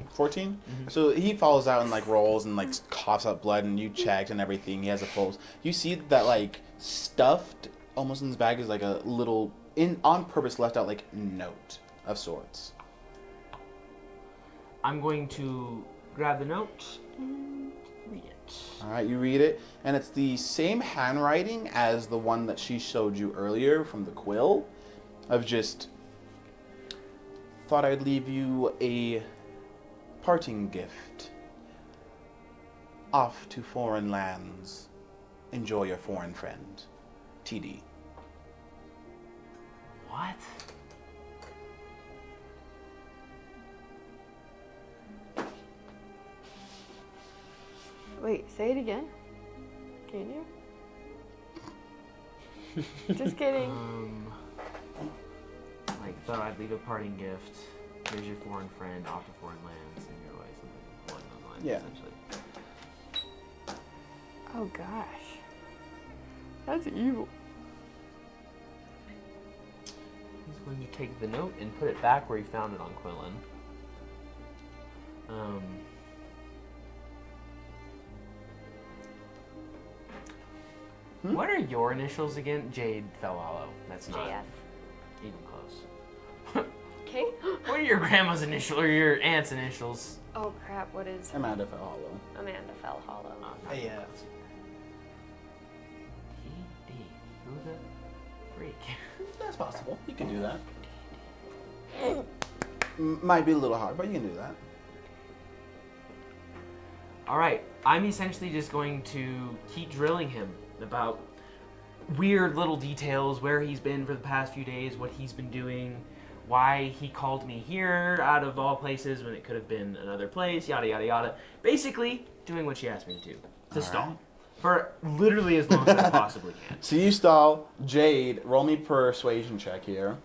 14? So he falls out and like rolls and like coughs up blood, and you checked and everything. He has a pulse. You see that like stuffed almost in his bag is like a little on purpose left out like note of sorts. I'm going to grab the note and read it. All right, you read it, and it's the same handwriting as the one that she showed you earlier from the quill, of just thought I'd leave you a parting gift. Off to foreign lands. Enjoy your foreign friend. TD. What? Wait, say it again. Can you? Just kidding. Like, thought I'd leave a parting gift. Here's your foreign friend, off to foreign lands, and your way, something along those lines, Yeah. essentially. Oh gosh. That's evil. He's going to take the note and put it back where he found it on Quillen. What are your initials again? Jade fell hollow. That's not JF. even close. Okay. What are your grandma's initials or your aunt's initials? Oh crap! What is Amanda fell hollow. Amanda fell hollow? Yeah. TD. Who the freak? That's possible. You can do that. Might be a little hard, but you can do that. Alright, I'm essentially just going to keep drilling him about weird little details, where he's been for the past few days, what he's been doing, why he called me here out of all places when it could have been another place, yada yada yada. Basically, doing what she asked me to do. To stall. Right. For literally as long as I possibly can. So you stall. Jade, roll me persuasion check here.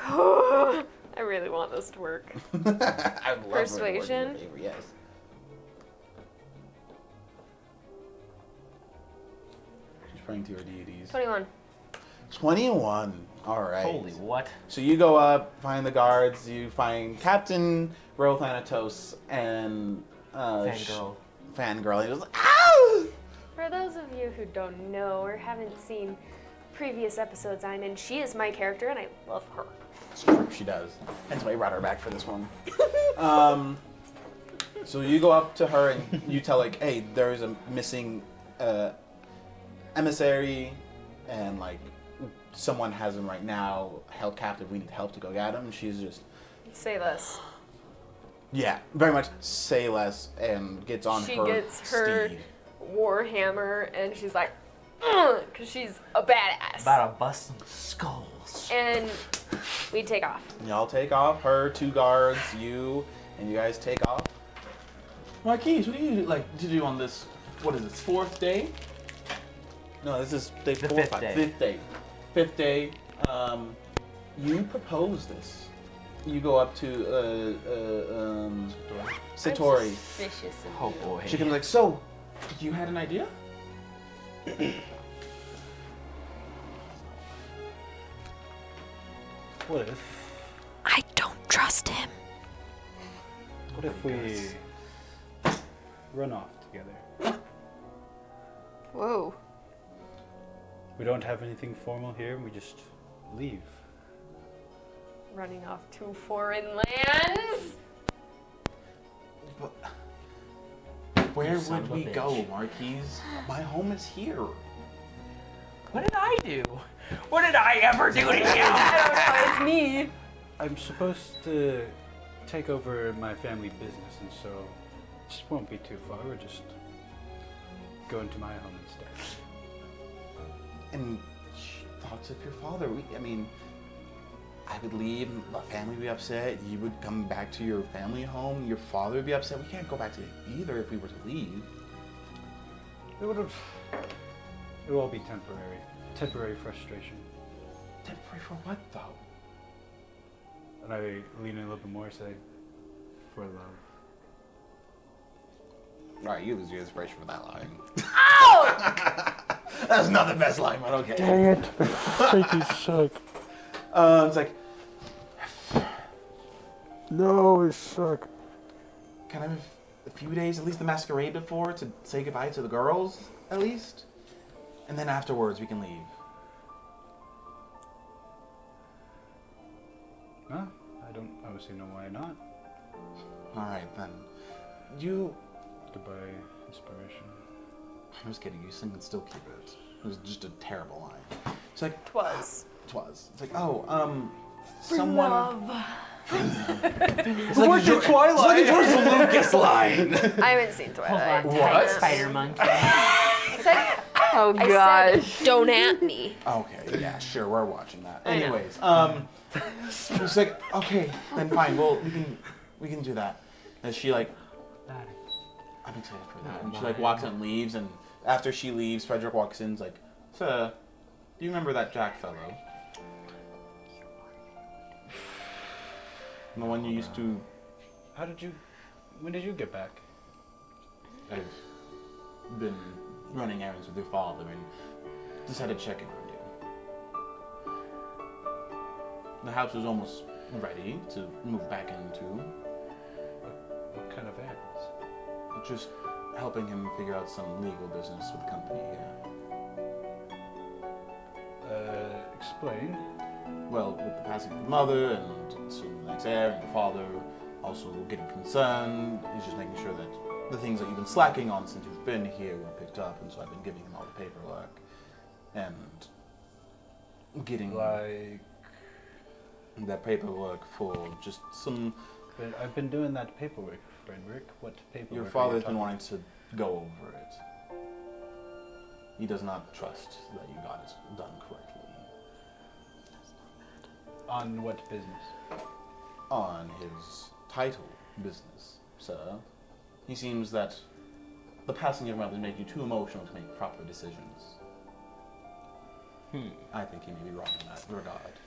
I really want this to work. I love Persuasion? Favor, yes. She's praying to her deities. 21. 21. All right. Holy what? So you go up, find the guards. You find Captain Rothanatos and Fangirl. Fangirl. And he was like, "Ow!" For those of you who don't know or haven't seen previous episodes I'm in, she is my character and I love her. It's true, she does. Hence why I brought her back for this one. So you go up to her and you tell like, hey, there is a missing emissary, and like someone has him right now held captive. We need help to go get him. And she's just, Say less. yeah, very much say less, and gets on She her gets her steed. warhammer and she's like, because she's a badass. About to bust some skulls. And we take off. Y'all take off. Her, two guards, you, and you guys take off. Marquise, what do you like to do on this? What is this? 4th day? No, this is day The 4 or fifth 5. day. 5th day. 5th day. You propose this. You go up to Satori. Suspicious of Oh you. boy. She comes like, so, you had an idea? What if? I don't trust him. What if we run off together? Whoa. We don't have anything formal here. We just leave. Running off to foreign lands. Where son would of a we bitch. go, Marquise? My home is here. What did I do? What did I ever do to you? I don't know, it's me. I'm supposed to take over my family business, and so it just won't be too far. We'll just go into my home instead. And thoughts of your father. I mean, I would leave, the family would be upset, you would come back to your family home, your father would be upset. We can't go back to either if we were to leave. It would all be temporary. Temporary frustration. Temporary for what, though? And I lean in a little bit more, say, for love. Alright, you lose your inspiration for that line. Ow! That's not the best line, but okay. Dang it. Thank you, suck. It's like, No, it suck. can I have a few days, at least the masquerade before, to say goodbye to the girls, at least? And then afterwards we can leave. Huh? I don't obviously know why not. Alright then. You... Goodbye, inspiration. I'm just kidding, you can still keep it. It was just a terrible line. It's like... Twas. It's like, someone... Love. It's like a Twilight. It's like a George Lucas line. I haven't seen Twilight. What? Spider Monkey. I said, Oh I gosh. said, don't at me. Okay, yeah, sure, we're watching that. I know. Anyways, it's like, okay, then fine, well, we can do that. And she like, I'm excited for that. And she like walks and leaves, and after she leaves, Frederick walks in, and is like, sir, do you remember that Jack fellow? The one you used to... When did you get back? I've been running errands with your father and decided to check in on you. The house was almost ready to move back into. What kind of errands? Just helping him figure out some legal business with the company here. Explain. Well, with the passing of your mother and soon the next heir and your father also getting concerned, he's just making sure that the things that you've been slacking on since you've been here were picked up, and so I've been giving him all the paperwork and getting Like... that paperwork for just some... But I've been doing that paperwork, Frederick. What paperwork? Your are you father's been talking wanting to go over it. He does not trust that you got it done correctly. On what business? On his title business, sir. He seems that the passing of your mother made you too emotional to make proper decisions. I think he may be wrong in that regard.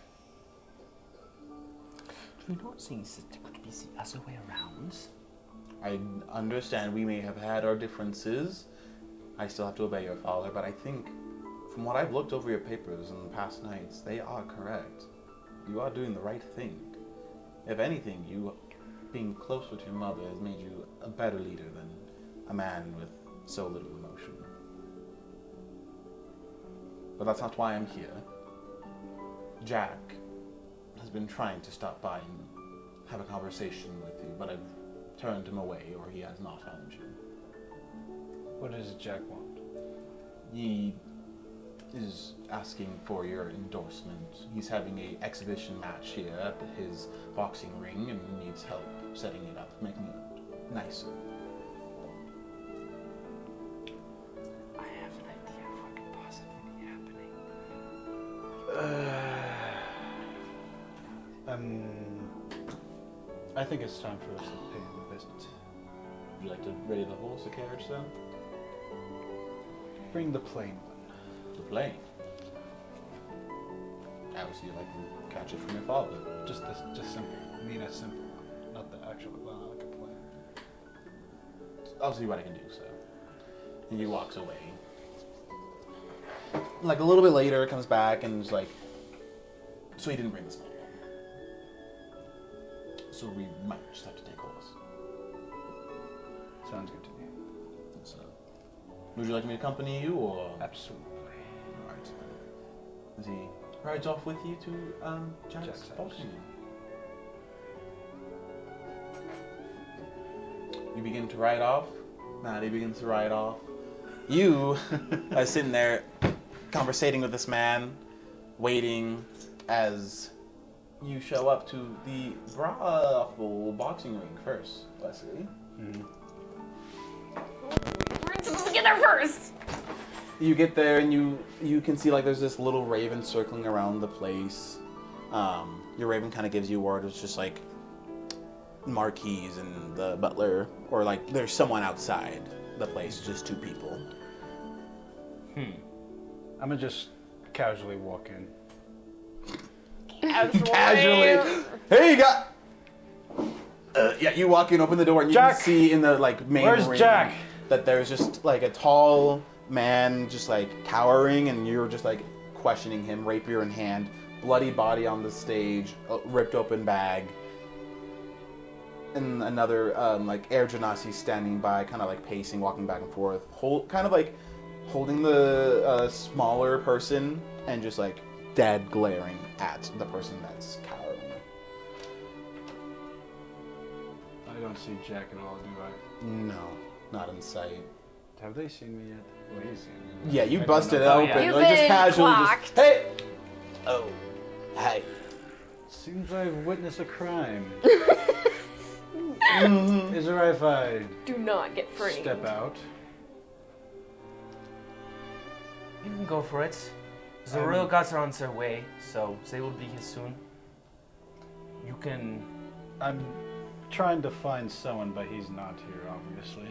Do you not think that there could be the other way around? I understand we may have had our differences. I still have to obey your father, but I think, from what I've looked over your papers in the past nights, they are correct. You are doing the right thing. If anything, you being closer to your mother has made you a better leader than a man with so little emotion. But that's not why I'm here. Jack has been trying to stop by and have a conversation with you, but I've turned him away, or he has not found you. What does Jack want? He is asking for your endorsement. He's having an exhibition match here at his boxing ring and needs help setting it up, making it nicer. I have an idea of what could possibly be happening. I think it's time for us to pay him a visit. Would you like to ready the horse, the carriage, then? Bring the plain one. The plane. Obviously, you'd like to catch it from your father. Just simple. I mean a simple one, not the actual like a plane. I'll see what I can do, so. And he walks away. Like a little bit later, comes back and is like, so he didn't bring the small one. So we might just have to take horse. Sounds good to me. So, would you like me to accompany you, or? Absolutely. Alright. As he rides off with you to Jack's Jack's house. boxing ring. You begin to ride off. Maddie begins to ride off. You are sitting there conversating with this man, waiting as you show up to the brothel boxing ring first, Wesley. We're supposed to get there first. You get there and you can see like there's this little raven circling around the place. Your raven kind of gives you word. It's just like Marquise and the butler, or like there's someone outside the place, just two people. I'm gonna just casually walk in. Casually. Hey, you got. Yeah, you walk in, open the door, and you Jack! can see in the like main Where's room Jack? that there's just like a tall man just like cowering, and you're just like questioning him, rapier in hand, bloody body on the stage, ripped open bag. And another like Air Genasi standing by, kind of like pacing, walking back and forth, kind of like holding the smaller person and just like dead glaring at the person that's cowering. I don't see Jack at all, do I? No, not in sight. Have they seen me yet? Well, he's seen me. Yeah, you I don't busted it know. open, You've like just been casually, clocked. just hey, oh, hey. Seems I've witnessed a crime. Mhm. Is it right if I Do not get framed. step out? You can go for it. The royal gods are on their way, so they will be here soon. You can. I'm trying to find someone, but he's not here, obviously.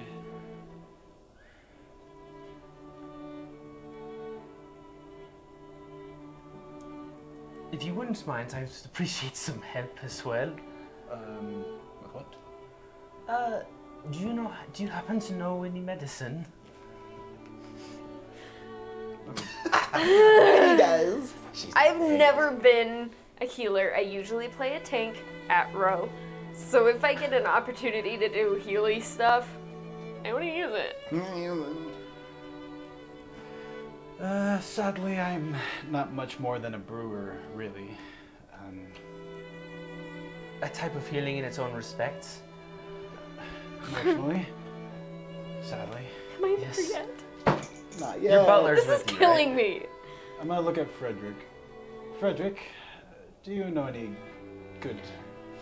If you wouldn't mind, I would appreciate some help as well. With what? Do you happen to know any medicine? He does. I've never been a healer. I usually play a tank at row. So if I get an opportunity to do healy stuff, I want to use it. Sadly, I'm not much more than a brewer, really. A type of healing in its own respect. Unfortunately. Sadly. Am I Yes. there yet? Not Your yet. butler's This is with you, killing right? me. I'm gonna look at Frederick. Frederick, do you know any good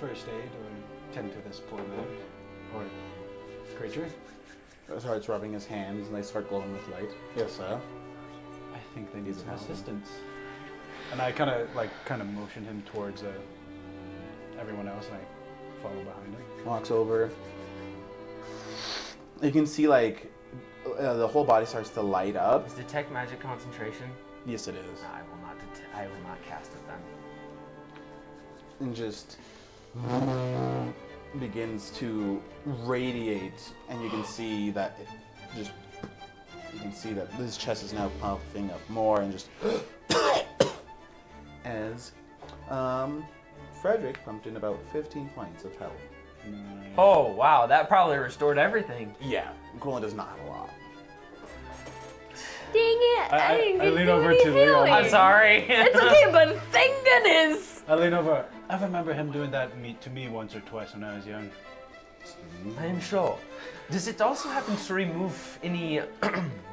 first aid or tend to this poor man or creature? Starts rubbing his hands, and they start glowing with light. Yes, sir. I think they need He's some a paladin. assistance. And I kind of motion him towards everyone else, and I follow behind him. Walks over. You can see like the whole body starts to light up. Is detect magic concentration? Yes, it is. I will not cast it then. And just begins to radiate, and you can see that his chest is now puffing up more, and just as Frederick pumped in about 15 points of health. Oh wow, that probably restored everything. Yeah, Quillen does not have a lot. Dang it! I didn't I get lean to over any to Leo. healing. I'm sorry. It's okay, but thank goodness. I lean over. I remember him doing that to me once or twice when I was young. I am sure. Does it also happen to remove any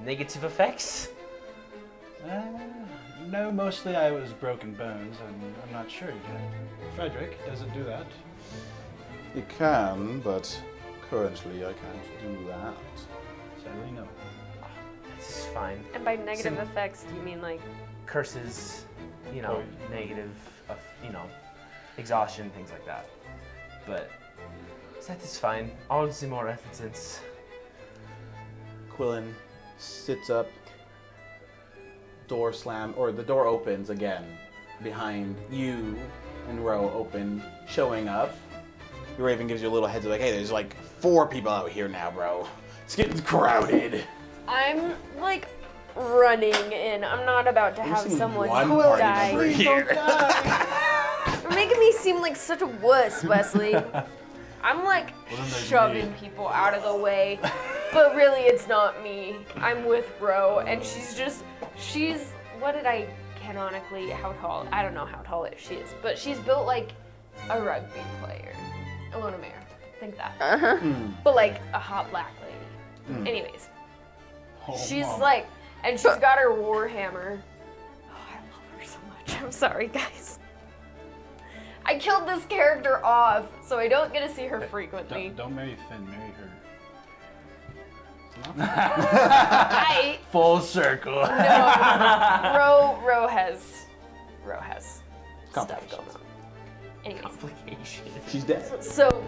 negative effects? No, mostly I was broken bones, and I'm not sure yet. Frederick, does it do that? You can, but currently I can't do that. Sadly, no. This is fine. And by negative Sim- effects, do you mean like Curses, negative, exhaustion, things like that. But that is fine. All the more evidence. Quillen sits up, the door opens again behind you and Ro open, showing up. Your Raven gives you a little heads up like, hey, there's like 4 people out here now, bro. It's getting crowded. I'm like running in. I'm not about to have seeing someone one party die. member here. You're making me seem like such a wuss, Wesley. I'm like shoving people out of the way, but really it's not me. I'm with Ro, and she's, what did I canonically, how tall? I don't know how tall she is, but she's built like a rugby player. Ilona Mayer, think that. But like a hot black lady. Anyways, she's like, and she's got her war hammer. Oh, I love her so much. I'm sorry, guys. I killed this character off, so I don't get to see her frequently. Don't marry Finn, marry her. I Full circle. no. Ro has stuff Complications. going on. Anyways, Complication. She's dead. so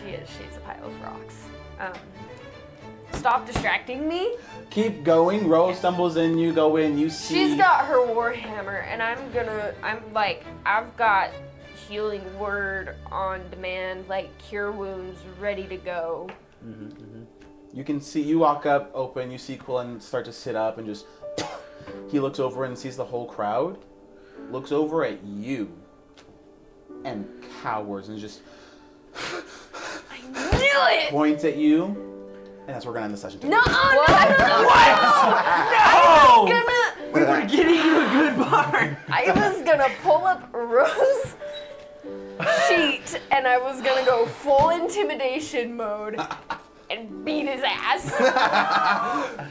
she's a pile of rocks. Stop distracting me. Keep going. Ro stumbles in. You go in. You see. She's got her war hammer, and I've got healing word on demand, like cure wounds ready to go. You can see, you walk up, open, you see Quillen start to sit up and just, he looks over and sees the whole crowd, looks over at you, and cowers and just I knew it! points at you, and that's where we're gonna end the session. No! We were getting you a good part. I was gonna pull up Rose sheet and I was gonna go full intimidation mode and beat his ass.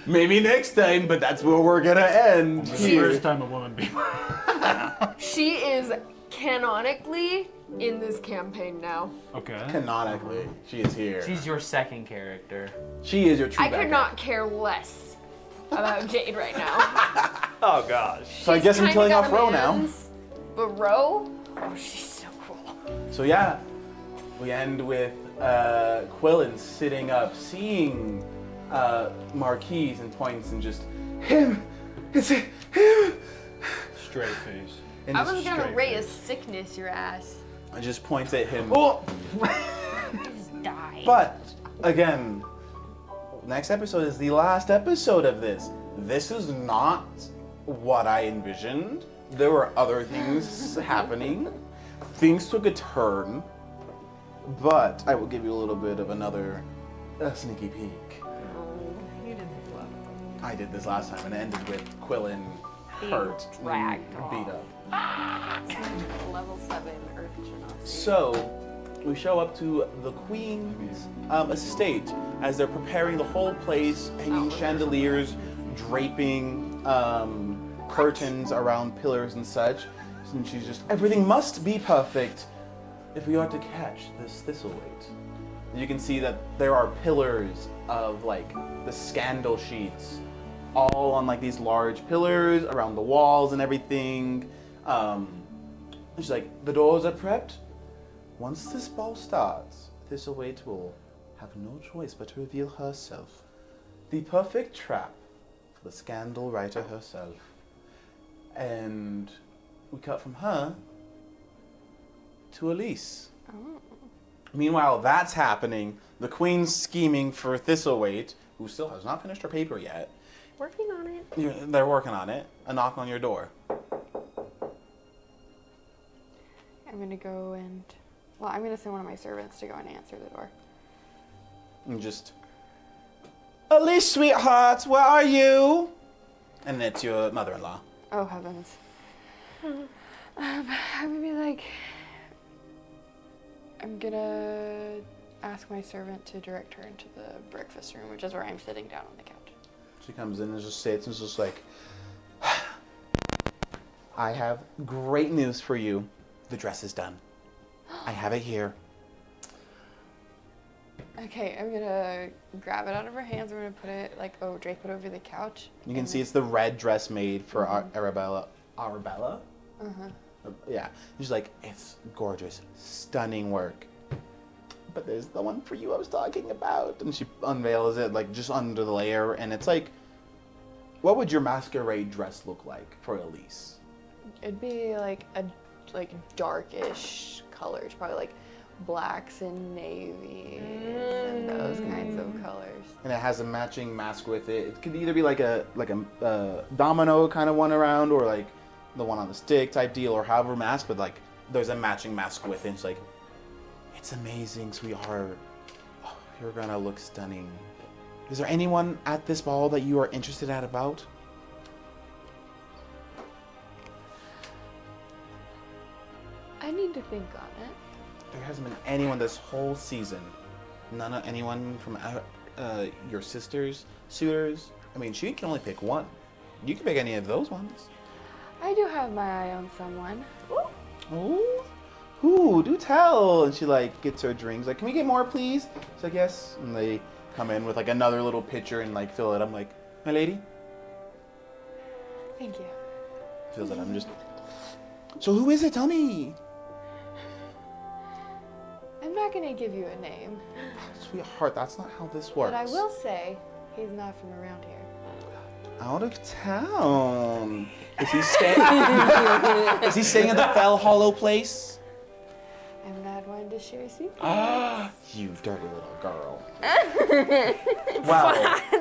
Maybe next time, but that's where we're gonna end. The first time a woman beat She is canonically in this campaign now. Okay. Canonically, she is here. She's your second character. She is your true I could backup. not care less about Jade right now. Oh gosh. So I guess I'm She's killing kinda off got Ro a now. man's, But Ro, oh, she's so cool. So yeah, we end with Quillen sitting up, seeing Marquise and points and just, him! It's him! Straight face. And I just was gonna straight ray a face. sickness your ass. And just points at him. Just die. But, again, next episode is the last episode of this. This is not what I envisioned. There were other things happening. Things took a turn. But I will give you a little bit of another sneaky peek. You did this last time. I did this last time and it ended with Quillen hurt and dragged beat up. Level 7 Earth Genasi. So, we show up to the Queen's estate as they're preparing the whole place, hanging chandeliers, draping curtains around pillars and such. And she's just, everything must be perfect if we are to catch this thistleweight. You can see that there are pillars of like the scandal sheets all on like these large pillars around the walls and everything. She's like, the doors are prepped. Once this ball starts, Thistleweight will have no choice but to reveal herself. The perfect trap for the scandal writer herself. And we cut from her to Elise. Oh. Meanwhile, that's happening. The Queen's scheming for Thistleweight, who still has not finished her paper yet. Working on it. They're working on it. A knock on your door. I'm gonna go and, well, I'm gonna send one of my servants to go and answer the door. And just, Elise, sweetheart, where are you? And it's your mother-in-law. Oh heavens. I'm gonna be like, I'm gonna ask my servant to direct her into the breakfast room, which is where I'm sitting down on the couch. She comes in and just sits and is just like, I have great news for you. The dress is done. I have it here. Okay, I'm gonna grab it out of her hands. I'm gonna put it, like, drape it over the couch. You can see it's the red dress made for Arabella. Arabella? Uh-huh. Yeah. She's like, it's gorgeous, stunning work. But there's the one for you I was talking about. And she unveils it, like, just under the layer. And it's like, what would your masquerade dress look like for Elise? It'd be like a darkish colors, probably like blacks and navies and those kinds of colors. And it has a matching mask with it. It could either be like a domino kind of one around, or like the one on the stick type deal, or however mask. But like, there's a matching mask with it. It's like, it's amazing, sweetheart. Oh, you're gonna look stunning. Is there anyone at this ball that you are interested about? I need to think on it. There hasn't been anyone this whole season. Anyone from your sister's suitors. I mean, she can only pick one. You can pick any of those ones. I do have my eye on someone. Ooh. Ooh, do tell. And she like gets her drinks. Like, can we get more, please? She's like, yes. And they come in with like another little pitcher and like fill it. I'm like, my lady. Thank you. Fills it. I'm just. So who is it? Tell me. I'm not gonna give you a name, Sweetheart, that's not how this works. but I will say he's not from around here. Out of town. Is he staying? Is he staying at the Fell Hollow place? I'm not one to share secrets. You dirty little girl. Wow,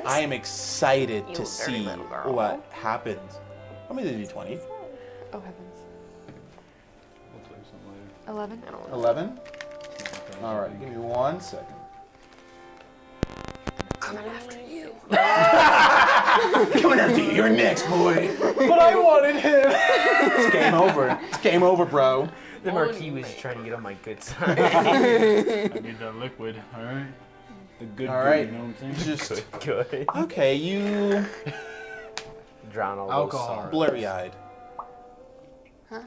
I am excited to see what happens. How many did you 20? Oh heavens. We'll tell you something later. 11? I don't know. 11? Alright, give me 1 second. Coming after you. Coming after you, you're next, boy. But I wanted him! It's game over. It's game over, bro. The Marquis was trying to get on my good side. I need that liquid, alright? The good Alright, you know what I'm saying? just... Good. Okay, you... Drown all Alcohol. those sorrows. blurry-eyed. Huh?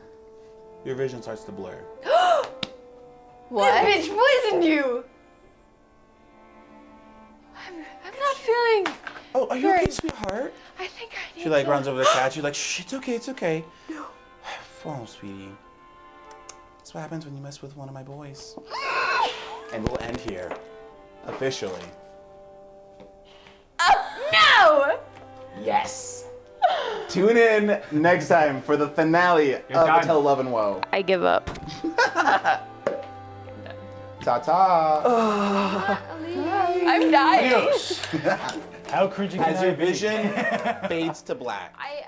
Your vision starts to blur. What? This bitch poisoned you! I'm not feeling. Oh, are you Sorry. okay, sweetheart? I think I need She like to- runs over the cat. She's like, shh, it's okay, it's okay. No. Oh, sweetie. That's what happens when you mess with one of my boys. And we'll end here. Officially. No! Yes. Tune in next time for the finale of done. Tell Love and Woe. I give up. Ta-ta. I'm dying. How cringy can As I your be? vision fades to black. I